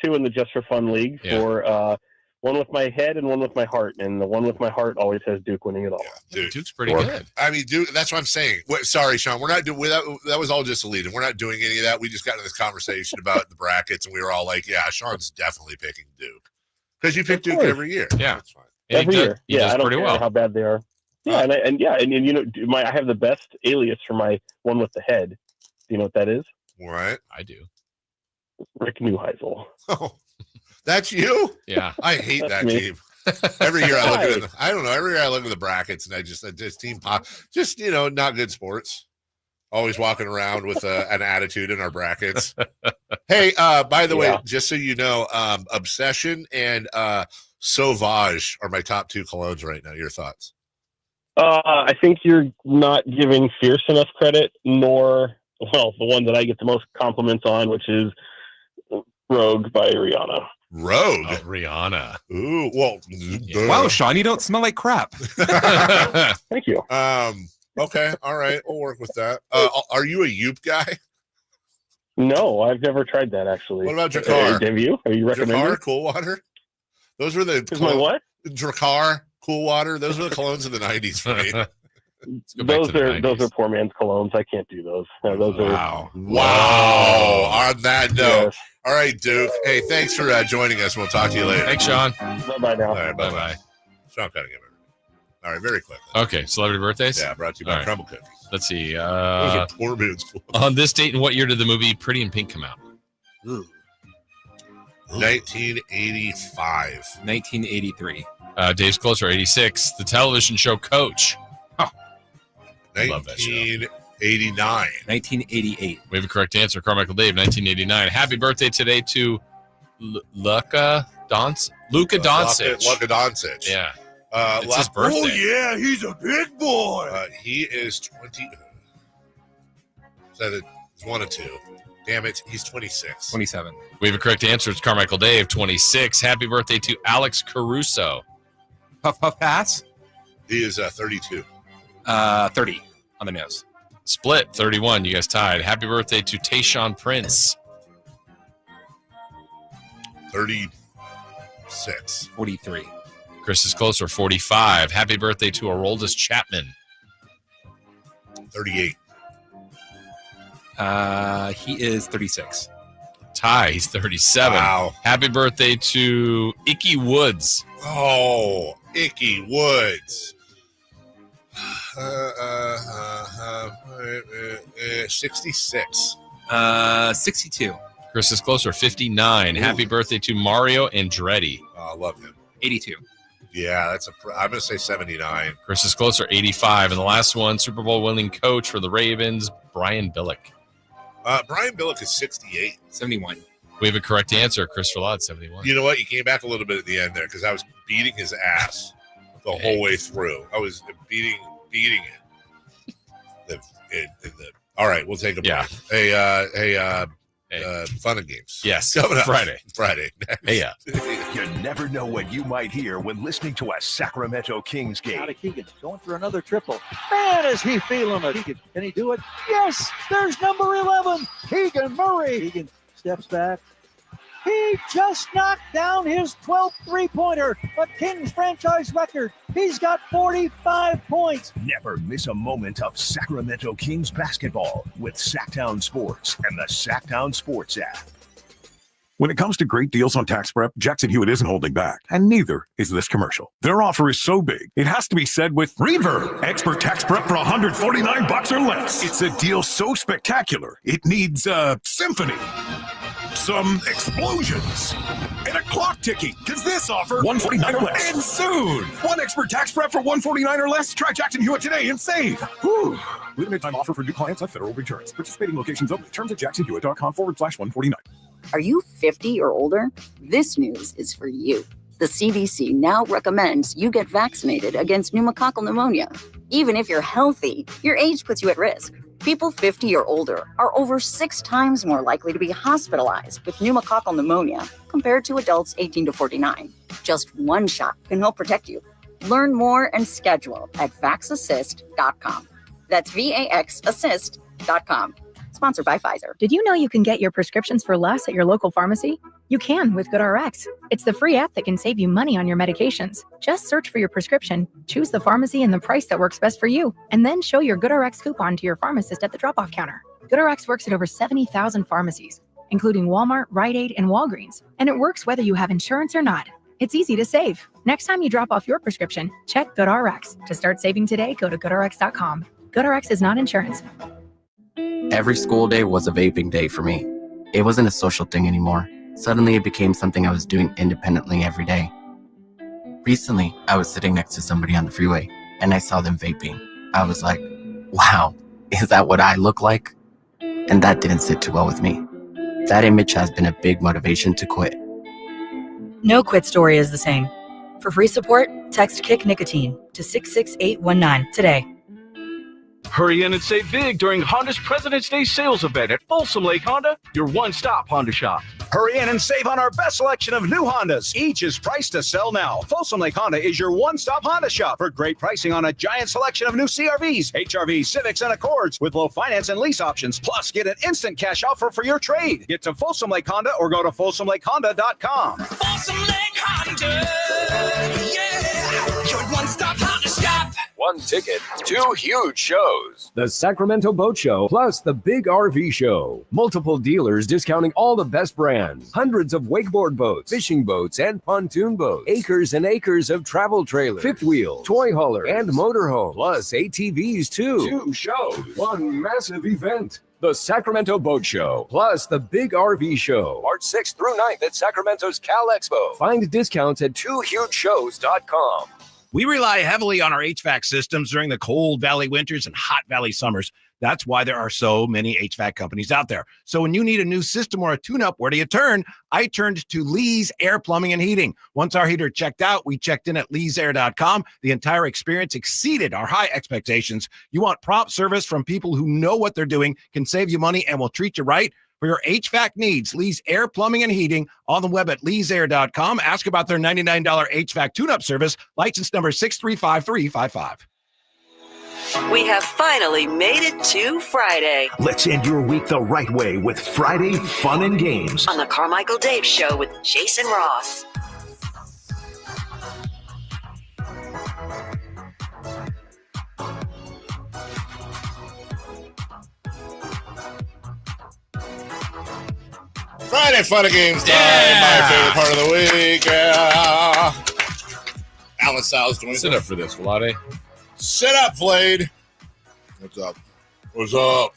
two in the Just for Fun league for one with my head and one with my heart, and the one with my heart always has Duke winning it all. Dude, Duke's pretty good. I mean, Duke. That's what I'm saying. Sorry, Sean. We're not doing that. Was all just a lead, and we're not doing any of that. We just got into this conversation about the brackets, and we were all like, "Yeah, Sean's definitely picking Duke because you pick Duke every year." Yeah, that's fine. Every year. He does I don't pretty care well. how bad they are. Yeah, and you know, I have the best alias for my one with the head. Do you know what that is? Right. I do. Rick Neuheisel. Oh, that's you? Yeah. I hate That's that me. team. Every year I look at it. I don't know. Every year I look at the brackets and I just team pop. Just not good sports. Always walking around with an attitude in our brackets. Hey, by the way, just so you know, Obsession and Sauvage are my top two colognes right now. Your thoughts? I think you're not giving Fierce enough credit, nor the one that I get the most compliments on, which is Rogue by Rihanna. Rogue? Rihanna. Ooh, well. Wow, Sean, you don't smell like crap. Thank you. Okay, all right, we'll work with that. Are you a Yoop guy? No, I've never tried that actually. What about Drakkar? Have you? Are you recommending? Drakkar, Cool Water. Those were the my what? Drakkar, Cool Water. Those were the colognes of the 90s for me. Those are poor man's colognes. I can't do those. No, those Wow. On that note, Yes. all right, Duke. Hey, thanks for joining us. We'll talk to you later. Thanks, Sean. Bye now. All right, Bye-bye. Sean cutting him. All right, very quick. Okay, celebrity birthdays? Yeah, brought to you by All right. Crumble Cookies. Let's see. Those are poor man's colognes. On this date, in what year did the movie Pretty in Pink come out? 1985. 1983. Dave's closer, 86. The television show Coach. Oh. Love that show. 1989. 1988. We have a correct answer. Carmichael Dave, 1989. Happy birthday today to Luka Doncic. Luka Doncic. Yeah. It's his birthday. Oh, yeah, he's a big boy. He is 20. So it's 1 of 2. Damn it, he's 26. 27. We have a correct answer. It's Carmichael Dave, 26. Happy birthday to Alex Caruso. Puff Puff Pass. He is 32. 30 on the nose. Split, 31. You guys tied. Happy birthday to Tayshaun Prince. 36. 43. Chris is closer, 45. Happy birthday to Aroldis Chapman. 38. He is 36. Ty, he's 37. Wow. Happy birthday to Icky Woods. Oh, Icky Woods. 66. 62. Chris is closer, 59. Ooh. Happy birthday to Mario Andretti. Oh, I love him. 82. Yeah, I'm going to say 79. Chris is closer, 85. And the last one, Super Bowl winning coach for the Ravens, Brian Billick. Brian Billick is 68. 71. We have a correct answer. Chris Verlad, 71. You know what? He came back a little bit at the end there because I was beating his ass the whole way through. I was beating it. All right, we'll take a break. Yeah. Hey, fun and games. Yes. Coming up Friday. Hey, yeah. You never know what you might hear when listening to a Sacramento Kings game. Out of Keegan, going for another triple. Man, is he feeling it? Keegan, can he do it? Yes, there's number 11, Keegan Murray. Keegan steps back, He just knocked down his 12th three-pointer, a Kings franchise record. He's got 45 points. Never miss a moment of Sacramento Kings basketball with Sacktown Sports and the Sacktown Sports app. When it comes to great deals on tax prep, Jackson Hewitt isn't holding back, and neither is this commercial. Their offer is so big, it has to be said with Reverb. Expert tax prep for $149 or less. It's a deal so spectacular, it needs a symphony, some explosions, and a clock ticking, because this offer $149 or less. And soon, one expert tax prep for $149 or less. Try Jackson Hewitt today and save. Whew. Limited time offer for new clients on federal returns. Participating locations only. Terms at jacksonhewitt.com/149. Are you 50 or older? This news is for you. The CDC now recommends you get vaccinated against pneumococcal pneumonia. Even if you're healthy, your age puts you at risk. People 50 or older are over 6 times more likely to be hospitalized with pneumococcal pneumonia compared to adults 18 to 49. Just one shot can help protect you. Learn more and schedule at vaxassist.com. That's VAXassist.com. Sponsored by Pfizer. Did you know you can get your prescriptions for less at your local pharmacy? You can with GoodRx. It's the free app that can save you money on your medications. Just search for your prescription, choose the pharmacy and the price that works best for you, and then show your GoodRx coupon to your pharmacist at the drop-off counter. GoodRx works at over 70,000 pharmacies, including Walmart, Rite Aid, and Walgreens, and it works whether you have insurance or not. It's easy to save. Next time you drop off your prescription, check GoodRx. To start saving today, go to GoodRx.com. GoodRx is not insurance. Every school day was a vaping day for me. It wasn't a social thing anymore. Suddenly it became something I was doing independently every day. Recently, I was sitting next to somebody on the freeway and I saw them vaping. I was like, wow, is that what I look like? And that didn't sit too well with me. That image has been a big motivation to quit. No quit story is the same. For free support, text Kick Nicotine to 66819 today. Hurry in and save big during Honda's President's Day sales event at Folsom Lake Honda, your one-stop Honda shop. Hurry in and save on our best selection of new Hondas. Each is priced to sell now. Folsom Lake Honda is your one-stop Honda shop for great pricing on a giant selection of new CRVs, HRVs, Civics, and Accords with low finance and lease options. Plus, get an instant cash offer for your trade. Get to Folsom Lake Honda or go to FolsomLakeHonda.com. Folsom Lake Honda, yeah, your one-stop Honda shop. One ticket, 2 huge shows. The Sacramento Boat Show plus the Big RV Show. Multiple dealers discounting all the best brands. Hundreds of wakeboard boats, fishing boats, and pontoon boats. Acres and acres of travel trailers, fifth wheel, toy hauler, and motorhome. Plus ATVs too. 2 shows, 1 massive event. The Sacramento Boat Show plus the Big RV Show. March 6th through 9th at Sacramento's Cal Expo. Find discounts at 2hugeshows.com. We rely heavily on our HVAC systems during the cold valley winters and hot valley summers. That's why there are so many HVAC companies out there. So when you need a new system or a tune-up, where do you turn? I turned to Lee's Air Plumbing and Heating. Once our heater checked out, we checked in at leesair.com. The entire experience exceeded our high expectations. You want prompt service from people who know what they're doing, can save you money, and will treat you right? For your HVAC needs, Lee's Air Plumbing and Heating on the web at leesair.com. Ask about their $99 HVAC tune-up service, license number 635355. We have finally made it to Friday. Let's end your week the right way with Friday Fun and Games on the Carmichael Dave Show with Jason Ross. Friday Fun and Games time, my favorite part of the week. Yeah. Alan Sal's doing Sit up for this, Vlade. Sit up, Vlade. What's up? What's up?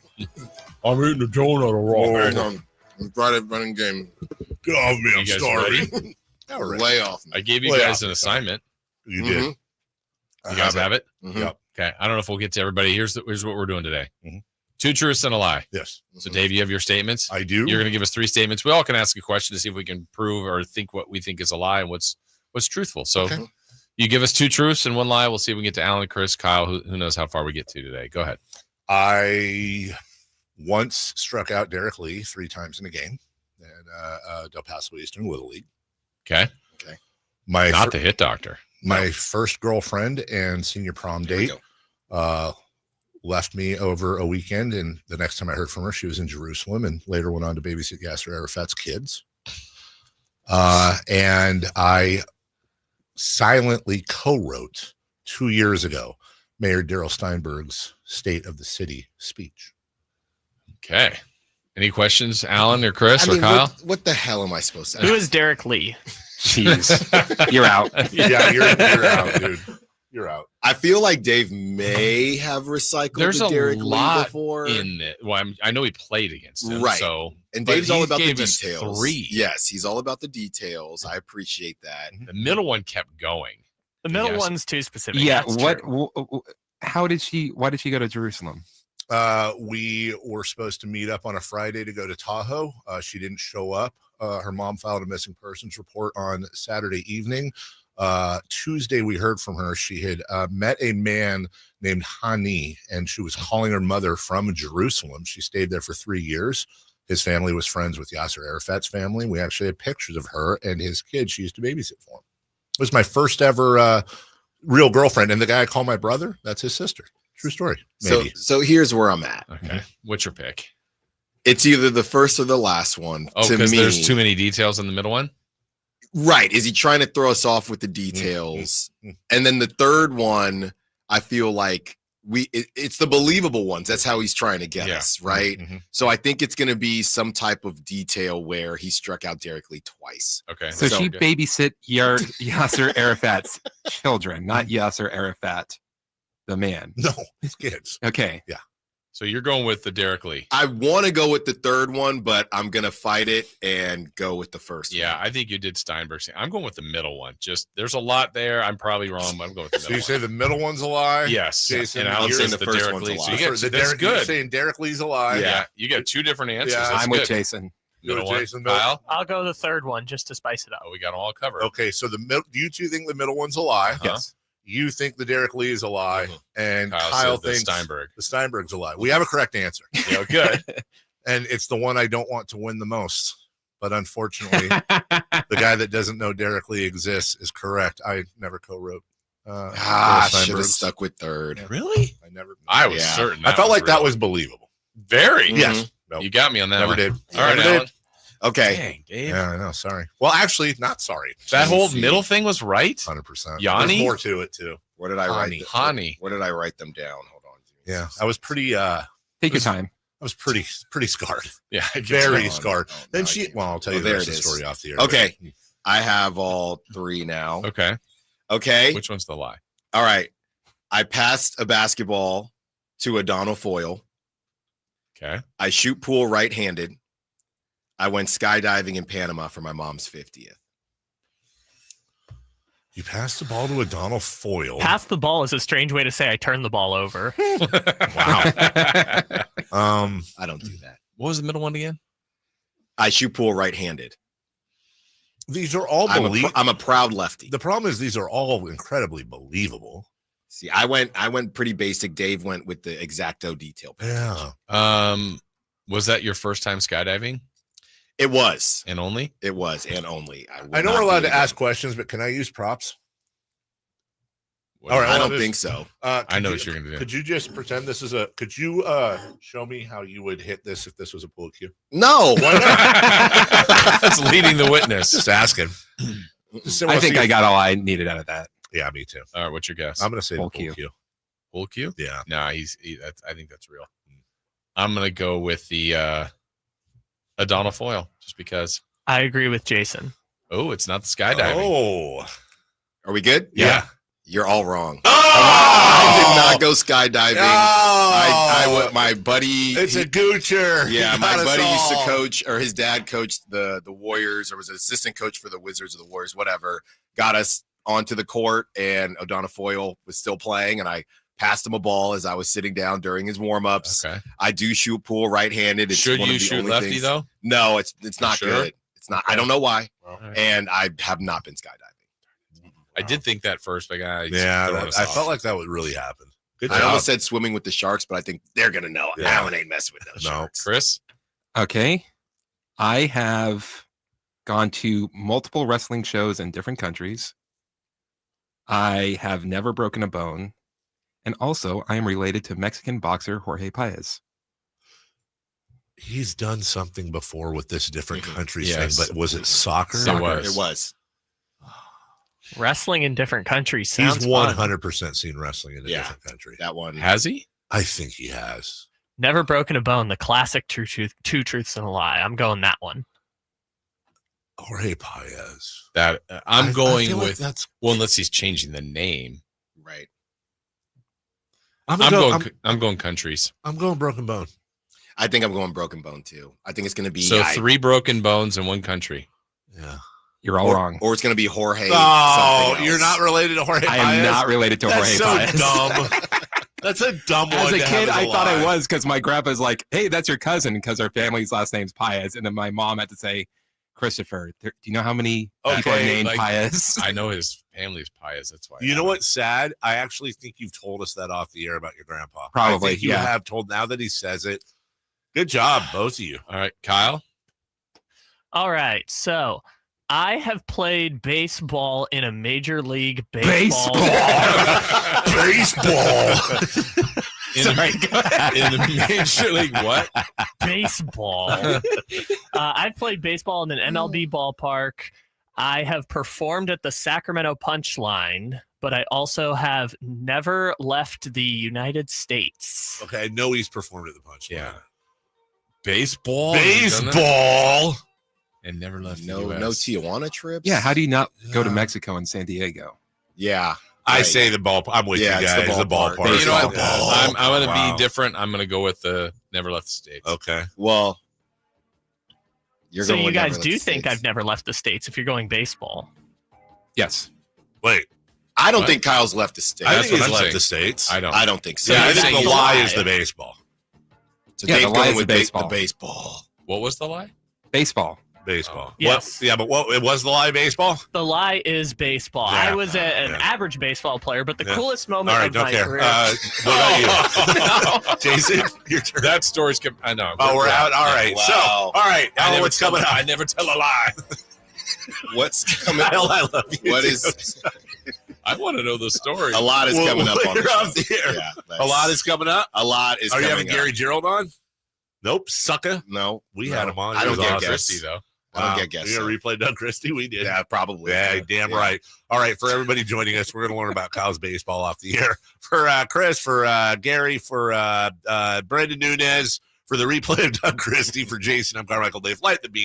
I'm eating a donut raw. Friday Fun and Game. Get off me, I'm starving. Lay off me. I gave you guys an assignment. You did. You guys have it? Yep. Okay. I don't know if we'll get to everybody. Here's what we're doing today. 2 truths and a lie. Yes. So, Dave, you have your statements? I do. You're going to give us 3 statements. We all can ask a question to see if we can prove or think what we think is a lie and what's truthful. So, you give us 2 truths and 1 lie. We'll see if we can get to Alan, Chris, Kyle, who knows how far we get to today. Go ahead. I once struck out Derek Lee 3 times in a game at Del Paso Eastern Little League. Okay. Not the hit doctor. My first girlfriend and senior prom date left me over a weekend, and the next time I heard from her, she was in Jerusalem and later went on to babysit Yasser Arafat's kids. And I silently co-wrote 2 years ago Mayor Darrell Steinberg's State of the City speech. Okay. Any questions, Alan or Chris or Kyle? What the hell am I supposed to Who is Derek Lee? Jeez. You're out. Yeah, you're out, dude. You're out. I feel like Dave may have recycled There's the a Derek Lee lot before. in it. Well, I know he played against him, Right. So, And but Dave's all he about the gave us details. 3. Yes, he's all about the details. I appreciate that. The middle one kept going. The middle Yes. one's too specific. Yeah. That's What? true. Why did she go to Jerusalem? We were supposed to meet up on a Friday to go to Tahoe. She didn't show up. Her mom filed a missing persons report on Saturday evening. Tuesday, we heard from her. She had met a man named Hani, and she was calling her mother from Jerusalem. She stayed there for 3 years. His family was friends with Yasser Arafat's family. We actually had pictures of her and his kids. She used to babysit for him. It was my first ever real girlfriend. And the guy I call my brother, that's his sister. True story. Maybe. So here's where I'm at. Okay. What's your pick? It's either the first or the last one. Oh, to because me. there's too many details in the middle one? Right. Is he trying to throw us off with the details? And then the third one, I feel like it's the believable ones. That's how he's trying to get us, right? So I think it's going to be some type of detail where he struck out Derek Lee twice. Okay. So she babysit Yasser Arafat's children, not Yasser Arafat, the man. No, his kids. Okay. Yeah. So you're going with the Derek Lee. I want to go with the third one, but I'm going to fight it and go with the first one. Yeah, I think you did Steinberg. I'm going with the middle one. Just there's a lot there. I'm probably wrong, but I'm going with the middle So you say the middle one's a lie? Yes. Jason, And Alan's saying the first Derek one's Lee. a So lie. you get the that's Derek, good. You're saying Derek Lee's a lie. Yeah. You got 2 different answers. Yeah. That's I'm good. with Jason. Middle one. Jason, Kyle? I'll go the third one just to spice it up. Oh, we got them all covered. Okay, so you two think the middle one's a lie? Yes. You think the Derek Lee is a lie, and Kyle said the thinks Steinberg. the Steinberg's a lie. We have a correct answer. Yeah, good. And it's the one I don't want to win the most. But unfortunately, the guy that doesn't know Derek Lee exists is correct. I never co-wrote. Should have stuck with third. Really? I was certain. I felt like that real. was believable. Very. Yes. Nope. You got me on that Never one. did. All right, Never Alan. did. Okay. Dang, Dave. Yeah, I know. Sorry. Well, actually, not sorry. That whole middle thing was right. 100%. Yanni? There's more to it too. What did I write? Hani. What did I write them down? Hold on. Yeah, I was pretty. Take your time. I was pretty scarred. Yeah, very on. scarred. Oh, Then no, she. I Well, I'll tell you Oh, the there rest it of the is. story off the air. Okay. I have all 3 now. Okay. Okay. Which one's the lie? All right. I passed a basketball to a Donald Foyle. Okay. I shoot pool right-handed. I went skydiving in Panama for my mom's 50th. You passed the ball to a Donald Foyle. Pass the ball is a strange way to say I turned the ball over. Wow. I don't do that. What was the middle one again? I shoot pool right-handed. These are all I'm a proud lefty. The problem is these are all incredibly believable. See, I went pretty basic. Dave went with the exacto detail. Yeah. Was that your first time skydiving? It was. And only? It was and only. I know we're allowed to ask questions, but can I use props? Well, All right. I don't think so. I know what you're going to do. Could you just pretend this is could you show me how you would hit this if this was a pool cue? No. Why not? That's leading the witness. Just asking. I think I got all I needed out of that. Yeah, me too. All right, what's your guess? I'm going to say Pool the pool cue. cue. Pool cue? Yeah. No, I think that's real. I'm going to go with the Adonal Foyle just because. I agree with Jason. Oh, it's not the skydiving. Oh. Are we good? Yeah. You're all wrong. Oh! I did not go skydiving. Oh! My buddy. It's a goocher. Yeah, He my got us buddy used to all. coach, or his dad coached the Warriors, or was an assistant coach for the Wizards or the Warriors, whatever. Got us onto the court, and O'Donnell Foyle was still playing, and I passed him a ball as I was sitting down during his warm-ups. Okay. I do shoot pool right-handed. It's Should one you of the shoot only lefty things- though? No, it's not Sure? good. It's not. I don't know why, Right. and I have not been skydiving. I did think that first, but I I felt like that would really happen. Good I job. almost said swimming with the sharks, but I think they're gonna know. Yeah. Alan ain't messing with those sharks. Chris. Okay. I have gone to multiple wrestling shows in different countries. I have never broken a bone. And also, I am related to Mexican boxer Jorge Paez. He's done something before with this different countries Yes. thing, but was it soccer? It was. Wrestling in different countries sounds He's fun. 100% seen wrestling in a different country. That one. Has he? I think he has. Never broken a bone. The classic two truths and a lie. I'm going that one. Jorge Paez. That I'm I going feel like with. that's unless he's changing the name. Right. I'm going countries. I'm going broken bone. I think I'm going broken bone too. I think it's going to be So 3 broken bones in one country. Yeah. You're all wrong. Or it's going to be Jorge. Oh, something you're else. not related to Jorge I Paez? am not related to That's Jorge so Paez. dumb. That's a dumb one. As a to kid, have I as a thought lie. I was because my grandpa's like, "Hey, that's your cousin," because our family's last name's Paez, and then my mom had to say Christopher. Do you know how many people are named Paez? I know his family's Paez. That's why. You know what's sad? I actually think you've told us that off the air about your grandpa. Probably, I think you yeah. have told. Now that he says it, good job, both of you. All right, Kyle. All right, so I have played baseball in a major league baseball. Baseball. In the major league, what? Baseball. I've played baseball in an MLB ballpark. I have performed at the Sacramento Punchline, but I also have never left the United States. Okay, I know he's performed at the Punchline. Yeah. Baseball. Baseball. And never left No the US. no Tijuana trips. Yeah, how do you not go to Mexico and San Diego? Yeah. I say the ball. I'm with Yeah, you it's guys. the The ballpark. ballpark. You know what? Baseball. I'm going to Wow. be different. I'm going to go with the never left the States. Okay. Well, you're So going you with guys never left do the think States. I've never left the States if you're going baseball? Yes. Wait. I don't What? think Kyle's left the state. I That's think what he's I'm left saying. the States. I don't think so. Yeah, I you're think saying the he's lie lying. is the baseball. So Yeah, Dave the lie going is with the the baseball. baseball. What was the lie? Baseball. Baseball. Yes. What? Yeah, but what? It was the lie baseball. The lie is baseball. Yeah. I was an average baseball player, but the Yeah. coolest All moment right, of don't my care. career. What about you, Jason? Your turn. That story's. I know. Oh, we're out. All right. Wow. So, all right. I Alan, never what's tell coming a- up? I never tell a lie. What's coming Kyle, I love you. What too. is I want to know the story. a lot is Well, coming up on you're the off show. the air. Yeah, A lot is coming up. a lot is Are you coming having Gary Gerald on? Nope, sucker. No. We no. had him on. I He don't was get awesome. guests. Christie, though. I don't Wow. get guests. You're going to replay Doug Christie? We did. Yeah, probably. Yeah, damn right. All right, for everybody joining us, we're going to learn about Kyle's baseball off the air. For Chris, for Gary, for Brandon Nunez, for the replay of Doug Christie, for Jason, I'm Carmichael Dave. Light the beam.